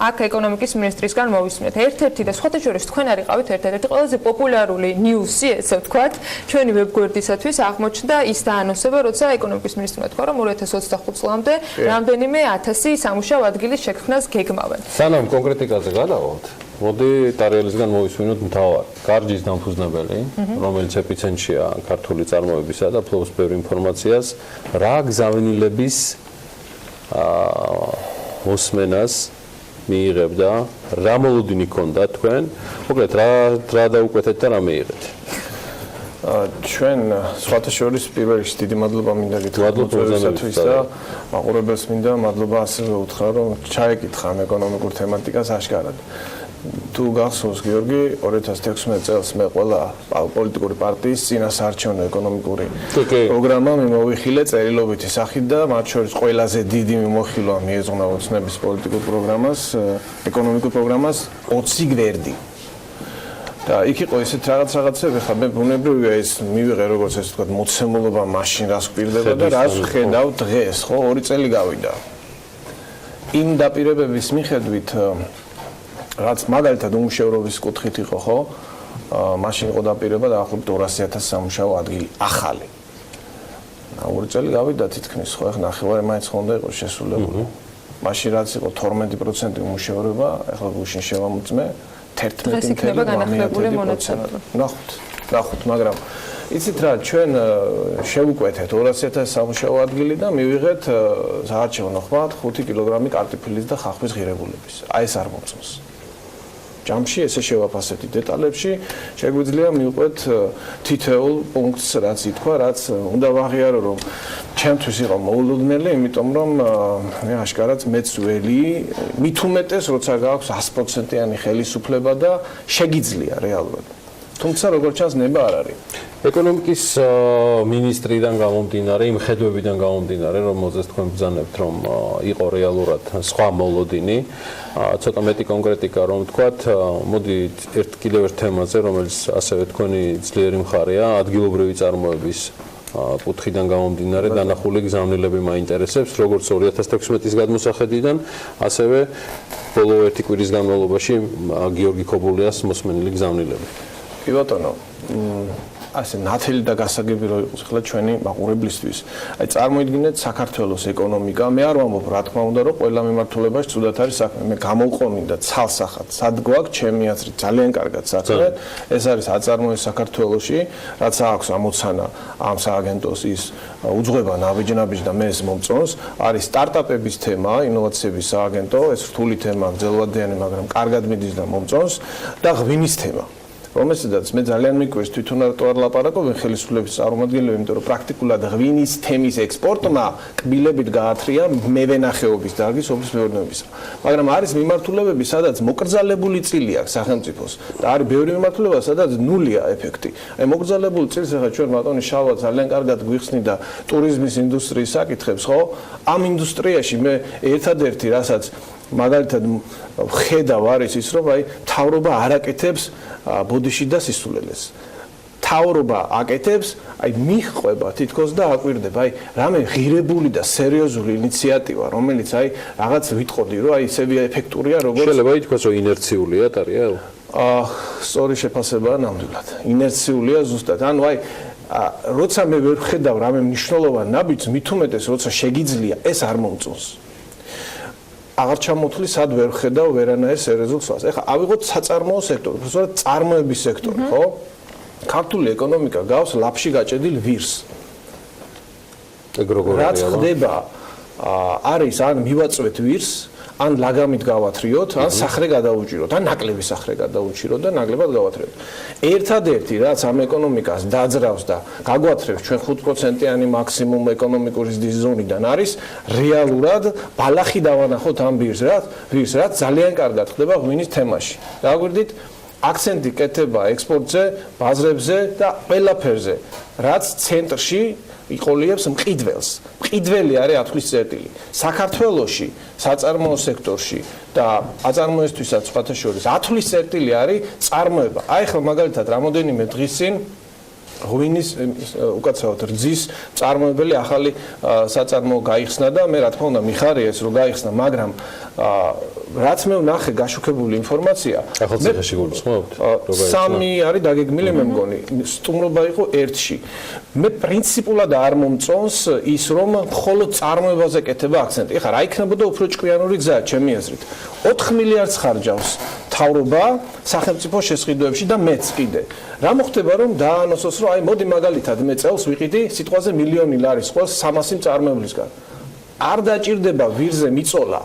აქ ეკონომიკის მინისტრისგან მოვისმენთ. ერთ-ერთი და სხვათა შორის თქვენ არიყავით ერთ-ერთი ყველაზე პოპულარული ნიუსი, ესე ვთქვათ, ჩვენი ვებგვერდისათვის აღმოჩნდა ის დაანონსება, როცა ეკონომიკის მინისტრმა თქვა, რომ 2025 წლამდე რამდენიმე 1000 სამუშაო ადგილის შექმნას გეგმავენ. სანამ კონკრეტიკაზე გადავალთ, მოდი ტარიელისგან მოვისმინოთ მთავარ კარჯის დამფუძნებელი, რომელიც ეპიცენტრია ქართული წარმოებისა და ფლობს ბევრ ინფორმაციას, რა გზავნილების მოსმენას მიიღებდა, რა მოლოდინი ჰქონდა თქვენ, მოკლედ რა დაუკვეთეთ და რა მიიღეთ. ჩვენ სხვათა შორის პირველ რიგში დიდი მადლობა მინდა გითხრათ და მაყურებელს მინდა მადლობა ასევე უთხრა რომ ჩაეკითხა ამ ეკონომიკურ თემატიკას აშკარად. თუ გახსოვს გიორგი 2016 წელს მე ყველა პოლიტიკური პარტიის წინასაარჩევნო ეკონომიკური პროგრამა მიმოვიხილე წერილობითი სახით და მათ შორის ყველაზე დიდი მიმოხილვა მიეძღვნა ოცნების პოლიტიკურ პროგრამას, ეკონომიკურ პროგრამას 20 გვერდი. და იქ იყო ესეთ რაღაცები, ხა მე ბუნებრივია ეს მივიღე როგორც ესე ვთქვათ მოცემულობა მაშინ რას გვპირდება და რას ვხედავ დღეს, ხო, 2 წელი გავიდა. იმ დაპირებების მიხედვით რაც მაგალითად უმუშევრობის კუთხით იყო, ხო? მაშინ იყო დაპირება დაახლოებით 200,000 სამუშაო ადგილი ახალი. 2 წელი გავიდა თითქმის, ხო, ახლა ნახევარი მაინც ხონდა იყო შესრულებული. მაშინ რაც იყო 12% უმუშევრობა, ახლა გუშინ შევამოწმე 11.8%. ნახოთ, მაგრამ იცით რა, ჩვენ შევუკვეთეთ 200,000 სამუშაო ადგილი და მივიღეთ საარჩევნო ხმად 5 კილოგრამი კარტოფილის და ხახვის ღირებულების. აი ეს არ მოწონს. ჯამში ესე შევაფასეთ დეტალებში, შეგვიძლია მივყვეთ თითოეულ პუნქტს, რაც ითქვა, რაც უნდა ვაღიარო, რომ ჩემთვის იყო მოულოდნელი, იმიტომ რომ მე აშკარად მეც ველი, მით უმეტეს, როცა გაქვს 100%-იანი ხელისუფლება და შეგიძლია რეალურად. თუმცა როგორც ჩანს ნება არ არის. ეკონომიკის მინისტრიდან გამომდინარე, იმ ხედვებიდან გამომდინარე, რომელზეც თქვენ ბრძანებთ, რომ იყო რეალურად სხვა მოლოდინი, ცოტა მეტი კონკრეტიკა რომ ვთქვათ, მოდი კიდევ ერთ თემაზე, რომელიც ასევე თქვენი ძლიერი მხარეა, ადგილობრივი წარმოების კუთხიდან გამომდინარე, დანახული გზავნილები მაინტერესებს, როგორც 2016 გადმოსახედიდან, ასევე ბოლო 1 კვირის განმავლობაში გიორგი ქობულიას მოსმენილი გზავნილები. კი ბატონო, ასე ნათელი და გასაგები რო იყოს ახლა ჩვენი მაყურებლისთვის. აი წარმოიდგინეთ საქართველოს ეკონომიკა, მე არ ვამბობ რა თქმა უნდა რომ ყველა მიმართულებაში ცუდად არის საქმე. მე გამოვყონინდა ცალსახად, სად გვაქვს ჩემი აზრით ძალიან კარგად საქმე. ეს არის აწარმოეს საქართველოში, რაც აქვს ამოცანა ამ სააგენტოს ის უძღვება ნაბიჯ და მე ეს მომწონს. არის სტარტაპების თემა, ინოვაციების სააგენტო, ეს რთული თემა, გრძელვადიანი, მაგრამ კარგად მიდის და მომწონს და ღვინის თემა. რომელსაც მე ძალიან მიკვირს თვითონ არ ლაპარაკობენ ხელისუფლების წარმომადგენლები, იმიტომ რომ პრაქტიკულად ღვინის თემის ექსპორტმა კბილებით გაათრია მევენახეობის დარგის ოფის მეურნეობისა. მაგრამ არის მიმართულებები, სადაც მოკრძალებული წილი აქვს სახელმწიფოს და არის ბევრი მიმართულება, სადაც ნულია ეფექტი. აი მოკრძალებული წილს ახლა ჩვენ ბატონი შალვა ძალიან კარგად გვიხსნი და ტურიზმის ინდუსტრიის საკითხებს, ხო? ამ ინდუსტრიაში მე ერთადერთი რასაც მაგალითად ხედავ არის ის, რომ აი მთავრობა არ აკეთებს ბოდიში და სისულელეს. მთავრობა აკეთებს, აი მიხვება თითქოს და აკვირდება, აი რამე ღირებული და სერიოზული ინიციატივა, რომელიც აი რაღაც ვიტყოდი, რომ აი ისევ ეფექტურია, როგორც შეიძლება ითქვას, რომ ინერციულია ტარიელ? სწორი შეფასებაა ნამდვილად. ინერციულია ზუსტად. ანუ აი როცა მე ვერ ხედავ რამე მნიშვნელოვან ნაბიჯს, მით უმეტეს როცა შეგიძლია, ეს არ მომწონს. აღარ ჩამოთვლი სად ვერ ხედავ ვერანაირ სერიოზულ სვას. ეხლა ავიღოთ საწარმოო სექტორი, უბრალოდ წარმოების სექტორი, ხო? ქართული ეკონომიკა გავს ლაფში გაჭედილ ვირს. რაც ხდება, არის ან მივაწვეთ ვირს, ან ლაგამით გავათრიოთ, ან სახრე გადაუჭიროთ, ან ნაკლები სახრე გადაუჭიროთ და ნაკლებად გავათრიოთ. ერთადერთი რაც ამ ეკონომიკას დაძრავს და გაგვათრევს ჩვენ 5%-იანი მაქსიმუმ ეკონომიკური ზრდის ზონიდან არის რეალურად ბალახი დავანახოთ ამ ვირს, რაც ძალიან კარგად ხდება ღვინის თემაში. დაგვირდით, აქცენტი კეთება ექსპორტზე, ბაზრებზე და ყველაფერზე, რაც ცენტრში იყოლიებს მყიდველს. მყიდველი არის ათვლის წერტილი. საქართველოში, საწარმოო სექტორში და აწარმოებისთვისაც სხვათა შორის ათვლის წერტილი არის წარმოება. აი ხა მაგალითად რამოდენიმე დღის წინ ღვინის უკაცრავად რძის წარმოებელი ახალი საწარმოო გაიხსნა და მე რა თქმა უნდა მიხარია ეს რომ გაიხსნა, მაგრამ რაც მე ვნახე გაშუქებული ინფორმაცია, ახალ ციხეში გულისხმობთ? სამი არის დაგეგმილი, მე მგონი, სტუმრობა იყო ერთში. მე პრინციპულად არ მომწონს ის რომ მხოლოდ წარმოებაზე კეთება აქცენტი. ეხლა რა იქნებოდა უფრო ჭკვიანური გზა, ჩემი აზრით. 4 მილიარდს ხარჯავს მთავრობა სახელმწიფო შესყიდვებში და მეც კიდე. რა მოხდება რომ დაანონსოს რომ აი მოდი მაგალითად მე წელს ვიყიდი სიტყვაზე მილიონი ლარის ყოველს 300 მწარმოებლისგან. არ დაჭირდება ვირზე მიწოლა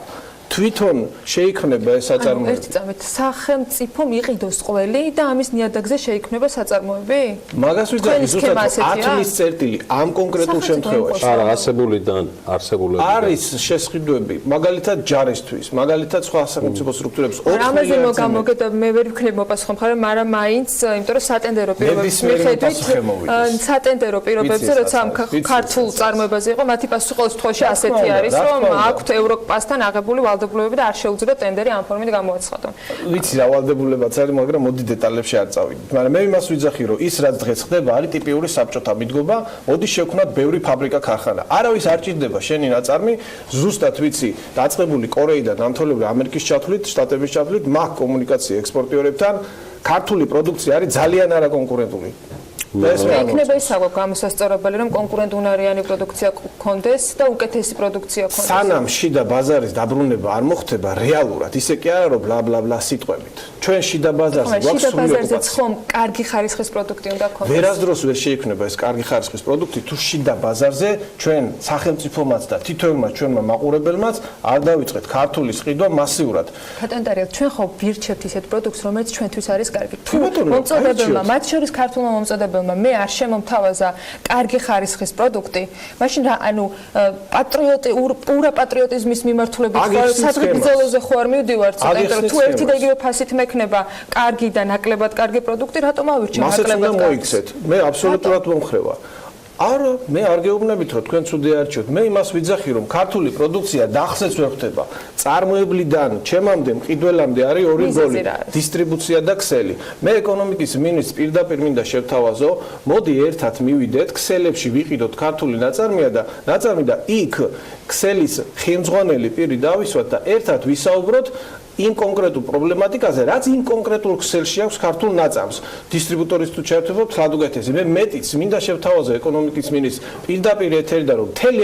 თვითონ შეიქმნება ეს საწარმოები. ერთი წამით სახელმწიფომ იყიდოს ყველი და ამის ნიადაგზე შეიქმნება საწარმოები? მაგას ვიძახი ზუსტად 10 მის წერტილი ამ კონკრეტულ შემთხვევაში. არა, არსებულიდან არსებულები. არის შესყიდვები, მაგალითად ჯარისთვის, მაგალითად სხვა სახელმწიფო სტრუქტურებს 4 ამაზე მოგამოგეთ მე ვერ ვქნებ მოპასუხო მხარე, მაგრამ მაინც იმიტომ რომ სატენდერო პირობების მიხედვით სატენდერო პირობებზე როცა ამ ქართულ წარმოებაზე იყო, მათი პასუხი ყოველ შემთხვევაში ასეთი არის, რომ აქვთ ევროპასთან აღებული ვალდებულებები და არ შეუძლიათ ტენდერი ამ ფორმით გამოაცხადონ. ვიცი რა ვალდებულებაც არის, მაგრამ მოდი დეტალებში არ წავიდეთ. მაგრამ მე იმას ვიძახი, რომ ის რაც დღეს ხდება, არის ტიპიური საბჭოთა მიდგომა, მოდი შევქმნათ ბევრი ფაბრიკა ქარხანა. არავის არ ჭირდება შენი ნაწარმი, ზუსტად ვიცი, დაწყებული კორეიდან, ამთოლებული ამერიკის ჩათვლით, შტატების ჩათვლით, მაგ კომუნიკაცია ექსპორტიორებთან, ქართული პროდუქცია არის ძალიან არაკონკურენტული. იქნება ისავო გამოსასწორებელი, რომ კონკურენტუნარიანი პროდუქცია გქონდეს და უკეთესი პროდუქცია გქონდეს. სანამ შიდა ბაზარის დაბრუნება არ მოხდება რეალურად, ისე კი არა რომ ბლა ბლა ბლა სიტყვებით. ჩვენ შიდა ბაზარზე გვაქვს შიდა ბაზარზეც ხომ კარგი ხარისხის პროდუქტი უნდა გქონდეს. ვერასდროს ვერ შეიქმნება ეს კარგი ხარისხის პროდუქტი, თუ შიდა ბაზარზე ჩვენ სახელმწიფომაც და თითოეულმა ჩვენმა მაყურებელმაც არ დავიწყეთ ქართული სყიდვა მასიურად. ბატონტარიო, ჩვენ ხო ვირჩევთ ისეთ პროდუქტს, რომელიც ჩვენთვის არის კარგი. თუ მომწოდებელმა, მათ შორის ქართულმა მომწოდებელმა მე არ შემომთავაზა კარგი ხარისხის პროდუქტი, მაშინ რა, ანუ პურა პატრიოტიზმის მიმართულებით სადღეგრძელოზე ხო არ მივდივართ, იმიტომ რომ თუ ერთი და იგივე ფასით მექნება კარგი და ნაკლებად კარგი პროდუქტი, რატომ ავირჩევ ნაკლებად კარგს? მოიქცეთ. მე აბსოლუტურად მომხრევა. არა, მე არ გეუბნებით, რომ თქვენ ცუდი არჩევთ. მე იმას ვიძახი, რომ ქართული პროდუქცია დახსეც ვერ ხდება. წარმოებლიდან ჩემამდე, მყიდველამდე არის ორი ბოლი: დისტრიბუცია და ქსელი. მე ეკონომიკის მინისტრს პირდაპირ მინდა შევთავაზო, მოდი ერთად მივიდეთ, ქსელებში ვიყიდოთ ქართული ნაწარმია და იქ ქსელის ხელმძღვანელი პირი დავისვათ და ერთად ვისაუბროთ იმ კონკრეტულ პრობლემატიკაზე, რაც იმ კონკრეტულ ქსელში აქვს ქართულ ნაწარმს. დისტრიბუტორის თუ ჩაერთვებობთ, ხლად უკეთესი. მე მეტიც მინდა შევთავაზო ეკონომიკის მინისტრს პირდაპირ ეთერიდან, რომ მთელი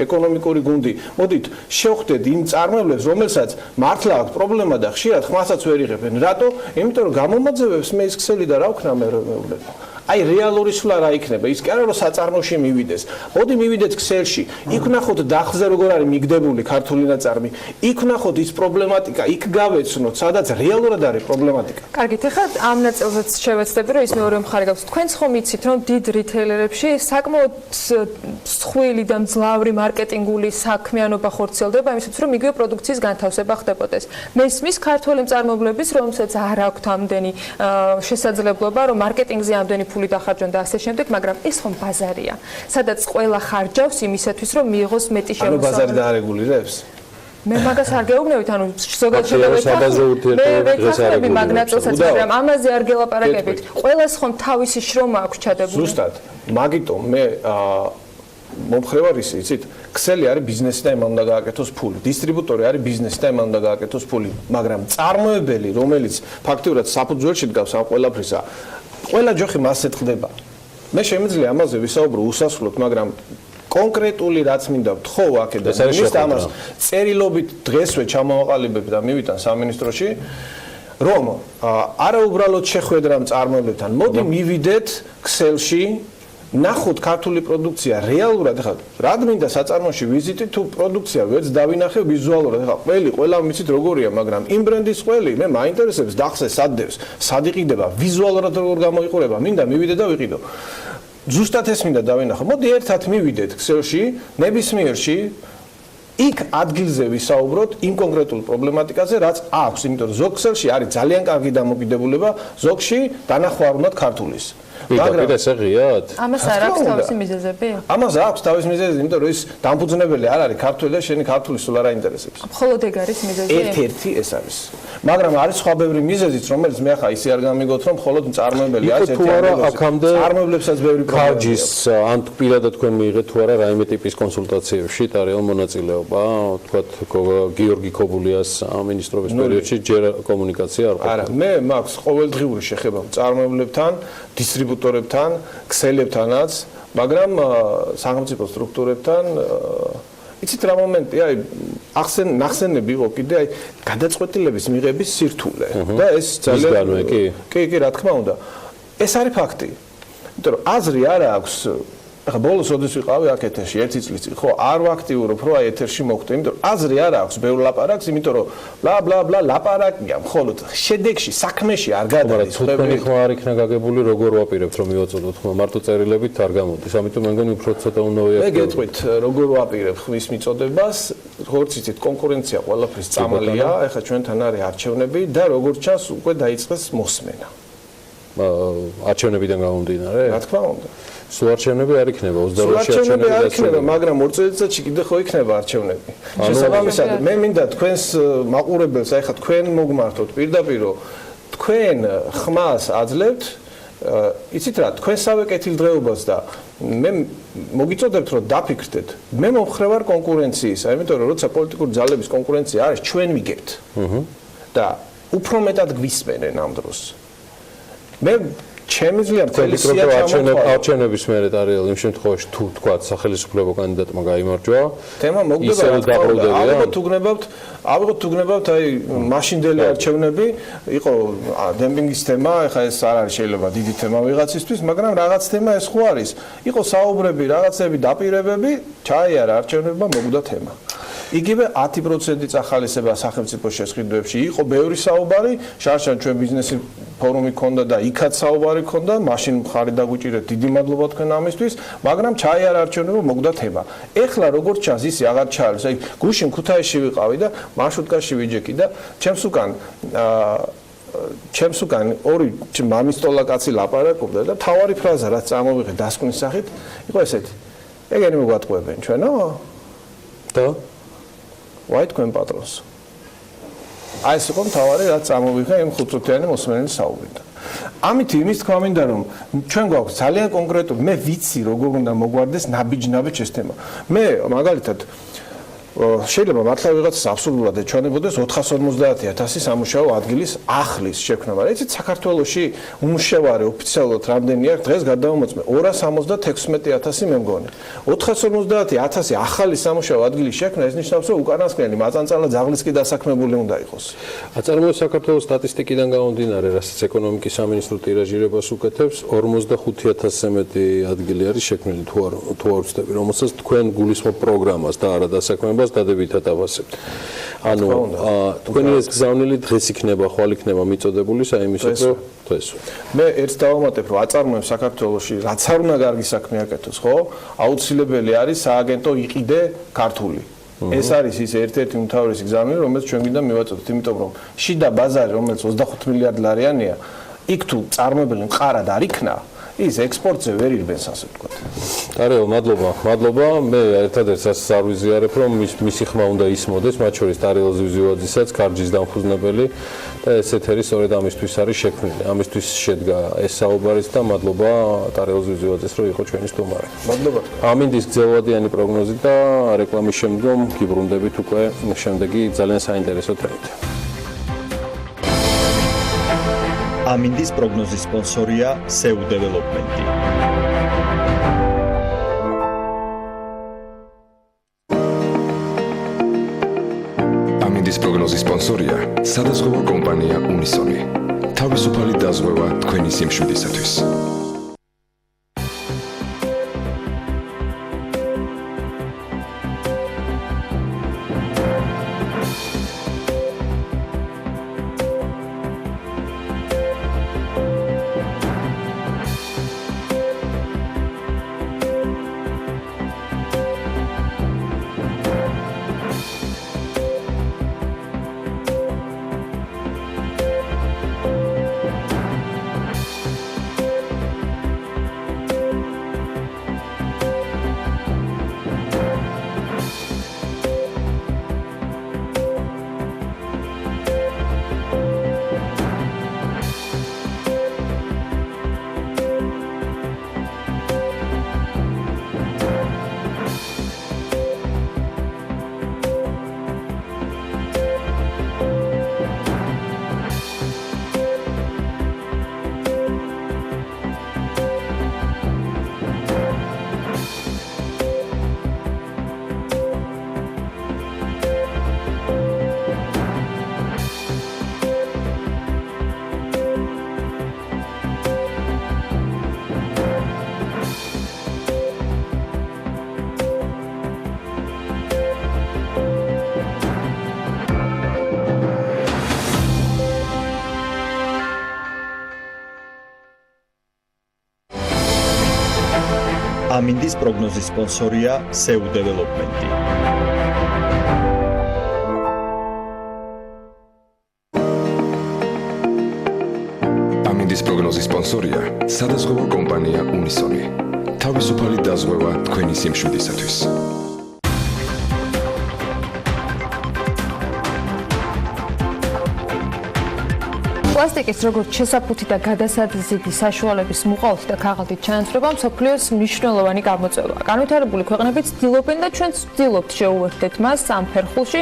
ეკონომიკური გუნდი, მოდით შევხვდეთ იმ წარმოებლებს, რომელსაც მართლა აქვს პრობლემა და ხშირად ხმასაც ვერ იღებენ. რატო? იმიტომ რომ გამომაძევებს მე ის ქსელი და რა ვქნა მე მეუბნება. აი რეალური სვლა რა იქნება? ის კი არა რომ საწარმოში მივიდეს. მოდი მივიდეთ ქსელში. იქ ვნახოთ დახზე როგორ არის მიგდებული ქართული ნაწარმი. იქ ვნახოთ ის პრობლემატიკა, იქ გავეცნოთ, სადაც რეალურად არის პრობლემატიკა. კარგით, ახლა ამ ნაწილზეც შევეცდები, რომ ის მეორე მხარე გაქვს. თქვენც ხომ იცით, რომ დიდ რიტეილერებში საკმაოდ მსხვილი და მძლავრი მარკეტინგული საქმიანობა ხორციელდება, იმისათვის რომ იგივე პროდუქციის განთავსება ხდებოდეს. მესმის ქართველი მწარმოებლების, რომელსაც არ აქვთ ამდენი შესაძლებლობა, რომ მარკეტინგზე ამდენი ფული დახარჯონ და ასე შემდეგ, მაგრამ ეს ხომ ბაზარია, სადაც ყველა ხარჯავს იმისათვის, რომ მიიღოს მეტი შემოსავალი. ანუ ბაზარი დაარეგულირებს? მე მაგას არ გეუბნებით, ანუ ზოგადად შედავებით მაგნატოსაც, მაგრამ ამაზე არ გელაპარაკებით. ყველას ხომ თავისი შრომა აქვს ჩადებული. ზუსტად. მაგიტომ მე მომხრევარ ის, იცით, ქსელი არის ბიზნესი და იმან უნდა გააკეთოს ფული. დისტრიბუტორი არის ბიზნესი და იმან უნდა გააკეთოს ფული, მაგრამ წარმოებელი, რომელიც ფაქტიურად საფუძველში დგას ამ ყველაფრისა, ყველა ჯოხი მასზე ხდება. მე შემიძლია ამაზე ვისაუბრო უსასრულოდ, მაგრამ კონკრეტული რაც მინდა ვთხოვ აქედან ის ამას წერილობით დღესვე ჩამოვაყალიბებ და მივიტან სამინისტროში, რომ არა უბრალოდ შეხვედრა მწარმოებლებთან, მოდი მივიდეთ ქსელში, ნახოთ ქართული პროდუქცია რეალურად. ეხლა რად მინდა საწარმოში ვიზიტი თუ პროდუქცია ვერც დავინახე ვიზუალურად. ეხლა ყველა ვიცით როგორია, მაგრამ იმ ბრენდის ყველი მე მაინტერესებს დახსე სად დევს, სად იყიდება, ვიზუალურად როგორ გამოიყურება, მინდა მივიდე და ვიყიდო. ზუსტად ეს მინდა დავინახო. მოდი ერთად მივიდეთ ქსელში, ნებისმიერში, იქ ადგილზე ვისაუბროთ იმ კონკრეტულ პრობლემატიკაზე, რაც აქვს, იმიტომ რომ ზოგ ქსელში არის ძალიან კარგი დამოკიდებულება, ზოგში დანახვა არ უნდათ ქართულის. მაგრამ ეს ღიად? ამას არ აქვს თავისი მიზეზები? ამას აქვს თავისი მიზეზები, იმიტომ რომ ის დამფუძნებელი არ არის ქართული და შენი ქართული სულ არ აინტერესებს. მხოლოდ ეგ არის მიზეზი? ერთ-ერთი ეს არის. მაგრამ არის სხვა ბევრი მიზეზიც, რომელიც მე ახლა ისე არ გამიგოთ, რომ მხოლოდ მწარმოებელი არის ერთ-ერთი. მწარმოებლებსაც ბევრი ქარჯის ან პირადად თქვენ მიიღეთ თუ არა რაიმე ტიპის კონსულტაციებში და რეალ მონაწილეობა, თქვათ გიორგი ქობულიას მინისტრობის პერიოდში ჯერ კომუნიკაცია არ ყოფილა. არა, მე მაქვს ყოველდღიური შეხება მწარმოებლებთან, დისტრიბუტორებთან, ქსელებთანაც, მაგრამ სახელმწიფო სტრუქტურებთან იცით რა მომენტია, აი ნახსენები იყო კიდე აი გადაწყვეტილების მიღების სირთულე და ეს ძალიან კი, რა თქმა უნდა. ეს არის ფაქტი. იმიტომ რომ აზრი არა აქვს ახლა ბოლოს როდის ვიყავი აქ ეთერში 1 წლის წინ, ხო, არ ვაქტიურობ, რომ აი ეთერში მოხვდე, იმიტომ რომ აზრი არ აქვს ბევრ ლაპარაკს, იმიტომ რომ ბლა ბლა ბლა ლაპარაკია, მხოლოდ შედეგში, საქმეში არ გადადის. თქვენი ხმა არ იქნა გაგებული, როგორ ვაპირებთ რომ მივაწოდოთ ხმა, მარტო წერილებით არ გამოდის. ამიტომ მე მგონი უფრო ცოტა უნდა ვიახტო. მე გეტყვით, როგორ ვაპირებ ხმის მიწოდებას, როგორც იცით, კონკურენცია ყველაფრის წამალია, ეხლა ჩვენთან არის არჩევნები და როგორც ჩანს, უკვე დაიწყეს მოსმენა. არჩევნებიდან გამომდინარე? რა თქმა უნდა. სულ არჩევნები არ იქნება 28-ში არჩევნები არ იქნება, მაგრამ 2 წელიწადში კიდე ხო იქნება არჩევნები. შესაბამისად, მე მინდა თქვენს მაყურებელს, აი ხა თქვენ მოგმართოთ პირდაპირ, თქვენ ხმას აძლევთ, იცით რა, თქვენსავე კეთილდღეობას და მე მოგიწოდებთ რომ დაფიქრდეთ. მე მომხრე ვარ კონკურენციისა, იმიტომ რომ როცა პოლიტიკური ძალების კონკურენცია არის, ჩვენ ვიგებთ. და უფრო მეტად გვისმენენ ამ დროს. მე ჩემი ძლიერად თელესია არჩევნების მერე დარიელ იმ შემთხვევაში თუ თქვა სახელმწიფო კანდიდატმა გაიმარჯვა თემა მოგდება ავიღოთ თუ გნებავთ აი მაშინდელი არჩევნები იყო დემპინგის თემა ეხლა ეს არ არის შეიძლება დიდი თემა ვიღაცისთვის მაგრამ რაღაც თემა ეს ხო არის იყო საუბრები რაღაცები დაპირებები ჩაიარა არჩევნებმა მოგვდა თემა იგივე 10% ახალისება სახელმწიფო შესყიდვებში იყო ბევრი საუბარი შარშან ჩვენ ბიზნესი ფორუმი ქონდა და იქაც საუბარი ქონდა მაშინ მხარი დაგვიჭირეთ დიდი მადლობა თქვენ ამისთვის მაგრამ ჩაიარა არჩევნებმა მოგვდა თემა ეხლა როგორც ჩანს ისი აღარ ჩაარეს აი გუშინ ქუთაისში ვიყავი და მარშრუტკაში ვიჯექი და ჩემს უკან ორი მამისტოლა კაცი ლაპარაკობდა და თავარი ფრაზა რაც წამოვიღე დასკვნის სახით იყო ესეთი ეგენი მოგვატყუებენ ჩვენო და ვაი თქვენ პატრონს აი ეს იყო მთავარი რაც წამოვიღე იმ ხუთწუთიანი მოსმენელი საუბრიდან ამით იმის თქვა მინდა რომ ჩვენ გვაქვს ძალიან კონკრეტული მე ვიცი როგორ უნდა მოგვარდეს ნაბიჯ ეს თემა მე მაგალითად შეიძლება მართლა ვიღაცას აბსურდულად ეჩვენებოდეს 450.000 სამუშაო ადგილის ახლის შექმნა, მაგრამ იცით საქართველოში უმუშევარი ოფიციალურად რამდენი არის დღეს გადავამოწმე 276.000 მე მგონი. 450.000 ახალი სამუშაო ადგილის შექმნა ეს ნიშნავს რომ უკანასკნელი მაწანწალა ძაღლიც კი დასაქმებული უნდა იყოს. აწარმოებს საქართველოს სტატისტიკიდან გამომდინარე, რასაც ეკონომიკის სამინისტრო ტირაჟირებას უკეთებს 45.000-ზე მეტი ადგილი არის შექმნილი თუ არ ვცდები, რომელსაც თქვენ გულისხმობ პროგრამას და არა დასაქმებას დადებითად ავასებთ. ანუ თქვენი ეს გზავნილი დღეს იქნება, ხვალ იქნება მიწოდებული საიმისო დღეს. მე ერთს დავამატებ, რომ აწარმოებს საქართველოში რაც არ უნდა კარგი საქმე აკეთოს, ხო? აუცილებელი არის სააგენტო იყიდე ქართული. ეს არის ის ერთ-ერთი უმთავრესი გზავნილი, რომელიც ჩვენ გინდა მივაწოდოთ, იმიტომ რომ შიდა ბაზარი, რომელიც 25 მილიარდ ლარიანია, იქ თუ წარმოებელი მყარად არ იქნა, ის ექსპორტზე ვერ ირბენს ასე ვთქვათ. კარგო, მადლობა. მე ერთადერთს ასე არ ვიზიარებ, რომ მისი ხმა უნდა ისმოდეს, მათ შორის ტარიელ ზივზივაძესაც, კარჯის დამხუზნებელი და ეს ეთერი სწორედ ამისთვის არის შექმნილი. ამისთვის შედგა ეს საუბარიც და მადლობა ტარიელ ზივზივაძეს, რომ იყო ჩვენი სტუმარი. მადლობა. ამინდის გრძელვადიანი პროგნოზი და რეკლამის შემდგომ გიბრუნდებით უკვე შემდეგი ძალიან საინტერესო თემით. ამინდის პროგნოზის სპონსორია SEU დეველოპმენტი. ამინდის პროგნოზის სპონსორია სადაზღვევო კომპანია უნისონი. თავისუფალი დაზღვევა თქვენი სიმშვიდისათვის. ამინდის პროგნოზის სპონსორია სრულად დეველოპმენტი. ამინდის პროგნოზის სპონსორია სადაზღვევო კომპანია უნისონი. თავისუფალი დაზღვევა თქვენი სიმშვიდისათვის. პლასტიკის როგორც შესაფუთი და გადასაზიდი საშუალების მუყაოთი და ქაღალდით ჩანაცვლება მსოფლიოს მნიშვნელოვანი გამოწვევაა. განვითარებული ქვეყნები ცდილობენ და ჩვენც ვცდილობთ შეუერთდეთ მას ამ ფერხულში,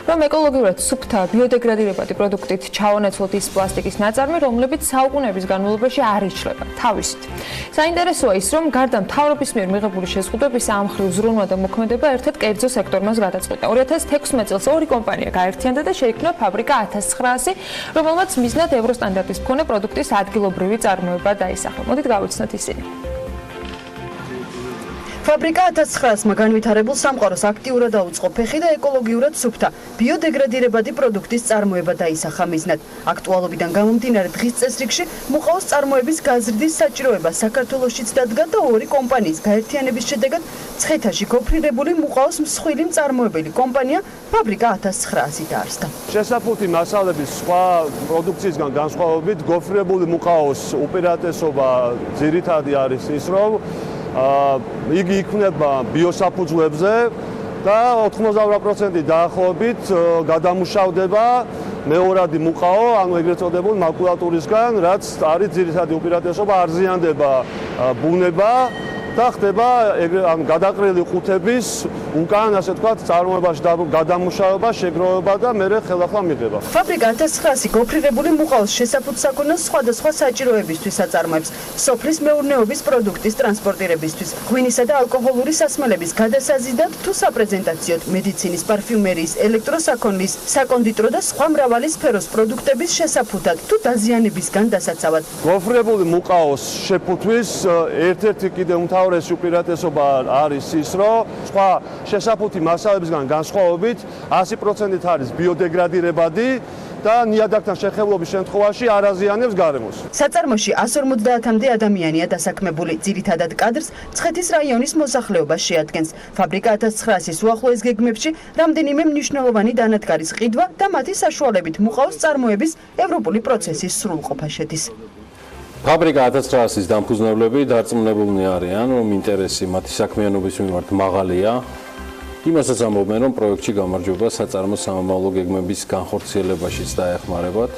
რომ ეკოლოგიურად სუფთა ბიოდეგრადირებადი პროდუქტით ჩავანაცვლოთ ის პლასტიკის ნაწარმი, რომლებიც საუკუნეების განმავლობაში არ იშლება თავისით. საინტერესოა ის, რომ გარდა მთავრობის მიერ მიღებული შეზღუდვების ამ მხრივ ზრუნვა და მოქმედება ერთად კერძო სექტორმას გადაწყვეტა. 2016 წელს ორი კომპანია გაერთიანდა და შეიქმნა ფაბრიკა 1900, რომელმაც მიზნად ევროსტანდარტის მქონე პროდუქტის ადგილობრივი წარმოება დაისახა. მოდით გავიცნოთ ისინი. ფაბრიკა 1900-მა განვითარებულ სამყაროს აქტიურად დაუწყო ფეხი და ეკოლოგიურად სუფთა ბიოდეგრადირებადი პროდუქტის წარმოება დაისახა მიზნად. აქტუალობიდან გამომდინარე დღის წესრიგში მუყაოს წარმოების გაზრდის საჭიროება საქართველოშიც დადგა და ორი კომპანიის გაერთიანების შედეგად ცხეთაში გოფრირებული მუყაოს მსხვილი მწარმოებელი კომპანია ფაბრიკა 1900 დაარსდა. შესაფუთი მასალების სხვა პროდუქციისგან განსხვავებით გოფრირებული მუყაოს უპირატესობა ძირითადი არის ის, რომ იგი იქმნება ბიოსაფუძვლებზე და 88% დაახლოებით გადამუშავდება მეორადი მუყაო, ანუ ეგრეთ წოდებული მაკულატურისგან, რაც არის ძირითადი უპირატესობა, არ ზიანდება ბუნება და ხდება გადაყრილი ყუთების უკან, ასე ვთქვათ, წარმოებაში გადამუშავება, შეგროვება და მერე ხელახლა მიღება. ფაბრიკა 1900 გოფრირებული მუყაოს შესაფუთ საქონელს სხვადასხვა საჭიროებისთვის აწარმოებს. სოფლის მეურნეობის პროდუქტის ტრანსპორტირებისთვის, ღვინისა და ალკოჰოლური სასმელების გადასაზიდად თუ საპრეზენტაციოდ, მედიცინის, პარფიუმერიის, ელექტროსაქონლის, საკონდიტრო და სხვა მრავალი სფეროს პროდუქტების შესაფუთად თუ დაზიანებისგან დასაცავად. გოფრირებული მუყაოს შეფუთვის ერთ-ერთი კიდევ უმთავრესი უპირატესობა არის ის, რომ სხვა შესაფუთი მასალებისგან განსხვავებით 100% არის ბიოდეგრადირებადი და ნიადაგთან შეხებლობის შემთხვევაში არ აზიანებს გარემოს. საწარმოში 150-მდე ადამიანია დასაქმებული. ძირითადად კადრს ცხეთის რაიონის მოსახლეობა შეადგენს. ფაბრიკა 1900-ის უახლოეს გეგმებში რამდენიმე მნიშვნელოვანი დანადგარის ყიდვა და მათი საშუალებით მუყაოს წარმოების ევროპული პროცესის სრულყოფა შედის. ფაბრიკა 1900-ის დამფუძნებლები დარწმუნებულნი არიან, რომ ინტერესი მათი საქმიანობის მიმართ მაღალია. იმასაც ამბობენ, რომ პროექტში გამარჯვება საწარმო სამომავლო გეგმების განხორციელებაშიც დაეხმარებათ.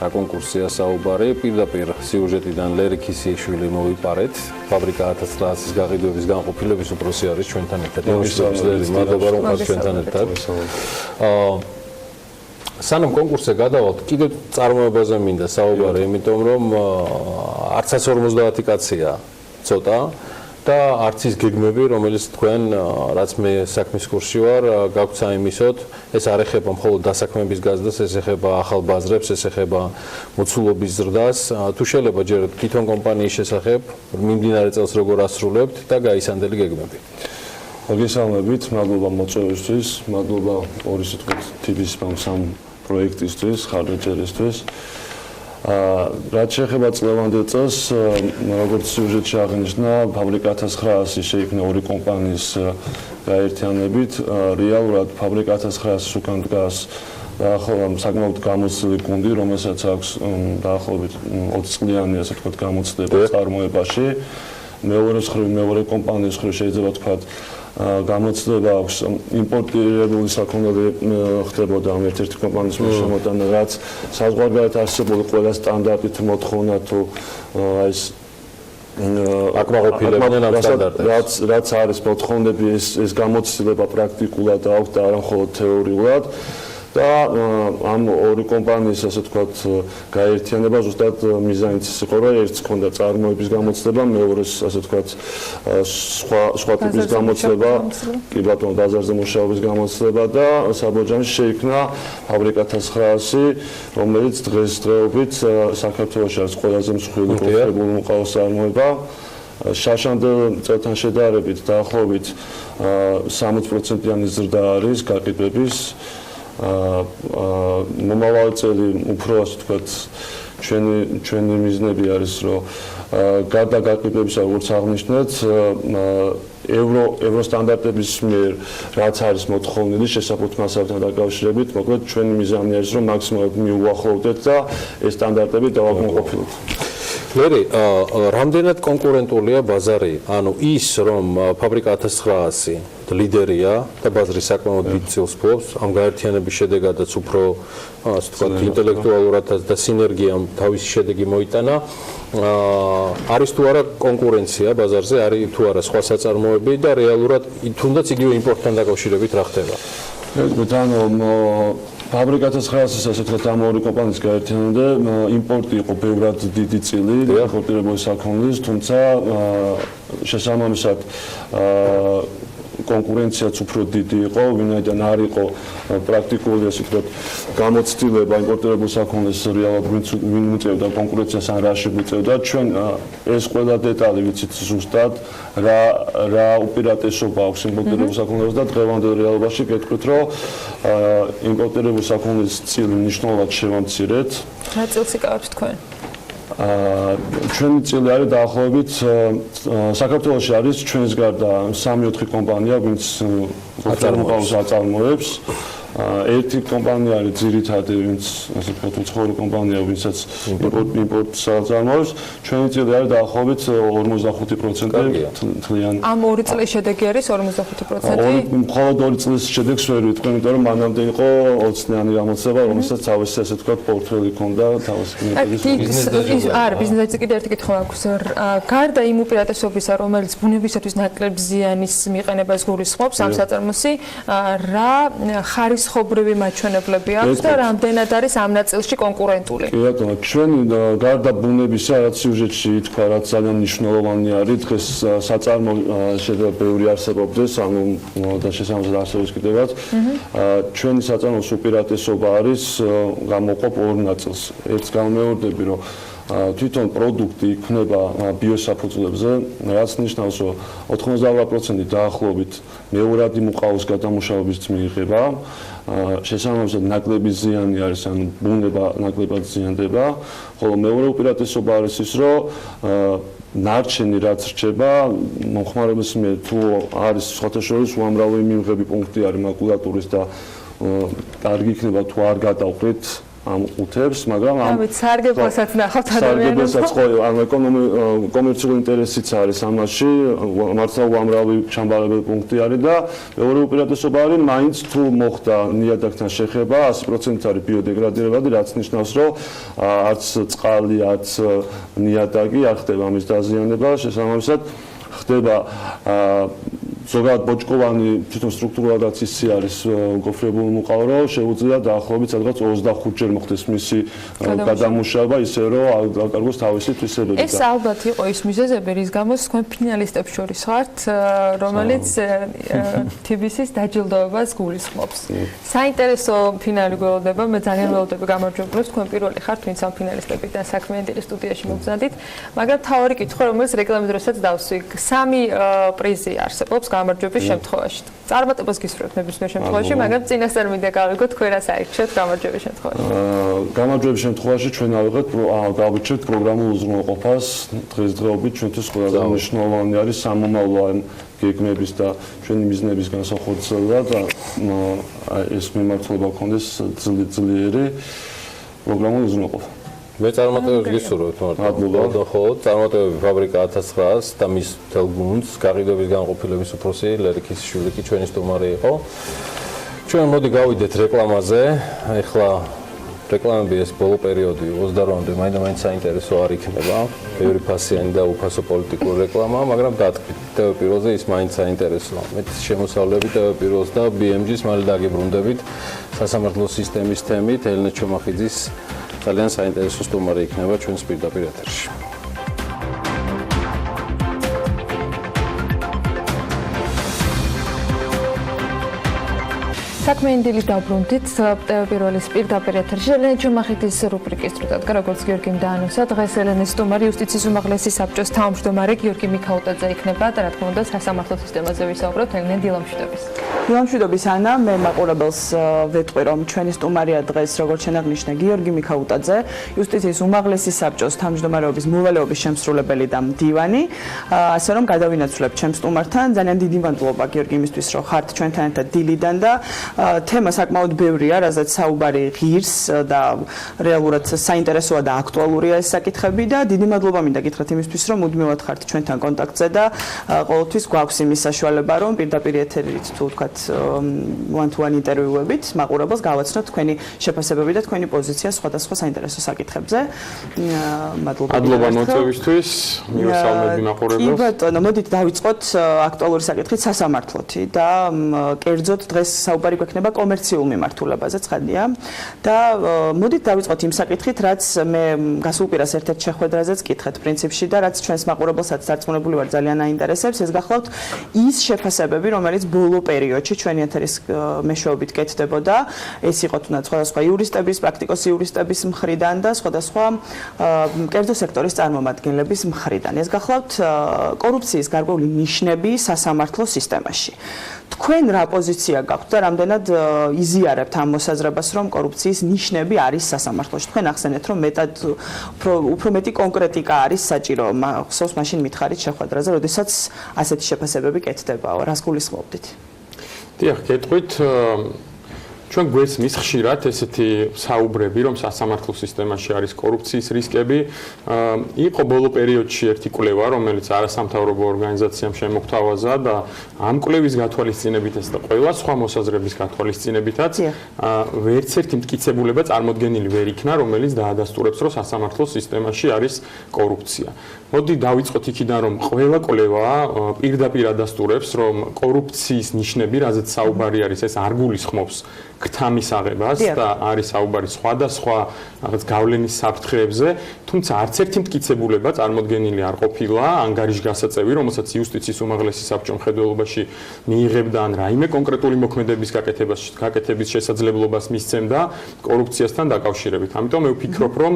რა კონკურსია საუბარი, პირდაპირ სიუჟეტიდან ლერი ქისიაშვილი მოვიპარეთ. ფაბრიკა 1900-ის გაყიდვების განყოფილების უფროსი არის ჩვენთან ერთად. მადლობა, რომ ხართ ჩვენთან ერთად. სანამ კონკურსზე გადავალთ, კიდევ წარმოებაზე მინდა საუბარი, იმიტომ რომ არც 150 კაცია ცოტა და არც ის გეგმები, რომელიც თქვენ, რაც მე საქმის კურსში ვარ, გაქვთ საიმისოდ, ეს არ ეხება მხოლოდ დასაქმების გაზრდას, ეს ეხება ახალ ბაზრებს, ეს ეხება მოცულობის ზრდას. თუ შეიძლება ჯერ თვითონ კომპანიის შესახებ, მიმდინარე წელს როგორ ასრულებთ და გაისანდელი გეგმები. მოგესალმებით, მადლობა მოწვევისთვის, მადლობა ორი სიტყვით თბის სამ პროექტისთვის, ხარჯერისთვის. რაც შეეხება წლევანდელ წელს, როგორც სიუჟეტში აღინიშნა, ფაბრიკა 1900 შეიქმნა ორი კომპანიის გაერთიანებით. რეალურად ფაბრიკა 1900 უკან დგას საკმაოდ გამოცდილი გუნდი, რომელსაც აქვს დაახლოებით 20 წლიანი, ასე ვთქვათ, გამოცდება წარმოებაში. მეორე კომპანიის მხრივ შეიძლება ვთქვათ, გამოცდება აქვს იმპორტირებული საქონელი ხდებოდა ამ ერთ-ერთი კომპანიის მიერ შემოტანა, რაც საზღვარგარეთ არსებული ყველა სტანდარტით მოთხოვნა თუ ეს აკმაყოფილებდნენ ამ სტანდარტებს. რაც არის მოთხოვნები, ეს გამოცდილება პრაქტიკულად აქვს და არა მხოლოდ თეორიულად. და ამ ორი კომპანიის, ასე ვთქვათ, გაერთიანება ზუსტად მიზანიც იყო, რომ ერთს ჰქონდა წარმოების გამოცდება, მეორეს, ასე ვთქვათ, სხვა ტიპის გამოცდება, კი ბატონო, ბაზარზე მუშაობის გამოცდება და საბოჯამში შეიქმნა ფაბრიკა 1900, რომელიც დღესდღეობით საქართველოში არის ყველაზე მსხვილი გოფრირებული მუყაოს წარმოება. შაშანდელ წელთან შედარებით დაახლოებით 60%-იანი ზრდა არის გაყიდვების. მომავალი წელი უფრო, ასე ვთქვათ, ჩვენი მიზნები არის რომ გარდა გაყიდვებისა როგორც აღნიშნეთ ევრო სტანდარტების მიერ რაც არის მოთხოვნილი შესაბამის მასალასთან დაკავშირებით, მოკლედ ჩვენი მიზანი არის რომ მაქსიმალურად მიუახლოვდეთ და ეს სტანდარტები დავაკმაყოფილოთ. ლერი, რამდენად კონკურენტულია ბაზარი? ანუ ის რომ ფაბრიკა 1900 ლიდერია და ბაზარი საკმაოდ დიდ წილს ფლობს, ამ გაერთიანების შედეგადაც უფრო ასე ვთქვათ ინტელექტუალურად და სინერგიამ თავისი შედეგი მოიტანა. არის თუ არა კონკურენცია ბაზარზე, არის თუ არა სხვა საწარმოები და რეალურად თუნდაც იგივე იმპორტთან დაკავშირებით რა ხდება? ფაბრიკა 1900-ის ასე ვთქვათ ამ ორი კომპანიის გაერთიანდა, იმპორტი იყო ბევრად დიდი წილი, იმპორტირებული საქონლის, თუმცა შესაბამისად კონკურენციაც უფრო დიდი იყო, ვინაიდან არ იყო პრაქტიკული ასე ვთქვათ გამოცდილება იმპორტირებულ საქონლის რეალურად ვინ უწევდა კონკურენციას ან რა შეგვიწევდა. ჩვენ ეს ყველა დეტალი ვიცით ზუსტად რა უპირატესობა აქვს იმპორტირებულ საქონლებს და დღევანდელ რეალობაში გეტყვით რომ იმპორტირებულ საქონლის წილი მნიშვნელოვნად შევამცირეთ. რა წილს იკავებთ თქვენ? ჩვენი წილი არის დაახლოებით საქართველოში არის ჩვენს გარდა 3-4 კომპანია, ვინც მოყავს აწარმოებს. ერთი კომპანია არის ძირითადი, ვინც ასე ვთქვათ, უცხოური კომპანია, ვინცაც იმპორტს აწარმოებს. ჩვენი წილი არის დაახლოებით 45% თლიან. ამ 2 წლის შედეგი არის 45%? მხოლოდ 2 წლის შედეგს ვერ ვიტყვი, იმიტომ რომ მანამდე იყო 20-ნიანი გამოცება, რომელსაც თავისი ასე ვთქვათ პორტფელი ჰქონდა, თავისი ბიზნესი. არა, ბიზნესში კიდე ერთი კითხვა აქვს. გარდა იმ უპირატესობისა, რომელიც ბუნებისათვის ნაკლებ ზიანის მიყენებას გულისხმობს ამ საწარმოში, რა ხარისხობრივი მაჩვენებლები აქვს და რამდენად არის ამ ნაწილში კონკურენტული? კი ბატონო, ჩვენი გარდა ბუნებისა, რაც სიუჟეტში ითქვა, რაც ძალიან მნიშვნელოვანი არის, დღეს საწარმო შეიძლება ბევრი არსებობდეს, ანუ და შესაბამისად არსებობს კიდევაც. ჩვენი საწარმოს უპირატესობა არის გამოყოფ ორ ნაწილს. ერთს გამეორდები, რომ თვითონ პროდუქტი იქნება ბიოსაფუძვლებზე, რაც ნიშნავს, რომ 98% დაახლოებით მეორადი მუყაოს გადამუშავების მიიღება. შესაბამისად ნაკლები ზიანი არის, ანუ ბუნება ნაკლებად ზიანდება, ხოლო მეორე უპირატესობა არის ის, რომ ნარჩენი რაც რჩება, მომხმარებლის მიერ თუ არის სხვათა შორის უამრავი მიღები პუნქტი არის მაკულატურის და კარგი იქნება თუ არ გადავყრით ამ ყუთებს, მაგრამ ამ სარგებლოსაც ნახავთ ადამიანებს. სარგებლოსაც ხო, ანუ კომერციული ინტერესიც არის ამაში, მართლა უამრავი ჩამბარებელი პუნქტი არის და მეორე უპირატესობა არის, მაინც თუ მოხდა ნიადაგთან შეხება, 100% არის ბიოდეგრადირებადი, რაც ნიშნავს, რომ არც წყალი, არც ნიადაგი არ ხდება ამის დაზიანება, შესაბამისად ხდება ზოგადად ბოჭკოვანი თვითონ სტრუქტურალადაც ისე არის გოფრებული მუყაო, რომ შეუძლია დაახლოებით სადღაც 25-ჯერ მოხდეს მისი გადამუშავება, ისე რომ აკარგოს თავისი თვისებები. ეს ალბათ იყო ის მიზეზები, რის გამოც თქვენ ფინალისტებს შორის ხართ, რომელიც TBC-ის დაჯილდოებას გულისხმობს. საინტერესო ფინალი გველოდება, მე ძალიან ველოდები გამარჯვებულებს, თქვენ პირველი ხართ, ვინც ამ ფინალისტებიდან საქმიანი სტუდიაში მოგზადით, მაგრამ თავი კითხვა, რომელიც რეკლამის დროსაც დავსვი, 3 პრიზი არსებობს გამარჯვების შემთხვევაში. წარმატებას გისურვებთ ნებისმიერ შემთხვევაში, მაგრამ წინასწარ მინდა გავიგოთ თქვენ რას აირჩევთ გამარჯვების შემთხვევაში. გამარჯვების შემთხვევაში ჩვენ გავიჩერთ პროგრამულ უზრუნველყოფას. დღესდღეობით ჩვენთვის ყველაზე მნიშვნელოვანი არის სამომავლო გეგმების და ჩვენი მიზნების განსახორცელება და ეს მიმართულება გქონდეს ძლიერი პროგრამულ უზრუნველყოფა. მე წარმატებებს გისურვებთ მართლა. ხო, წარმატებები ფაბრიკა 1900 და მის მთელ გუნდს, გაყიდვების განყოფილების უფროსი ლერიქის შვილი კი ჩვენი სტუმარი იყო. ჩვენ მოდი გავიდეთ რეკლამაზე. ეხლა რეკლამები ეს ბოლო პერიოდი 28-მდე მაინც საინტერესო არ იქნება. ბევრი ფასიანი და უფასო პოლიტიკური რეკლამა, მაგრამ დათქვით TV პირველზე ის მაინც საინტერესოა. მეტის შემოსავლები TV პირველს და BMG-ს მალე დაგიბრუნდებით სასამართლო სისტემის თემით. ელენე ჩომახიძის ძალიან საინტერესო სტუმარი იქნება ჩვენს პირდაპირ ეთერში. საქმიანი დილით დაბრუნდით პირველის პირდაპირ ეთერში ელენე ჩუმახეთის რუბრიკის სრულად როგორც გიორგიმ დაანონსა დღეს ელენეს სტუმარი იუსტიციის უმაღლესი საბჭოს თავმჯდომარე გიორგი მიქაუტაძე იქნება და რა თქმა უნდა სასამართლო სისტემაზე ვისაუბრებთ ელენე დილამშვიდობის. დილამშვიდობის ანა მე მაყურებელს ვეტყვი რომ ჩვენი სტუმარია დღეს როგორც შენაღნიშნე გიორგი მიქაუტაძე იუსტიციის უმაღლესი საბჭოს თავმჯდომარეობის მოვალეობის შემსრულებელი და მდივანი ასე რომ გადავინაცვლებთ ჩემს სტუმართან ძალიან დიდი მადლობა გიორგი იმისთვის რომ ხართ ჩვენთან ერთად დილიდან და თემა საკმაოდ ბევრია, რაზეც საუბარი ღირს და რეალურად საინტერესოა და აქტუალურია ეს საკითხები და დიდი მადლობა მინდა გითხრათ იმისთვის, რომ მუდმივად ხართ ჩვენთან კონტაქტზე და ყოველთვის გვაქვს იმის საშუალება, რომ პირდაპირ ეთერით თუ ვთქვათ one-to-one ინტერვიუებით მაყურებელს გავაცნოთ თქვენი შეფასებები და თქვენი პოზიცია სხვადასხვა საინტერესო საკითხებზე. მადლობა მოწვევისთვის, მივესალმები მაყურებელს. კი ბატონო, მოდით დავიწყოთ აქტუალური საკითხით სასამართლოთი და კერძოდ დღეს საუბარი გვექნება კომერციულ მიმართულებაზე ცხადია და მოდით დავიწყოთ იმ საკითხით, რაც მე გასულ კვირას ერთ-ერთ შეხვედრაზეც კითხეთ პრინციპში და რაც ჩვენს მაყურებელსაც დარწმუნებული ვარ ძალიან აინტერესებს, ეს გახლავთ ის შეფასებები, რომელიც ბოლო პერიოდში ჩვენი ეთერის მეშვეობით კეთდებოდა, ეს იყო თუნდაც სხვადასხვა იურისტების, პრაქტიკოსი იურისტების მხრიდან და სხვადასხვა კერძო სექტორის წარმომადგენლების მხრიდან. ეს გახლავთ კორუფციის გარკვეული ნიშნები სასამართლო სისტემაში. თქვენ რა პოზიცია გაქვთ და რამდენად იზიარებთ ამ მოსაზრებას, რომ კორუფციის ნიშნები არის სასამართლოში? თქვენ ახსენეთ, რომ მეტად უფრო მეტი კონკრეტიკა არის საჭირო. ხსოვს მაშინ მითხარით შეხვედრაზე, როდესაც ასეთი შეფასებები კეთდებაო. რას გულისხმობდით? დიახ, გეტყვით ჩვენ გვესმის ხშირად ესეთი საუბრები, რომ სასამართლო სისტემაში არის კორუფციის რისკები. იყო ბოლო პერიოდში ერთი კვლევა, რომელიც არასამთავრობო ორგანიზაციამ შემოგთავაზა და ამ კვლევის გათვალისწინებითაც და ყველა სხვა მოსაზრების გათვალისწინებითაც ვერც ერთი მტკიცებულება წარმოდგენილი ვერ იქნა, რომელიც დაადასტურებს, რომ სასამართლო სისტემაში არის კორუფცია. მოდი დავიწყოთ იქიდან, რომ ყველა კვლევა პირდაპირ ადასტურებს, რომ კორუფციის ნიშნები, რაზეც საუბარი არის, ეს არ გულისხმობს ქრთამის აღებას და არის საუბარი სხვადასხვა რაღაც გავლენის საფრთხეებზე, თუმცა არც ერთი მტკიცებულება წარმოდგენილი არ ყოფილა ანგარიშგასაწევი, რომელსაც იუსტიციის უმაღლესი საბჭო მხედველობაში მიიღებდა ან რაიმე კონკრეტული მოქმედების გაკეთების შესაძლებლობას მისცემდა კორუფციასთან დაკავშირებით. ამიტომ მე ვფიქრობ, რომ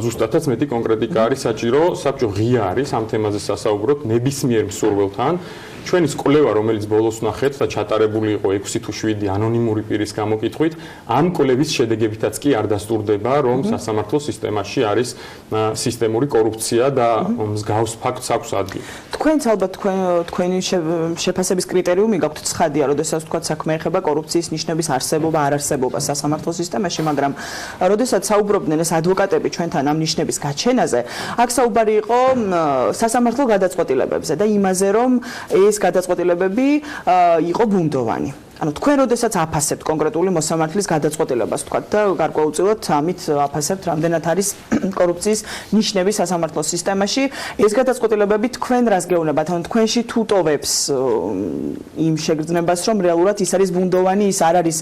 ზუსტადაც მეტი კონკრეტიკა არის საჭირო, საბჭო ღია არის ამ თემაზე სასაუბროთ ნებისმიერ მსურველთან. ჩვენის კვლევა, რომელიც ბოლოს ვნახეთ და ჩატარებული იყო 6 თუ 7 ანონიმური პირის გამოკითხვით, ამ კვლევის შედეგებითაც კი არ დასტურდება, რომ სასამართლო სისტემაში არის სისტემური კორუფცია და მსგავს ფაქტს აქვს ადგილი. თქვენც ალბათ თქვენი შეფასების კრიტერიუმი გაქვთ ცხადია, როდესაც თქვათ საქმე ეხება კორუფციის ნიშნების არსებობა, არ არსებობა სასამართლო სისტემაში, მაგრამ როდესაც საუბრობდნენ ეს ადვოკატები ჩვენთან ამ ნიშნების გაჩენაზე, აქ საუბარი იყო სასამართლო გადაწყვეტილებებზე და იმაზე, რომ ეს გადაწყვეტილებები იყო ბუნდოვანი. ანუ თქვენ როდესაც აფასებთ კონკრეტული მოსამართლის გადაწყვეტილებას თქვათ და გარკვეულწილად ამით აფასებთ რამდენად არის კორუფციის ნიშნები სასამართლო სისტემაში, ეს გადაწყვეტილებები თქვენ რას გეუბნებათ? ანუ თქვენში თუ ტოვებს იმ შეგრძნებას, რომ რეალურად ის არის ბუნდოვანი, ის არ არის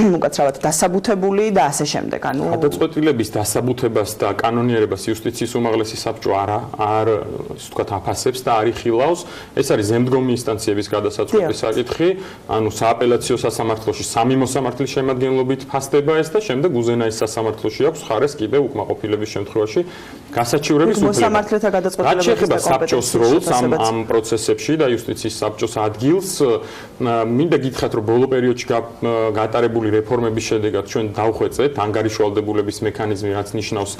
უკაცრავად დასაბუთებული და ასე შემდეგ. ანუ გადაწყვეტილების დასაბუთებას და კანონიერებას იუსტიციის უმაღლესი საბჭო არ ისე ვთქვათ აფასებს და არ იხილავს. ეს არის ზემდგომი ინსტანციების გადასაწყვეტი საკითხი, ანუ სააპელაციო სასამართლოში 3 მოსამართლის შემადგენლობით ფასდება ეს და შემდეგ უზენაეს სასამართლოში აქვს ხარეს კიდევ უკმაყოფილების შემთხვევაში გასაჩივრების უფლება. მოსამართლეთა გადაწყვეტილებების რაც შეეხება საბჭოს როლს ამ პროცესებში და იუსტიციის საბჭოს ადგილს, მინდა გითხრათ, რომ ბოლო პერიოდში გატარებული რეფორმების შედეგად ჩვენ დავხვეწეთ ანგარიშვალდებულების მექანიზმი, რაც ნიშნავს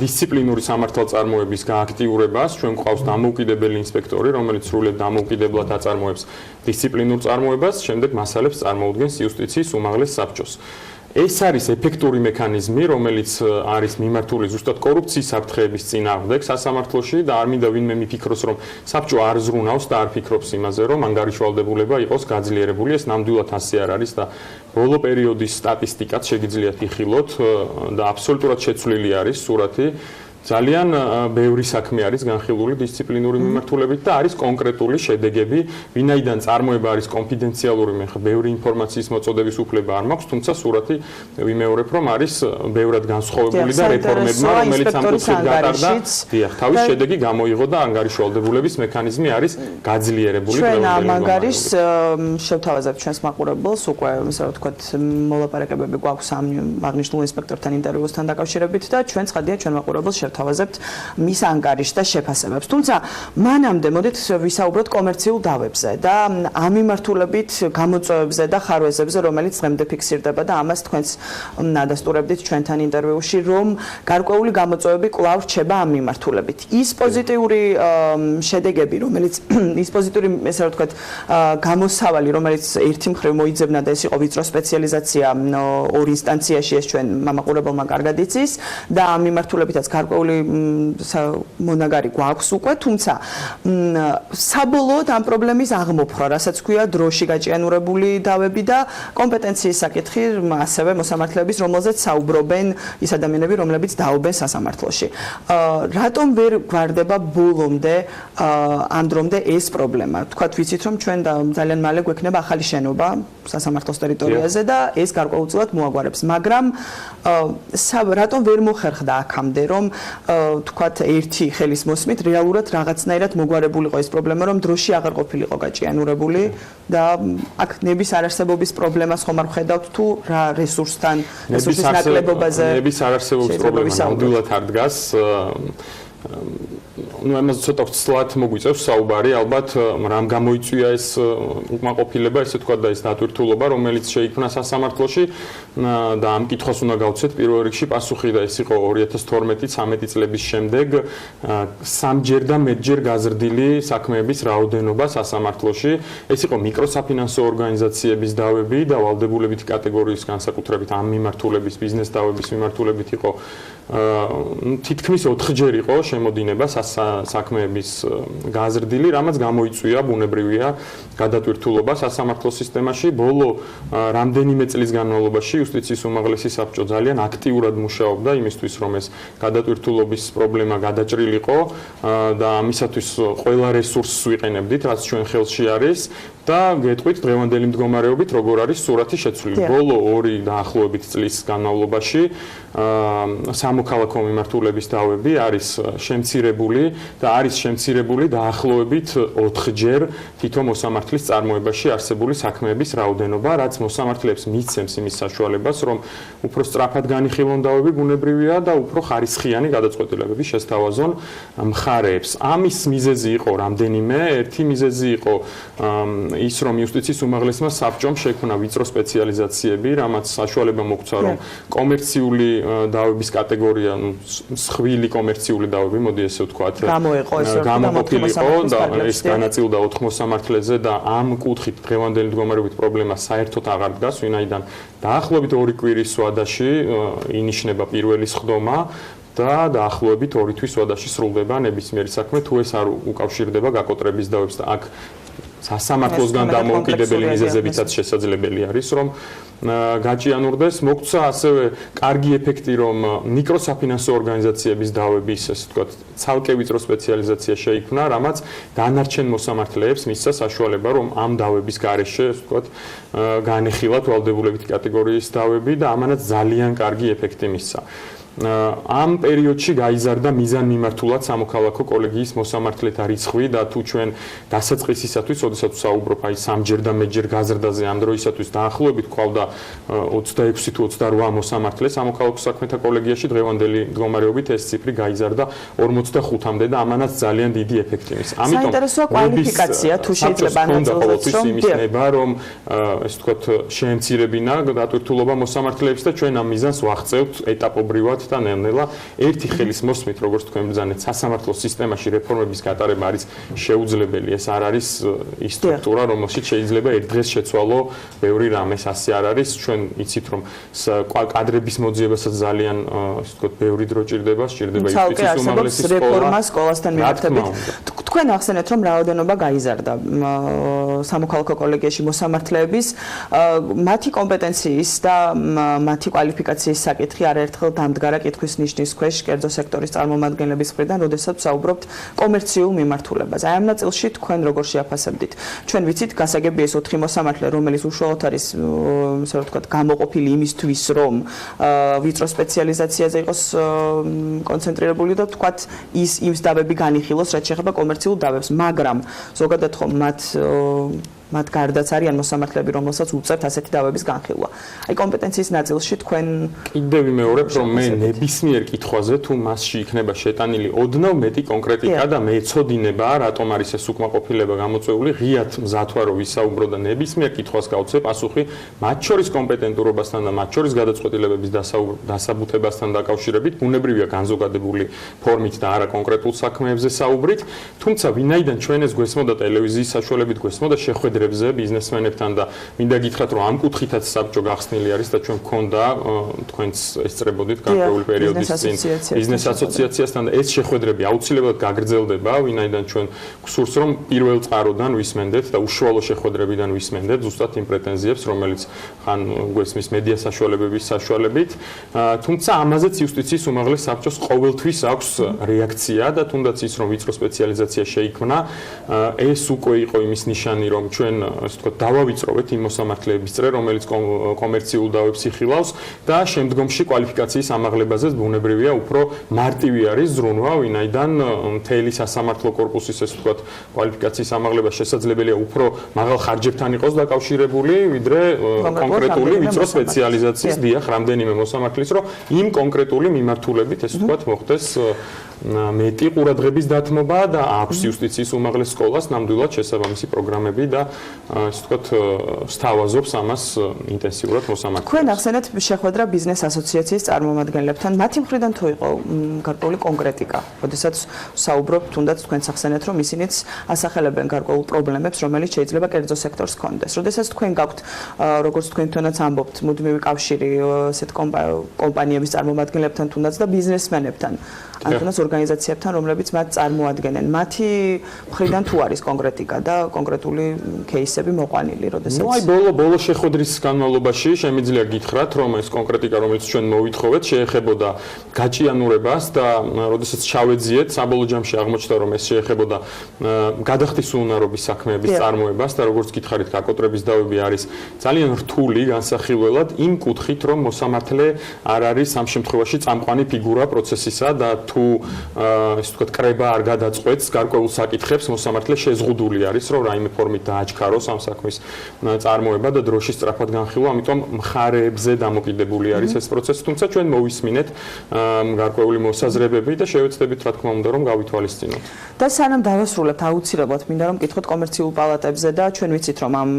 დისციპლინური სამართალწარმოების გააქტიურებას. ჩვენ გვყავს დამოუკიდებელი ინსპექტორი, რომელიც სრულად დამოუკიდებლად აწარმოებს დისციპლინურ წარმოებას, შემდეგ მასალებს წარმოუდგენს იუსტიციის უმაღლეს საბჭოს. ეს არის ეფექტური მექანიზმი, რომელიც არის მიმართული ზუსტად კორუფციის საფრთხეების წინააღმდეგ სასამართლოში და არ მინდა ვინმე მიფიქროს, რომ საბჭო არ ზრუნავს და არ ფიქრობს იმაზე, რომ ანგარიშვალდებულება იყოს გაძლიერებული. ეს ნამდვილად ასე არ არის და ბოლო პერიოდის სტატისტიკაც შეგიძლიათ იხილოთ და აბსოლუტურად შეცვლილი არის სურათი. ძალიან ბევრი საქმე არის განხილული დისციპლინური მიმართულებით და არის კონკრეტული შედეგები, ვინაიდან წარმოება არის კონფიდენციალური, მე ხა ბევრი ინფორმაციის მოწოდების უფლება არ მაქვს, თუმცა სურათი ვიმეორებ, რომ არის ბევრად განსხვავებული და რეფორმებმა, რომელიც ამ კუთხით გატარდა, დიახ, თავის შედეგი გამოიღო და ანგარიშვალდებულების მექანიზმი არის გაძლიერებული. ჩვენ ამ ანგარიშს შევთავაზებთ ჩვენს მაყურებელს, უკვე ისე რომ ვთქვათ, მოლაპარაკებები გვაქვს ამ აღნიშნულ ინსპექტორთან ინტერვიუსთან დაკავშირებით და ჩვენ ცხადია ჩვენ მაყურებელს შევთავაზებთ მის ანგარიშს და შეფასებებს. თუმცა მანამდე მოდით ვისაუბროთ კომერციულ დავებზე და ამ მიმართულებით გამოწვევებზე და ხარვეზებზე, რომელიც დღემდე ფიქსირდება და ამას თქვენს ადასტურებდით ჩვენთან ინტერვიუში, რომ გარკვეული გამოწვევები კვლავ რჩება ამ მიმართულებით. ის პოზიტიური შედეგები, რომელიც ის პოზიტიური, ესე რომ ვთქვათ, გამოსავალი, რომელიც ერთი მხრივ მოიძებნა და ეს იყო ვიწრო სპეციალიზაცია ორ ინსტანციაში, ეს ჩვენ მაყურებელმა კარგად იცის და ამ მიმართულებითაც გარკვეული მონაგარი გვაქვს უკვე, თუმცა საბოლოოდ ამ პრობლემის აღმოფხვრა, რასაც ქვია დროში გაჭიანურებული დავები და კომპეტენციის საკითხი, ასევე მოსამართლეების, რომელზეც საუბრობენ ის ადამიანები, რომლებიც დაობენ სასამართლოში. რატომ ვერ გვარდება ბოლომდე ამ დრომდე ეს პრობლემა? თქვათ ვიცით, რომ ჩვენ ძალიან მალე გვექნება ახალი შენობა სასამართლოს ტერიტორიაზე და ეს გარკვეულწილად მოაგვარებს, მაგრამ რატომ ვერ მოხერხდა აქამდე, რომ თქვათ ერთი ხელის მოსმით რეალურად რაღაცნაირად მოგვარებულიყო ეს პრობლემა, რომ დროში აღარ ყოფილიყო გაჭიანურებული და აქ ნების არარსებობის პრობლემას ხომ არ ვხედავთ თუ რა რესურსთან, რესურსის ნაკლებობაზე? ნების არარსებობის პრობლემა ნამდვილად არ დგას. ну ამაზე ცოტა ვცლად მოგვიწევს საუბარი, ალბათ რამ გამოიწვია ეს უკმაყოფილება, ესე თქვა და ეს დატვირთულობა, რომელიც შეიქმნა სასამართლოში და ამ კითხვას უნდა გავცეთ პირველ რიგში პასუხი და ეს იყო 2012-13 წლების შემდეგ სამჯერ და მეტჯერ გაზრდილი საქმეების რაოდენობა სასამართლოში. ეს იყო მიკროსაფინანსო ორგანიზაციების დავები და ვალდებულებითი კატეგორიის განსაკუთრებით ამ მიმართულების ბიზნეს დავების მიმართულებით იყო თითქმის 4ჯერ იყო შემოდინება საქმეების გაზრდილი, რამაც გამოიწვია ბუნებრივია გადატვირთულობა სასამართლო სისტემაში. ბოლო რამდენიმე წლის განმავლობაში იუსტიციის უმაღლესი საბჭო ძალიან აქტიურად მუშაობდა იმისთვის, რომ ეს გადატვირთულობის პრობლემა გადაჭრილიყო და ამისათვის ყველა რესურსს ვიყენებდით, რაც ჩვენ ხელში არის და გეტყვით დღევანდელი მდგომარეობით როგორ არის სურათი შეცვლილი. ბოლო 2 დაახლოებით წლის განმავლობაში სამოქალაქო მიმართულების დავები არის შემცირებული და არის შემცირებული დაახლოებით 4ჯერ თითო მოსამართლის წარმოებაში არსებული საქმეების რაოდენობა, რაც მოსამართლეებს მისცემს იმის საშუალებას, რომ უფრო სწრაფად განიხილონ დავები ბუნებრივია და უფრო ხარისხიანი გადაწყვეტილებები შესთავაზონ მხარეებს. ამის მიზეზი იყო რამდენიმე, ერთი მიზეზი იყო ის, რომ იუსტიციის უმაღლესმა საბჭომ შექმნა ვიწრო სპეციალიზაციები, რამაც საშუალება მოგცა, რომ კომერციული დავების კატეგორია, მსხვილი კომერციული დავები, მოდი ესე ვთქვათ, გამოყოფილიყო და ეს განაწილდა 4 მოსამართლეზე და ამ კუთხით დღევანდელი მდგომარეობით პრობლემა საერთოდ აღარ დგას, ვინაიდან დაახლოებით 2 კვირის ვადაში ინიშნება პირველი სხდომა და დაახლოებით 2 თვის ვადაში სრულდება ნებისმიერი საქმე, თუ ეს არ უკავშირდება გაკოტრების დავებს და აქ სასამართლოსგან დამოუკიდებელი მიზეზებითაც შესაძლებელი არის, რომ გაჭიანურდეს. მოგცა ასევე კარგი ეფექტი, რომ მიკროსაფინანსო ორგანიზაციების დავების, ასე ვთქვათ, ცალკე ვიწრო სპეციალიზაცია შეიქმნა, რამაც დანარჩენ მოსამართლეებს მისცა საშუალება, რომ ამ დავების გარეშე, ასე ვთქვათ, განეხილათ ვალდებულებითი კატეგორიის დავები და ამანაც ძალიან კარგი ეფექტი მისცა. ამ პერიოდში გაიზარდა მიზანმიმართულად სამოქალაქო კოლეგიის მოსამართლეთა რიცხვი და თუ ჩვენ დასაწყისისათვის, ოდესაც საუბრობ აი 3ჯერ და მეტჯერ გაზრდაზე ამ დროისათვის დაახლოებით ყავდა 26 თუ 28 მოსამართლე სამოქალაქო საქმეთა კოლეგიაში, დღევანდელი მდგომარეობით ეს ციფრი გაიზარდა 45-მდე და ამანაც ძალიან დიდი ეფექტი მისცა. საინტერესოა კვალიფიკაცია, თუ შეიძლება ანაწილოს იმის ნება, რომ ეს ვთქვათ, შეემცირებინა დატვირთულობა მოსამართლეებს და ჩვენ ამ მიზანს ვაღწევთ ეტაპობრივად და ნელ-ნელა ერთი ხელის მოსმით, როგორც თქვენ ბრძანეთ, სასამართლო სისტემაში რეფორმების გატარება არის შეუძლებელი. ეს არ არის ის სტრუქტურა, რომელშიც შეიძლება ერთ დღეს შეცვალო ბევრი რამ. ეს ასე არ არის. ჩვენ იცით, რომ კადრების მოძიებასაც ძალიან, ასე ვთქვათ, ბევრი დრო ჭირდება, სჭირდება იუსტიციის უმაღლესი სკოლა. რეფორმა სკოლასთან მიმართებით. თქვენ ახსენეთ, რომ რაოდენობა გაიზარდა სამოქალაქო კოლეგიაში მოსამართლეების, მათი კომპეტენციის და მათი კვალიფიკაციის საკითხი არაერთხელ დამდგარა კითხვის ნიშნის ქვეშ კერძო სექტორის წარმომადგენლების მხრიდან, როდესაც საუბრობთ კომერციულ მიმართულებაზე. აი ამ ნაწილში თქვენ როგორ შეაფასებდით? ჩვენ ვიცით, გასაგებია ეს 4 მოსამართლე, რომელიც უშუალოდ არის, ასე რომ ვთქვათ, გამოყოფილი იმისთვის, რომ ვიწრო სპეციალიზაციაზე იყოს კონცენტრირებული და ვთქვათ, ის იმ დავები განიხილოს, რაც შეეხება კომერციულ დავებს, მაგრამ ზოგადად ხომ მათ გარდაც არიან მოსამართლეები, რომელსაც უწევთ ასეთი დავების განხილვა. აი კომპეტენციის ნაწილში თქვენ კიდევ ვიმეორებ, რომ მე ნებისმიერ კითხვაზე თუ მასში იქნება შეტანილი ოდნავ მეტი კონკრეტიკა და მეცოდინება, რატომ არის ეს უკმაყოფილება გამოწვეული, ღიად მზად ვარ რომ ვისაუბრო და ნებისმიერ კითხვას გავცე პასუხი, მათ შორის კომპეტენტურობასთან და მათ შორის გადაწყვეტილებების დასაბუთებასთან დაკავშირებით, ბუნებრივია განზოგადებული ფორმით და არა კონკრეტულ საქმეებზე საუბრით, თუმცა ვინაიდან ჩვენ ეს გვესმოდა ტელევიზიის საშუალებით გვესმოდა შეხვედრებზე ბიზნესმენებთან და მინდა გითხრათ რომ ამ კუთხითაც საბჭო გახსნილი არის და ჩვენ გქონდა თქვენც ესწრებოდით გარკვეული პერიოდის წინ ბიზნეს ასოციაციასთან და ეს შეხვედრები აუცილებლად გაგრძელდება, ვინაიდან ჩვენ გსურს რომ პირველ წყაროდან ვისმენდეთ და უშუალო შეხვედრებიდან ვისმენდეთ ზუსტად იმ პრეტენზიებს, რომელიც ხან გვესმის მედია საშუალებების საშუალებით, თუმცა ამაზეც იუსტიციის უმაღლეს საბჭოს ყოველთვის აქვს რეაქცია და თუნდაც ის რომ ვიწრო სპეციალიზაცია შეიქმნა, ეს უკვე იყო იმის ნიშანი რომ ჩვენ ასე ვთქვათ დავავიწროვეთ იმ მოსამართლეების წრე, რომელიც კომერციულ დავებს იხილავს და შემდგომში კვალიფიკაციის ამაღლებაზე ბუნებრივია უფრო მარტივი არის ზრუნვა, ვინაიდან მთელი სასამართლო კორპუსის ასე ვთქვათ კვალიფიკაციის ამაღლება შესაძლებელია უფრო მაღალ ხარჯებთან იყოს დაკავშირებული, ვიდრე კონკრეტული ვიწრო სპეციალიზაციის დიახ რამდენიმე მოსამართლის, რომ იმ კონკრეტული მიმართულებით ასე ვთქვათ მოხდეს მეტი ყურადღების დათმობა და აქვს იუსტიციის უმაღლეს სკოლას ნამდვილად შესაბამისი პროგრამები და ასე ვთქვათ სთავაზობს ამას ინტენსიურად მოსამართლეებს. თქვენ ახსენეთ შეხვედრა ბიზნეს ასოციაციის წარმომადგენლებთან, მათი მხრიდან თუ იყო გარკვეული კონკრეტიკა, როდესაც საუბრობთ თუნდაც თქვენ ახსენეთ რომ ისინიც ასახელებენ გარკვეულ პრობლემებს, რომელიც შეიძლება კერძო სექტორს ჰქონდეს. როდესაც თქვენ გაქვთ როგორც თქვენ თვითონაც ამბობთ, მუდმივი კავშირი ასეთ კომპანიების წარმომადგენლებთან თუნდაც და ბიზნესმენებთან ან თუნდაც ორგანიზაციებთან, რომლებიც მათ წარმოადგენენ. მათი მხრიდან თუ არის კონკრეტიკა და კონკრეტული кейსები მოყვანილი, როდესაც აი ბოლო შეხვედრის განმავლობაში შემიძლია გითხრათ, რომ ეს კონკრეტიკა, რომელიც ჩვენ მოვითხოვეთ, შეეხებოდა გაჭიანურებას და როდესაც ჩავეძიეთ, საბოლოო ჯამში აღმოჩნდა, რომ ეს შეეხებოდა გადახდის უუნარობის საქმეების წარმოებას და როგორც გითხარით, გაკოტრების დავები არის ძალიან რთული განსახილველად იმ კუთხით, რომ მოსამართლე არ არის ამ შემთხვევაში წამყვანი ფიგურა პროცესისა და თუ ისე ვთქვათ კრება არ გადაწყვეტს გარკვეულ საკითხებს, მოსამართლე შეზღუდული არის, რომ რაიმე ფორმით დააჩქაროს ამ საქმის წარმოება და დროშის სწრაფად განხილვა, ამიტომ მხარეებზე დამოკიდებული არის ეს პროცესი, თუმცა ჩვენ მოვისმინეთ გარკვეული მოსაზრებები და შევეცდებით რა თქმა უნდა რომ გავითვალისწინოთ. და სანამ დავასრულებთ, აუცილებლად მინდა რომ გითხოთ კომერციულ პალატებზე და ჩვენ ვიცით რომ ამ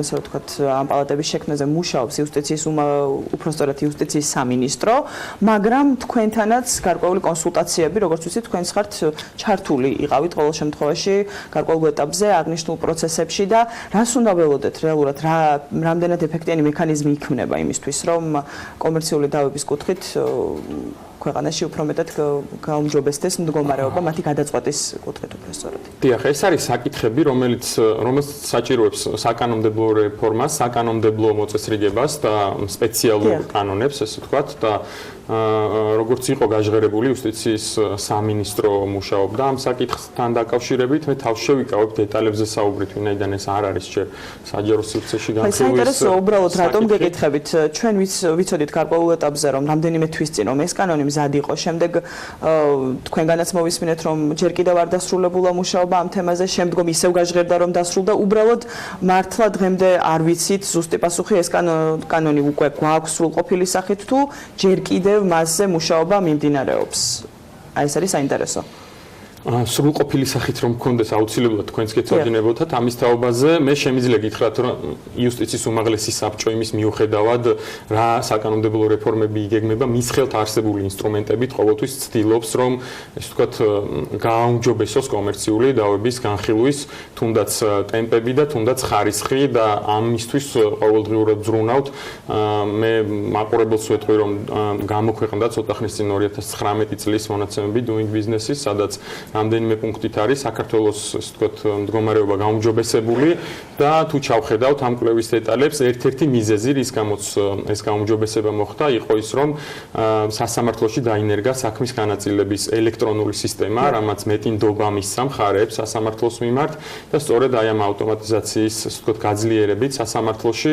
ასე ვთქვათ ამ პალატების შექმნაზე მუშაობს იუსტიციის უпростоრად იუსტიციის სამინისტრო, მაგრამ თქვენთანაც გარკვეული კონსულტაციები, როგორც ვიცით, თქვენ ხართ ჩართული იყავით ყოველ შემთხვევაში გარკვეულ ეტაპზე, აღნიშნულ პროცესებში და რას უნდა ველოდეთ რეალურად, რამდენად ეფექტიანი მექანიზმი იქმნება იმისთვის, რომ კომერციული დავების კუთხით ქვეყანაში უფრო მეტად გაუმჯობესდეს მდგომარეობა მათი გადაწყვეტის კუთხით უფრო სწორად. დიახ, ეს არის საკითხები, რომელიც საჭიროებს საკანონმდებლო რეფორმას, საკანონმდებლო მოწესრიგებას და სპეციალურ კანონებს, ესე ვთქვათ, და როგორც იყო გაჟღერებული იუსტიციის სამინისტრო მუშაობდა ამ საკითხთან დაკავშირებით, მე თავს შევიკავებ დეტალებზე საუბრით, ვინაიდან ეს არ არის ჯერ საჯარო სივრცეში განხილვის. საინტერესო უბრალოდ რატომ გეკითხებით? ჩვენ ვიცოდით გარკვეულ ეტაპზე რომ რამდენიმე თვის წინ რომ ეს კანონი მზად იყო, შემდეგ თქვენგანაც მოვისმინეთ რომ ჯერ კიდევ არ დასრულებულა მუშაობა ამ თემაზე, შემდგომ ისევ გაჟღერდა რომ დასრულდა, უბრალოდ მართლა დღემდე არ ვიცით ზუსტი პასუხი, ეს კანონი უკვე გვაქვს სრულყოფილი სახით თუ ჯერ კიდევ მასზე მუშაობა მიმდინარეობს. აი ეს არის საინტერესო. სრულყოფილი სახით რომ მქონდეს აუცილებლად თქვენს გეცოდინებოდათ ამის თაობაზე, მე შემიძლია გითხრათ რომ იუსტიციის უმაღლესი საბჭო იმის მიუხედავად რა საკანონმდებლო რეფორმები იგეგმება, მის ხელთ არსებული ინსტრუმენტებით ყოველთვის ცდილობს რომ ესე ვთქვათ გააუმჯობესოს კომერციული დავების განხილვის თუნდაც ტემპები და თუნდაც ხარისხი და ამისთვის ყოველდღიურად ზრუნავთ. მე მაყურებელს ვეთქვი რომ გამოქვეყნდა ცოტა ხნის წინ 2019 წლის მონაცემები Doing Business-ის, სადაც რამდენიმე პუნქტით არის საქართველოს ასე ვთქვათ მდგომარეობა გაუმჯობესებული და თუ ჩავხედავთ ამ კვლევის დეტალებს, ერთ-ერთი მიზეზი, რის გამოც ეს გაუმჯობესება მოხდა, იყო ის, რომ სასამართლოში დაინერგა საქმის განაწილების ელექტრონული სისტემა, რამაც მეტი ნდობა მისცა მხარეებს სასამართლოს მიმართ და სწორედ აი ამ ავტომატიზაციის, ასე ვთქვათ, გაძლიერებით სასამართლოში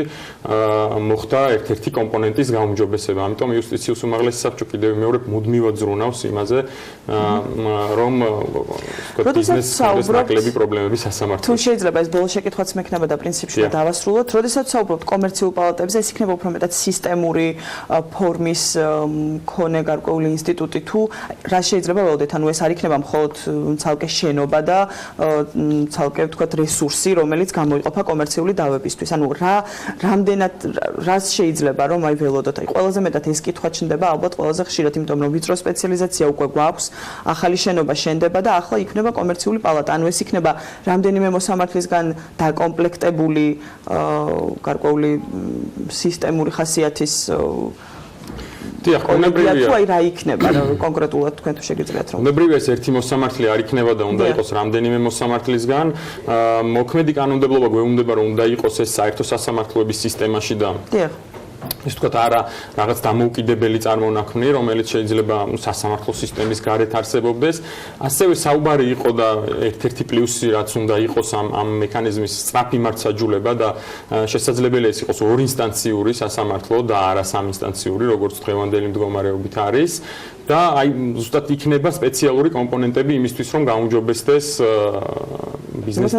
მოხდა ერთ-ერთი კომპონენტის გაუმჯობესება. ამიტომ იუსტიციის უმაღლესი საბჭო კიდევ მეორე მუდმივად ზრუნავს იმაზე, რომ ბიზნესის ნაკლები პრობლემები სასამართლოში. თუ შეიძლება ეს ბოლო შეკითხვაც მექნება და პრინციპში დავასრულოთ, როდესაც საუბრობთ კომერციულ პალატებზე, ეს იქნება უფრო მეტად სისტემური ფორმის მქონე გარკვეული ინსტიტუტი თუ რა შეიძლება ველოდეთ, ანუ ეს არ იქნება მხოლოდ ცალკე შენობა და ცალკე ვთქვათ რესურსი, რომელიც გამოიყოფა კომერციული დავებისთვის. ანუ რამდენად რას შეიძლება რომ აი ველოდოთ, აი ყველაზე მეტად ეს კითხვა ჩნდება ალბათ ყველაზე ხშირად, იმიტომ რომ ვიწრო სპეციალიზაცია უკვე გვაქვს, ახალი შენობა შენდება და ახლა იქნება კომერციული პალატა. ანუ ეს იქნება რამდენიმე მოსამართლისგან დაკომპლექტებული გარკვეული სისტემური ხასიათის უნებრივია. თუ აი რა იქნება კონკრეტულად თქვენ თუ შეგიძლიათ რომ. უნებრივია ეს ერთი მოსამართლე არ იქნება და უნდა იყოს რამდენიმე მოსამართლისგან. მოქმედი კანონმდებლობა გვეუბნება რომ უნდა იყოს ეს საერთო სასამართლოების სისტემაში და ის თქვათ არა რაღაც დამოუკიდებელი წარმონაქმნი, რომელიც შეიძლება სასამართლო სისტემის გარეთ არსებობდეს. ასევე საუბარი იყო და ერთ-ერთი პლუსი რაც უნდა იყოს ამ მექანიზმის სწრაფი მართსაჯულება და შესაძლებელია ეს იყოს ორინსტანციური სასამართლო და არა სამინსტანციური, როგორც დღევანდელი მდგომარეობით არის. და აი ზუსტად იქნება სპეციალური კომპონენტები იმისთვის რომ გაუმჯობესდეს ბიზნეს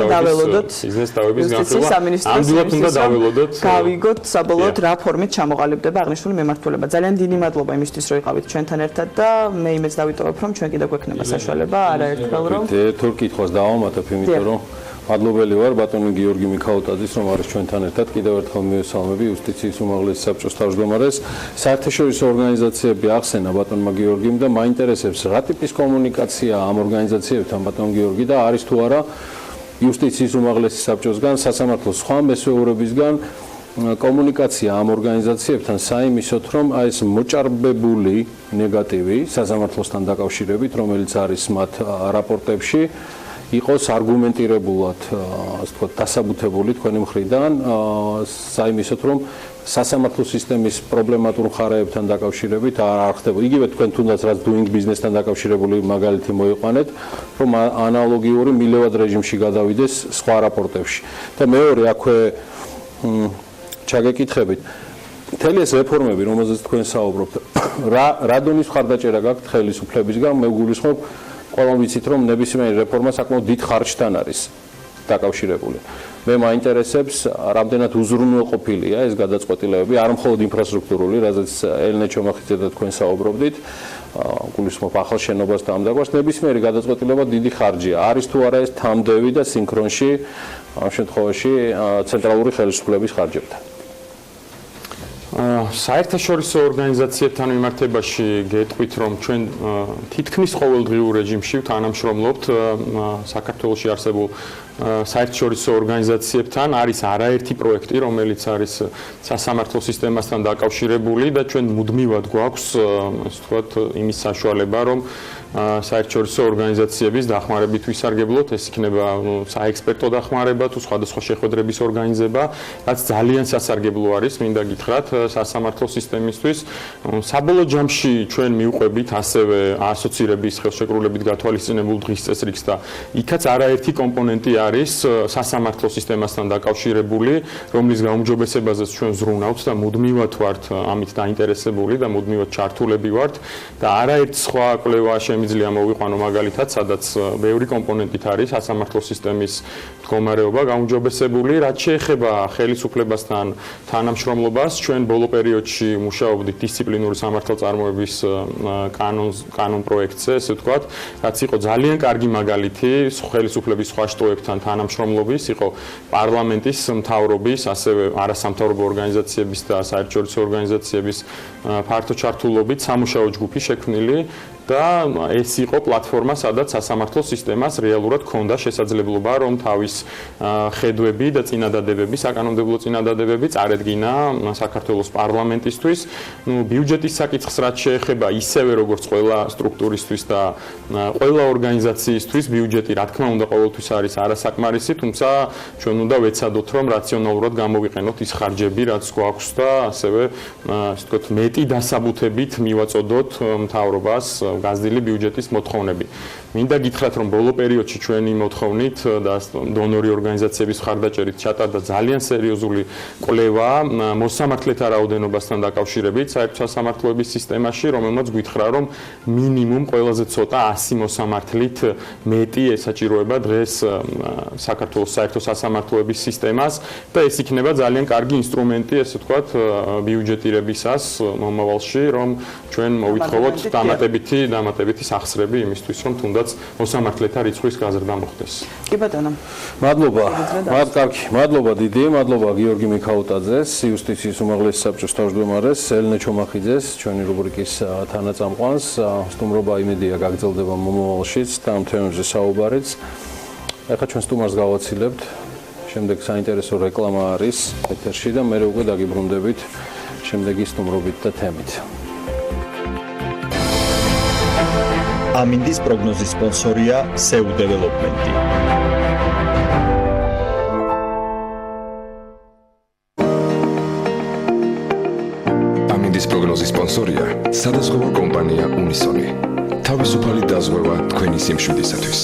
დავების განხილვა. ამგვარად უნდა დაველოდოთ. გავიგოთ საბოლოოდ რა ფორმით ჩამოყალიბდება აღნიშნული მემართულება. ძალიან დიდი მადლობა იმისთვის რომ იყავით ჩვენთან ერთად და მე იმედს დავიტოვებ რომ ჩვენ კიდევ გვექნება საშუალება არაერთხელ რომ თუ კითხვას დავამატებ, იმიტომ რომ მადლობელი ვარ ბატონი გიორგი მიქაუტაძის რომ არის ჩვენთან ერთად. კიდევ ერთხელ მივესალმები იუსტიციის უმაღლესი საბჭოს თავმჯდომარეს. საერთაშორისო ორგანიზაციები ახსენა ბატონმა გიორგიმ და მაინტერესებს რა ტიპის კომუნიკაცია ამ ორგანიზაციებთან ბატონ გიორგი და არის თუ არა იუსტიციის უმაღლესი საბჭოსგან, სასამართლოს სხვა მესვეურებისგან კომუნიკაცია ამ ორგანიზაციებთან საიმისოთ რომ აი ეს მოჭარბებული ნეგატივი სასამართლოსთან დაკავშირებით, რომელიც არის მათ რაპორტებში იყოს არგუმენტირებულად, ასე ვთქვათ, დასაბუთებული თქვენი მხრიდან, საიმისოთ რომ სასამართლო სისტემის პრობლემატურ მხარეებთან დაკავშირებით არ ხდება. იგივე თქვენ თუნდაც რაც doing business-თან დაკავშირებული მაგალითი მოიყვანეთ, რომ ანალოგიური მილევად რეჟიმში გადავიდეს სხვა რაპორტებში. და მეორე აქვე ჩაგეკითხებით მთელი ეს რეფორმები, რომელზეც თქვენ საუბრობთ, რა დონის მხარდაჭერა გაქვთ ხელისუფლებისგან, მე გულისხმობ ყველამ ვიცით რომ ნებისმიერი რეფორმა საკმაოდ დიდ ხარჯთან არის დაკავშირებული. მე მაინტერესებს რამდენად უზრუნველყოფილია ეს გადაწყვეტილებები, არ მხოლოდ ინფრასტრუქტურული, რაზეც ელენე ჩომახიძე და თქვენ საუბრობდით, გულისხმობ ახალ შენობას და ამ დაგვას ნებისმიერი გადაწყვეტილება დიდი ხარჯია. არის თუ არა ეს თამდევი და სინქრონში ამ შემთხვევაში ცენტრალური ხელისუფლების ხარჯებთან. საერთაშორისო ორგანიზაციებთან მიმართებაში გეტყვით რომ ჩვენ თითქმის ყოველდღიურ რეჟიმში თანამშრომლობთ საქართველოში არსებულ საერთაშორისო ორგანიზაციებთან. არის არაერთი პროექტი, რომელიც არის სასამართლო სისტემასთან დაკავშირებული და ჩვენ მუდმივად გვაქვს, ასე ვთქვათ, იმის საშუალება, რომ საერთაშორისო ორგანიზაციების დახმარებით ვისარგებლოთ, ეს იქნება საექსპერტო დახმარება თუ სხვადასხვა შეხვედრების ორგანიზება, რაც ძალიან სასარგებლო არის, მინდა გითხრათ, სასამართლო სისტემისთვის. საბოლოო ჯამში ჩვენ მივყვებით ასევე ასოცირების ხელშეკრულებით გათვალისწინებულ დღის წესრიგს და იქაც არაერთი კომპონენტი არის სასამართლო სისტემასთან დაკავშირებული, რომლის გაუმჯობესებაზეც ჩვენ ზრუნავთ და მუდმივად ვართ ამით დაინტერესებული და მუდმივად ჩართულები ვართ და არაერთ სხვა კვლევა შემიძლია მოვიყვანო მაგალითად, სადაც ბევრი კომპონენტით არის სასამართლო სისტემის მდგომარეობა გაუმჯობესებული. რაც შეეხება ხელისუფლებასთან თანამშრომლობას, ჩვენ ბოლო პერიოდში მუშაობდით დისციპლინური სამართალწარმოების კანონ პროექტზე, ესე ვთქვათ, რაც იყო ძალიან კარგი მაგალითი ხელისუფლების სხვა შტოებთან თანამშრომლობის, იყო პარლამენტის მთავრობის, ასევე არასამთავრობო ორგანიზაციების და საერთაშორისო ორგანიზაციების ფართო ჩართულობით სამუშაო ჯგუფი შექმნილი და ეს იყო პლატფორმა, სადაც სასამართლო სისტემას რეალურად ჰქონდა შესაძლებლობა, რომ თავის ხედვები და წინადადებები, საკანონმდებლო წინადადებები წარედგინა საქართველოს პარლამენტისთვის. ბიუჯეტის საკითხს რაც შეეხება, ისევე როგორც ყველა სტრუქტურისთვის და ყველა ორგანიზაციისთვის ბიუჯეტი რა თქმა უნდა ყოველთვის არის არასაკმარისი, თუმცა ჩვენ უნდა ვეცადოთ, რომ რაციონალურად გამოვიყენოთ ის ხარჯები, რაც გვაქვს და ასევე ასე ვთქვათ, მეტი დასაბუთებით მივაწოდოთ მთავრობას გაზრდილი ბიუჯეტის მოთხოვნები. მინდა გითხრათ, რომ ბოლო პერიოდში ჩვენი მოთხოვნით და დონორი ორგანიზაციების მხარდაჭერით ჩატარდა ძალიან სერიოზული კვლევა მოსამართლეთა რაოდენობასთან დაკავშირებით საერთო სასამართლოების სისტემაში, რომელმაც გითხრა, რომ მინიმუმ ყველაზე ცოტა 100 მოსამართლით მეტი ესაჭიროება დღეს საქართველოს საერთო სასამართლოების სისტემას და ეს იქნება ძალიან კარგი ინსტრუმენტი, ესე ვთქვათ, ბიუჯეტირებისას მომავალში, რომ ჩვენ მოვითხოვოთ დამატებითი სახსრები იმისთვის, რომ თუნდაც მოსამართლეთა რიცხვის გაზრდა მოხდეს. კი ბატონო. მადლობა დიდი, მადლობა გიორგი მიქაუტაძეს, იუსტიციის უმაღლესი საბჭოს თავმჯდომარეს, ელენე ჩომახიძეს, ჩვენი რუბრიკის თანაწამყვანს. სტუმრობა იმედია გაგრძელდება მომავალშიც და ამ თემებზე საუბარიც. ახლა ჩვენ სტუმარს გავაცილებთ. შემდეგ საინტერესო რეკლამა არის ეთერში და მე უკვე დაგიბრუნდებით შემდეგი სტუმრობით და თემით. ამინდის პროგნოზის სპონსორია SEU დეველოპმენტი. ამინდის პროგნოზის სპონსორია სადაზღვევო კომპანია უნისონი. თავისუფალი დაზღვევა თქვენი სიმშვიდისათვის.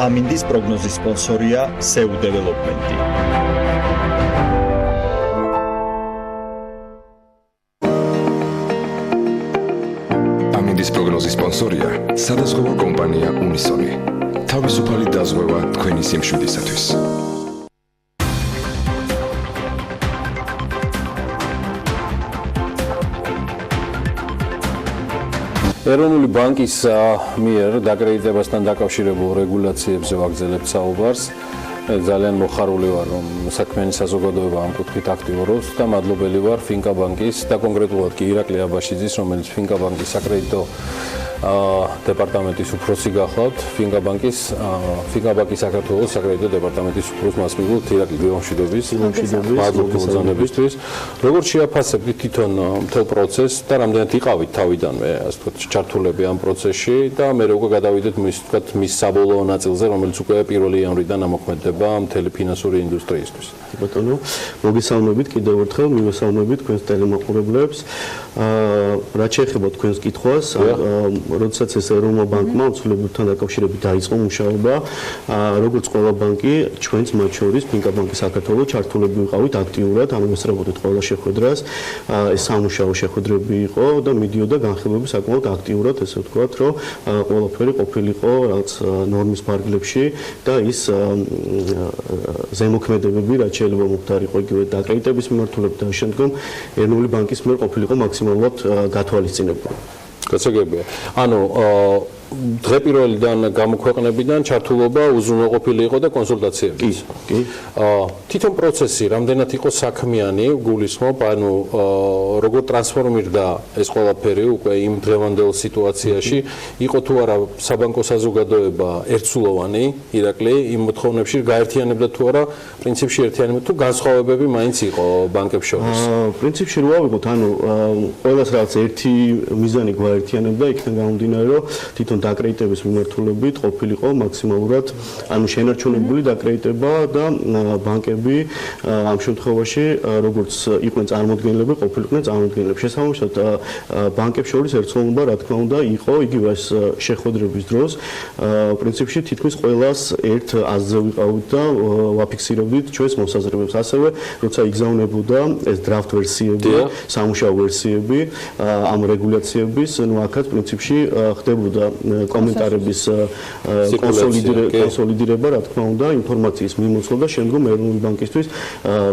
ამინდის პროგნოზის სპონსორია SEU დეველოპმენტი. ამინდის პროგნოზის სპონსორია სადაზღვევო კომპანია უნისონი. თავისუფალი დაზღვევა თქვენი სიმშვიდისათვის. ეროვნული ბანკის მიერ დაკრედიტებასთან დაკავშირებულ რეგულაციებზე ვაგრძელებთ საუბარს. ძალიან მოხარული ვარ, რომ საქმიანი საზოგადოება ამ კუთხით აქტიურობს და მადლობელი ვარ ფინკა ბანკის და კონკრეტულად კი ირაკლი აბაშიძის, რომელიც ფინკა ბანკის საკრედიტო დეპარტამენტის უფროსი გახლავთ. ფინკა ბანკის საქართველოს საკრედიტო დეპარტამენტის უფროს მასპინძლობ ირაკლი გეომშვიდობის მოგზაურობისთვის. როგორც შეაფასებთ თვითონ მთელ პროცესს და რამდენად იყავით თავიდანვე, ასე ვთქვათ, ჩართულები ამ პროცესში და მე უკვე გადავიდეთ მის საბოლოო ნაწილზე, რომელიც უკვე 1 იანვრიდან ამოქმედდება მთელი ფინანსური ინდუსტრიისთვის. ბატონო, მოგესალმებით კიდევ ერთხელ, მივესალმებით თქვენს ტელემოყურებლებს. რაც შეეხება თქვენს კითხვას, როდესაც ეს ეროვნულმა ბანკმა უცვლილებებთან დაკავშირებით დაიწყო მუშაობა, როგორც ყველა ბანკი, ჩვენც მათ შორის ფინკა ბანკი საქართველოს ჩართულები ვიყავით აქტიურად, ანუ ესწრებოდით ყველა შეხვედრას, ეს სამუშაო შეხვედრები იყო და მიდიოდა განხილვები საკმაოდ აქტიურად, ესე ვთქვათ, რომ ყველაფერი ყოფილიყო რაღაც ნორმის ფარგლებში და ის ზემოქმედებები, რაც შეიძლება მოხდარიყო იგივე დაკრედიტების მიმართულებით და შემდგომ ეროვნული ბანკის მიერ ყოფილიყო მაქსიმალურად გათვალისწინებული. გასაგებია. ანუ დღე პირველიდან გამოქვეყნებიდან ჩართულობა უზრუნველყოფილი იყო და კონსულტაციები. კი. თვითონ პროცესი რამდენად იყო საქმიანი, გულისხმობ, ანუ როგორ ტრანსფორმირდა ეს ყველაფერი უკვე იმ დღევანდელ სიტუაციაში, იყო თუ არა საბანკო საზოგადოება ერთსულოვანი, ირაკლი, იმ მოთხოვნებში გაერთიანებდა თუ არა, პრინციპში ერთიანებდა თუ განსხვავებები მაინც იყო ბანკებს შორის. პრინციპში რა ვიყოთ, ანუ ყველას რაღაც ერთი მიზანი გვაერთიანებდა, იქიდან გამომდინარე, რომ თვითონ დაკრედიტების მიმართულებით ყოფილიყო მაქსიმალურად ანუ შენარჩუნებული დაკრედიტება და ბანკები ამ შემთხვევაში როგორც იყვნენ წარმოდგენილები ყოფილიყვნენ წარმოდგენილები შესაბამისად ბანკებს შორის ერთსულობა რა თქმა უნდა იყო იგივე ეს შეხვედრების დროს პრინციპში თითქმის ყველას ერთ აზრზე ვიყავით და ვაფიქსირებდით ჩვენს მოსაზრებებს ასევე როცა იგზავნებოდა ეს დრაფტ ვერსიები სამუშაო ვერსიები ამ რეგულაციების ну აქაც პრინციპში ხდებოდა კომენტარების კონსოლიდირება, რა თქმა უნდა, ინფორმაციის მიმოწვა და შემდგომ ეროვნული ბანკისთვის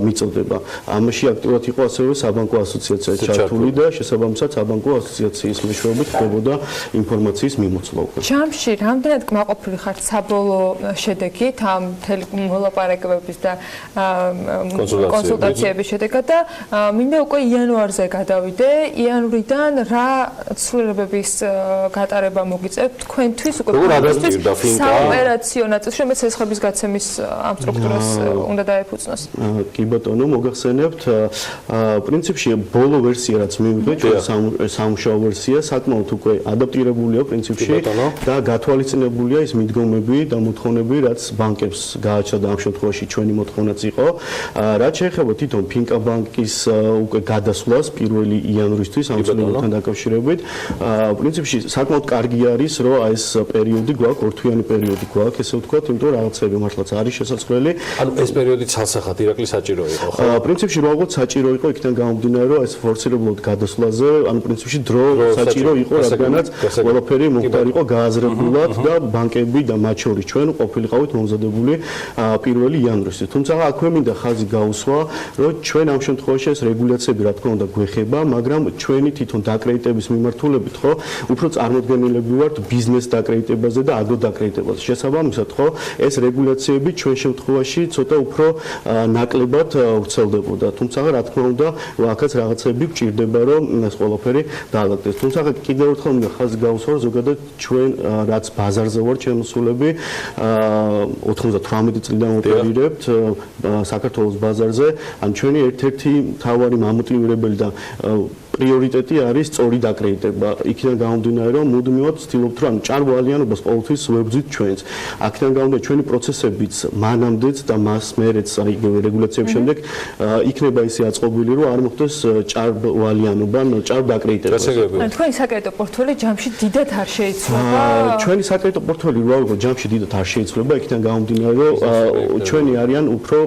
მიწოდება. ამაში აქტიურად იყო ასევე საბანკო ასოციაცია ჩართული და შესაბამისად საბანკო ასოციაციის მეშვეობით ხდებოდა ინფორმაციის მიმოწვა. ჯამში რამდენად კმაყოფილი ხართ საბოლოო შედეგით ამ მთელი მოლაპარაკებების და კონსულტაციების შედეგად და მინდა უკვე იანვარზე გადავიდე. იანვრიდან რა ცვლილებების გატარება მოგიწევთ თქვენთვის უკვე საოპერაციო ნაწილში რომელიც სესხების გაცემის ამ სტრუქტურას უნდა დაეფუძნოს. კი ბატონო, მოგახსენებთ, პრინციპში ბოლო ვერსია რაც მივიღეთ, ჩვენ სამუშაო ვერსია საკმაოდ უკვე ადაპტირებულია პრინციპში და გათვალისწინებულია ის მიდგომები და მოთხოვნები, რაც ბანკებს გააჩნდა ამ შემთხვევაში ჩვენი მოთხოვნაც იყო. რაც შეეხება თვითონ ფინკა ბანკის უკვე გადასვლას 1 იანვრისთვის ამ ცვლილებებთან დაკავშირებით, პრინციპში საკმაოდ კარგი არის რომ ეს პერიოდი გვაქვს, ორთვიანი პერიოდი გვაქვს, ესე ვთქვათ, იმიტომ რომ რაღაცები მართლაც არის შესაძლებელი. ანუ ეს პერიოდი ცალსახად ირაკლი საჭირო იყო, ხო? პრინციპში რა ვთქვათ, საჭირო იყო იქიდან გამომდინარე, რომ ეს ფორსირებლად გადასვლაზე, ანუ პრინციპში დრო საჭირო იყო, რადგანაც ყველაფერი მოხდარიყო გააზრებულად და ბანკები და მათ შორის ჩვენ ყოფილიყავით მომზადებული 1 იანვრისთვის. თუმცა აქვე მინდა ხაზი გაუსვა, რომ ჩვენ ამ შემთხვევაში ეს რეგულაციები რა თქმა უნდა გვეხება, მაგრამ ჩვენი თვითონ დაკრედიტების მიმართულებით, ხო, უფრო წარმოდგენილები ვართ ბიზნეს დაკრედიტებაზე და აგრო დაკრედიტებაზე. შესაბამისად, ხო, ეს რეგულაციები ჩვენ შემთხვევაში ცოტა უფრო ნაკლებად ვრცელდებოდა. თუმცა რა თქმა უნდა, აქაც რაღაცები გვჭირდება, რომ ეს ყველაფერი დაალაგდეს. თუმცა კიდევ ერთხელ მინდა ხაზი გაუსვა, ზოგადად ჩვენ რაც ბაზარზე ვართ შემოსულები 98 წლიდან ოპერირებთ საქართველოს ბაზარზე, ან ჩვენი ერთ-ერთი მთავარი მამოტივირებელი და პრიორიტეტი არის სწორი დაკრედიტება. იქიდან გამომდინარე, რომ მუდმივად ვცდილობთ, რომ ჭარბვალიანობას ყოველთვის ვებრძვით ჩვენს. აქედან გამომდინარე, ჩვენი პროცესებიც მანამდეც და მას მერეც, აი რეგულაციების შემდეგ იქნება ისე აწყობილი, რომ არ მოხდეს ჭარბვალიანობა, ჭარბ დაკრედიტება. თქვენი საკრედიტო პორტფელი ჯამში დიდად არ შეიცვლება. ჩვენი საკრედიტო პორტფელი რა ვიყო, ჯამში დიდად არ შეიცვლება. იქიდან გამომდინარე, რომ ჩვენი არიან უფრო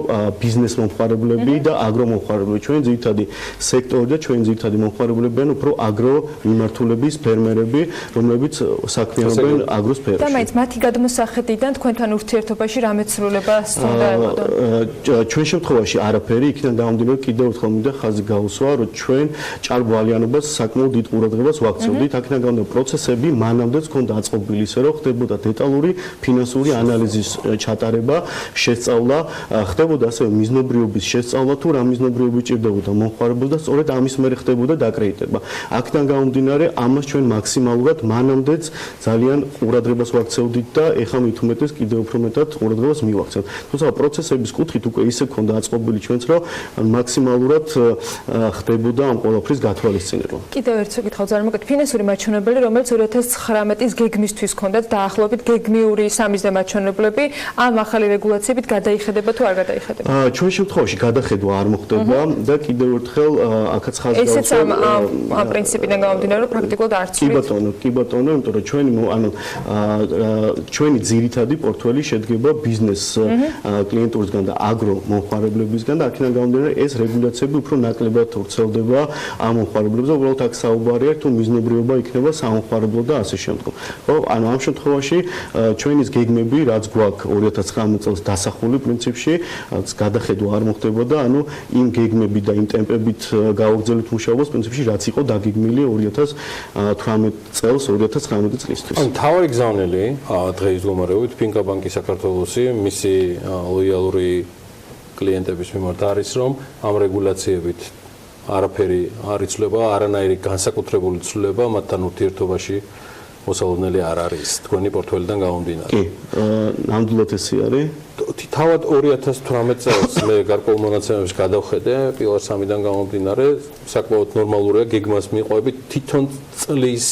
ბიზნეს მომხმარებლები და აგრო მომხმარებლები. ჩვენი ძირითადი სექტორი და ჩვენი ძირითადი მომხმარებლებიან უფრო აგრო მიმართულების ფერმერები, რომლებიც საქმიანობენ აგრო სფეროში. და მაინც მათი გადმოსახედიდან თქვენთან ურთიერთობაში რა მეცრულება სცნოდა ელოდონ? ჩვენ შემთხვევაში არაფერი, იქიდან გამომდინარე კიდევ ერთხელ მინდა ხაზი გაუსვა, რომ ჩვენ ჭარბვალიანობას საკმაოდ დიდ ყურადღებას ვაქცევდით. აქედან გამომდინარე პროცესები მანამდეც ჰქონდა აწყობილი, ისე რომ ხდებოდა დეტალური ფინანსური ანალიზის ჩატარება, შესწავლა, ხდებოდა ასევე მიზნობრიობის შესწავლა, თუ რა მიზნობრიობები ჭირდებოდა მომხმარებელს და სწორედ ამის მერე ხდებოდა დაკრედიტება. აქედან გამომდინარე, ამას ჩვენ მაქსიმალურად მანამდეც ძალიან ყურადღებას ვაქცევდით და ეხლა მით უმეტეს კიდევ უფრო მეტად ყურადღებას მივაქცევთ. თუმცა პროცესების კუთხით უკვე ისე ჰქონდა აწყობილი ჩვენც, რომ მაქსიმალურად ხდებოდა ამ ყველაფრის გათვალისწინება. კიდევ ერთ საკითხავს არ მოგეთ ფინანსური მაჩვენებელი, რომელიც 2019-ის გეგმისთვის ჰქონდათ დაახლოებით გეგმიური სამიზნე მაჩვენებლები, ამ ახალი რეგულაციებით გადაიხედება თუ არ გადაიხედება? ჩვენ შემთხვევაში გადახედვა არ მოხდება და კიდევ ერთხელ აქაც ხაზი ესეც ამ პრინციპიდან გამომდინარე, რომ პრაქტიკულად არც კი ბატონო, იმიტომ რომ ჩვენი ძირითადი პორტფელი შედგება ბიზნეს კლიენტურისგან და აგრო მომხმარებლებისგან და აქედან გამომდინარე ეს რეგულაციები უფრო ნაკლებად ვრცელდება ამ მომხმარებლებზე, უბრალოდ აქ საუბარია თუ მიზნობრიობა იქნება სამომხმარებლო და ასე შემდგომ. ხო, ამ შემთხვევაში ჩვენის გეგმები, რაც გვაქვს 2019 წელს დასახული პრინციპში, გადახედვა არ მოხდებოდა, იმ გეგმები და იმ ტემპებით გავაგრძელებთ მუშაობას პრინციპში, რაც იყო დაგეგმილი 2018 წელს, 2019 წლისთვის. მთავარი გზავნილი დღეის მდგომარეობით ფინკა ბანკი საქართველოსი მისი ლოიალური კლიენტების მიმართ არის, რომ ამ რეგულაციებით არაფერი არ იცვლება, არანაირი განსაკუთრებული ცვლილება მათთან ურთიერთობაში მოსალოდნელი არ არის თქვენი პორტფელიდან გამომდინარე. კი, ნამდვილად ესე არის. თავად 2018 წელს მე გარკვეულ მონაცემებში გადავხედე, პილარ 3-დან გამომდინარე, საკმაოდ ნორმალურია გეგმას მიყევებით თვითონ წლის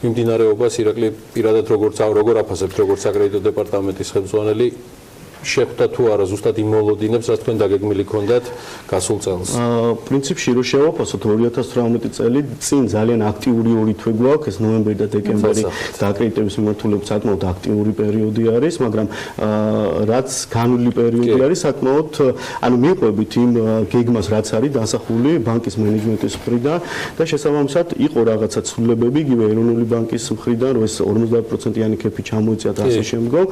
მიმდინარეობას ირაკლი პირადად როგორ აფასებთ, როგორც საკრედიტო დეპარტამენტის ხელმძღვანელი შეხვდა თუ არა ზუსტად იმ მოლოდინებს, რაც თქვენ დაგეგმილი ქონდათ გასულ წელს. პრინციპში რო შევაფასოთ 2018 წელი წინ ძალიან აქტიური ორი თვე გვაქვს, ეს ნოემბერი და დეკემბერი დაკრედიტების მიმართულებით საკმაოდ აქტიური პერიოდი არის, მაგრამ რაც განვლილი პერიოდი არის, საკმაოდ მივყვებით იმ გეგმას, რაც არის დასახული ბანკის მენეჯმენტის მხრიდან და შესაბამისად იყო რაღაცა ცვლილებები იგივე ეროვნული ბანკის მხრიდან, რომ ეს 50%-იანი კეფი ჩამოიწია და ასე შემდგომ,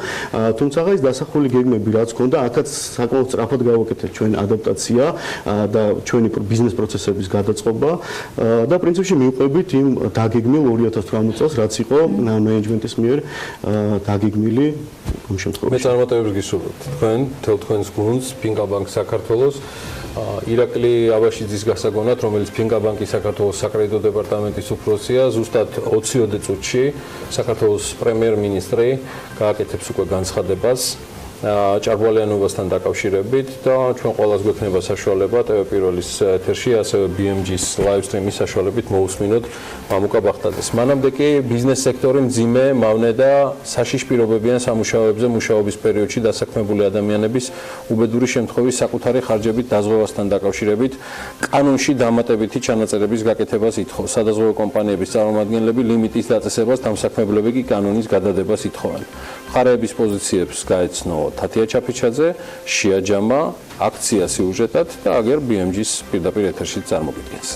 თუმცა ეს დასახული გეგმები რაც ქონდა, აქაც საკმაოდ სწრაფად გავაკეთეთ ჩვენ ადაპტაცია და ჩვენი ბიზნეს პროცესების გადაწყობა და პრინციპში მივყვებით იმ დაგეგმილ 2018 წელს, რაც იყო მენეჯმენტის მიერ დაგეგმილი ამ შემთხვევაში. მე წარმატებებს გისურვებთ თქვენ, მთელ თქვენს გუნდს, ფინკა ბანკ საქართველოს, ირაკლი აბაშიძის გასაგონად, რომელიც ფინკა ბანკის საქართველოს საკრედიტო დეპარტამენტის უფროსია, ზუსტად 20-ოდე წუთში საქართველოს პრემიერ-მინისტრი გააკეთებს უკვე განცხადებას ჭარბვალიანობასთან დაკავშირებით და ჩვენ ყველას გვექნება საშუალება TV1-ის ეთერში, ასევე BMG-ის live stream-ის საშუალებით მოусმინოთ მამუკა ბახტაძეს. მანამდე კი ბიზნეს სექტორი მძიმე, მავნე და საშიშ პირობებიან სამუშაოებზე მუშაობის პერიოდში დასაქმებული ადამიანების უბედური შემთხვევის საკუთარი ხარჯებით დაზღვევასთან დაკავშირებით კანონში დამატებითი ჩანაწერების გაკეთებას ითხოვს. სადაზღვევო კომპანიების წარმომადგენლები ლიმიტის დაწესებას, დამსაქმებლები კი კანონის გადადებას ითხოვენ. მხარეების პოზიციებს გაეცნო თათია ჩაფიჩაძე, შეაჯამა აქცია სიუჟეტად და აგერ BMG-ის პირდაპირ ეთერში წარმოგიდგენს.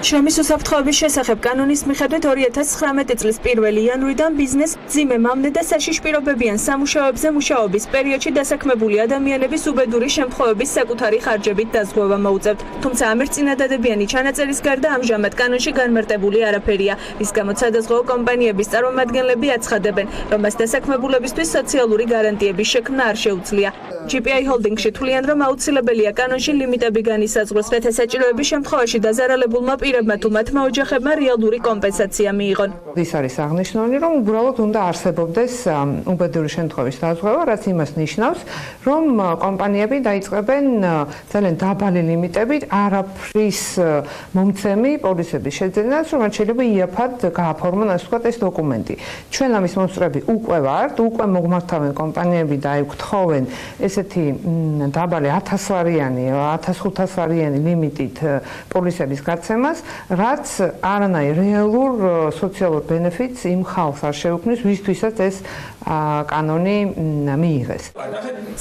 შრომის უსაფრთხოების შესახებ კანონის მიხედვით 2019 წლის 1 იანვრიდან ბიზნეს ძიმე მავნე და საშიშ პირობებიან სამუშაოებზე მუშაობის პერიოდში დასაქმებული ადამიანების უბედური შემთხვევების საკუთარი ხარჯებით დაზღვევა მოუწევთ. თუმცა ამერ წინადადებიანი ჩანაწერის გარდა ამჟამად კანონში განმარტებული არაფერია, რის გამოც სადაზღვევო კომპანიების წარმომადგენლები აცხადებენ, რომ მას დასაქმებულებისთვის სოციალური გარანტიების შექმნა არ შეუძლია. GPI Holding-ში თვლიან, რომ აუცილებელია კანონში ლიმიტები განისაზღვროს, რათა საჭიროების შემთხვევაში დაზარალებულმა პირებმა თუ მათმა ოჯახებმა რეალური კომპენსაცია მიიღონ. ის არის აღნიშნული, რომ უბრალოდ უნდა არსებობდეს უბედური შემთხვევის დაზღვევა, რაც იმას ნიშნავს, რომ კომპანიები დაიწყებენ ძალიან დაბალი ლიმიტებით არაფრის მომცემი პოლისების შეძენას, რომელიც შეიძლება იაფად გააფორმონ, ასე ვთქვათ, ეს დოკუმენტი. ჩვენ ამის მომსწრები უკვე ვართ, უკვე მოგმართავენ კომპანიები და გთხოვენ ესეთი დაბალი 1000 ლარიანი, 1500 ლარიანი ლიმიტით პოლისების გაცემას, რაც არანაირ რეალურ სოციალურ ბენეფიტს იმ ხალხს არ შეუქმნის, ვისთვისაც ეს კანონი მიიღეს.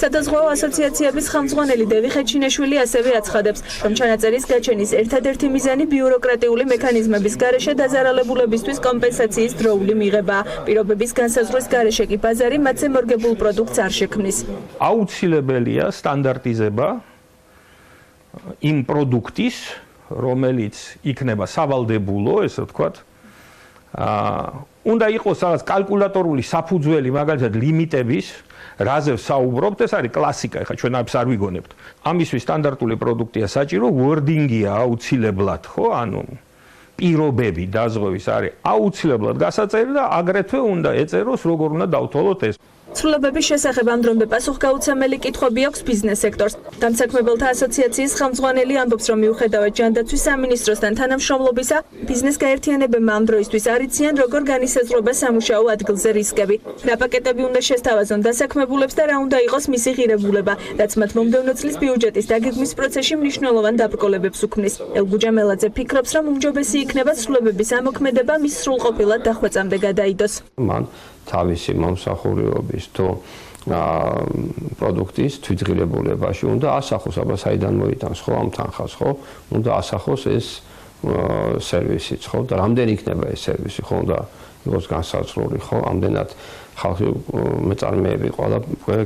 სადაზღვევო ასოციაციების ხელმძღვანელი დევი ხეჩინაშვილი ასევე აცხადებს, რომ ჩანაწერის გაჩენის ერთადერთი მიზანი ბიუროკრატიული მექანიზმების გარეშე დაზარალებულებისთვის კომპენსაციის დროული მიღებაა. პირობების განსაზღვრის გარეშე კი ბაზარი მათზე მორგებულ პროდუქტს არ შექმნის. აუცილებელია სტანდარტიზება იმ პროდუქტის, რომელიც იქნება სავალდებულო, ესე ვთქვათ, უნდა იყოს რაღაც კალკულატორული საფუძველი, მაგალითად ლიმიტების, რაზე ვსაუბრობთ, ეს არის კლასიკა, ეხლა ჩვენ ამას არ ვიგონებთ. ამისთვის სტანდარტული პროდუქტია საჭირო, wording-ია აუცილებლად, ხო, ანუ პირობები დაზღვევის არის აუცილებლად გასაწერი და აგრეთვე უნდა ეწეროს, როგორ უნდა დავთვალოთ ეს. ცვლილებების შესახებ ამ დრომდე პასუხგაუცემელი კითხვები აქვს ბიზნეს სექტორს. დამსაქმებელთა ასოციაციის ხელმძღვანელი ამბობს, რომ მიუხედავად ჯანდაცვის სამინისტროსთან თანამშრომლობისა, ბიზნეს გაერთიანებებმა ამ დროისთვის არ იციან, როგორ განისაზღვრება სამუშაო ადგილზე რისკები. რა პაკეტები უნდა შესთავაზონ დასაქმებულებს და რა უნდა იყოს მისი ღირებულება, რაც მათ მომდევნო წლის ბიუჯეტის დაგეგმვის პროცესში მნიშვნელოვან დაბრკოლებებს უქმნის. ელგუჯა მელაძე ფიქრობს, რომ უმჯობესი იქნება ცვლილებების ამოქმედება მის სრულყოფილად დახვეწამდე გადაიდოს. მან თავისი მომსახურების თუ პროდუქტის თვითღირებულებაში უნდა ასახოს, აბა საიდან მოიტანს ხო ამ თანხას ხო? უნდა ასახოს ეს სერვისიც ხო? და რამდენი იქნება ეს სერვისი ხო? უნდა იყოს განსაზღვრული ხო? ამდენად ხალხი მეწარმეები ყველა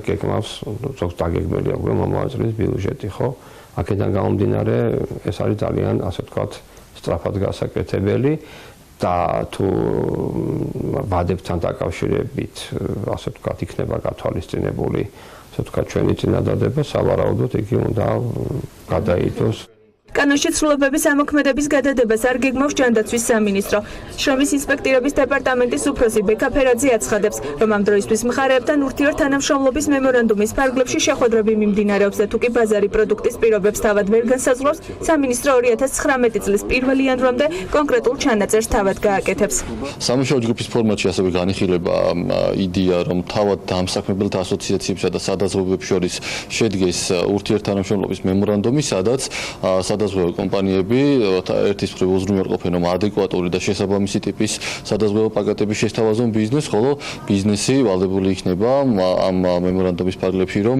გეგმავს, ზოგს დაგეგმილი აქვს მომავალ წლის ბიუჯეტი ხო? აქედან გამომდინარე ეს არის ძალიან ასე ვთქვათ სწრაფად გასაკეთებელი. და თუ ვადებთან დაკავშირებით ასე ვთქვათ იქნება გათვალისწინებული ასე ვთქვათ ჩვენი წინადადება სავარაუდოდ იგი უნდა გადაიდოს. კანონში ცვლილებების ამოქმედების გადადებას არ გეგმავს ჯანდაცვის სამინისტრო. შრომის ინსპექტირების დეპარტამენტის უფროსი ბექა ფერაძე აცხადებს, რომ ამ დროისთვის მხარეებთან ურთიერთ თანამშრომლობის მემორანდუმის ფარგლებში შეხვედრები მიმდინარეობს და თუ კი ბაზარი პროდუქტის პირობებს თავად ვერ განსაზღვრავს, სამინისტრო 2019 წლის 1 იანვრამდე კონკრეტულ ჩანაწერს თავად გააკეთებს. სამუშაო ჯგუფის ფორმატში ასევე განიხილება იდეა, რომ თავად დამსაქმებელთა ასოციაციებსა და სადაზღვევოებს შორის შედგეს ურთიერთთანამშრომლობის მემორანდუმი, სადაც სადაზღვევო კომპანიები ერთის მხრივ უზრუნველყოფენ, რომ ადეკვატური და შესაბამისი ტიპის სადაზღვევო პაკეტები შესთავაზონ ბიზნესს, ხოლო ბიზნესი ვალდებული იქნება ამ მემორანდუმის ფარგლებში, რომ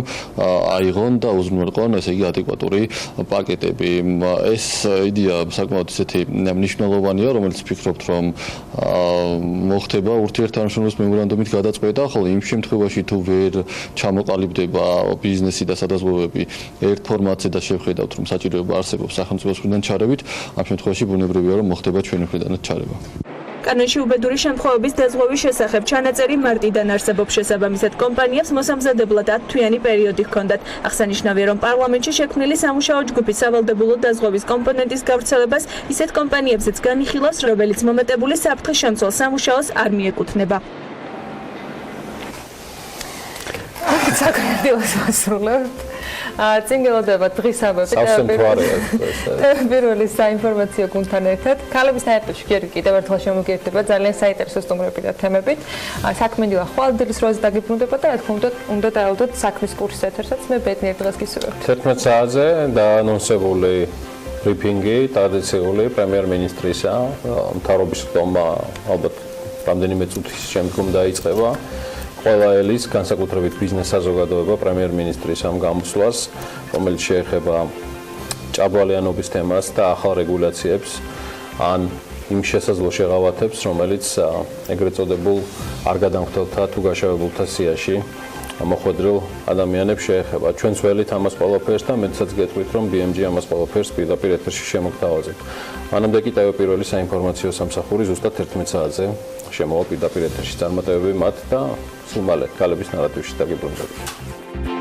აიღონ და უზრუნველყონ, ესე იგი ადეკვატური პაკეტები. ეს იდეა საკმაოდ ისეთი მნიშვნელოვანია, რომელიც ვფიქრობთ, რომ მოხდება ურთიერთთანამშრომლობის მემორანდუმით გადაწყვეტა, ხოლო იმ შემთხვევაში თუ ვერ ჩამოყალიბდება ბიზნესი და სადაზღვევოები ერთ ფორმატზე და შევხედავთ, რომ საჭიროება არსებობს სახელმწიფოს მხრიდან ჩარევით, ამ შემთხვევაში ბუნებრივია, რომ მოხდება ჩვენი მხრიდანაც ჩარევა. კანონში უბედური შემთხვევების დაზღვევის შესახებ ჩანაწერი მარტიდან არსებობს, შესაბამისად კომპანიებს მოსამზადებლად 10 თვიანი პერიოდი ჰქონდათ. აღსანიშნავია, რომ პარლამენტში შექმნილი სამუშაო ჯგუფის სავალდებულო დაზღვევის კომპონენტის გავრცელებას ისეთ კომპანიებზეც განიხილავს, რომელიც მომეტებული საფრთხის შემცველ სამუშაოს არ მიეკუთვნება. საქმიანობას ვასრულებთ. წინ გელოდება დღისამები და პირველი საინფორმაციო გუნდთან ერთად. ქალების საერთოში კიდევ ერთხელ შემოგიერთდება ძალიან საინტერესო სტუმრები და თემებით. საქმიანობა ხვალდილის როზე დაგიბრუნდება და რა თქმა უნდა დაელოდოთ საქმის კურსის ეთერსაც მე ბედნიერ დღეს გისურვებთ. 11 საათზე დაანონსებული ბრიფინგი ტრადიციული პრემიერ-მინისტრისა მთავრობის ხდომა ალბათ რამდენიმე წუთის შემდგომ დაიწყება. ყველა ელის განსაკუთრებით ბიზნეს საზოგადოება პრემიერ-მინისტრის ამ გამოსვლას, რომელიც შეეხება ჭაბვალიანობის თემას და ახალ რეგულაციებს, ან იმ შესაძლო შეღავათებს, რომელიც ეგრეთ წოდებულ არ გადამხდელთა თუ გაშავებულთა სიაში მოხვედრილ ადამიანებს შეეხება. ჩვენც ველით ამას ყველაფერს და მეტსაც გეტყვით, რომ BMG ამას ყველაფერს პირდაპირ ეთერში შემოგთავაზებთ. მანამდე კი ტევ პირველი საინფორმაციო სამსახური ზუსტად 11 საათზე შემოვა პირდაპირ ეთერში წარმატებები მათ და სულ მალე ქალების ნარატივში დაგიბრუნდებით.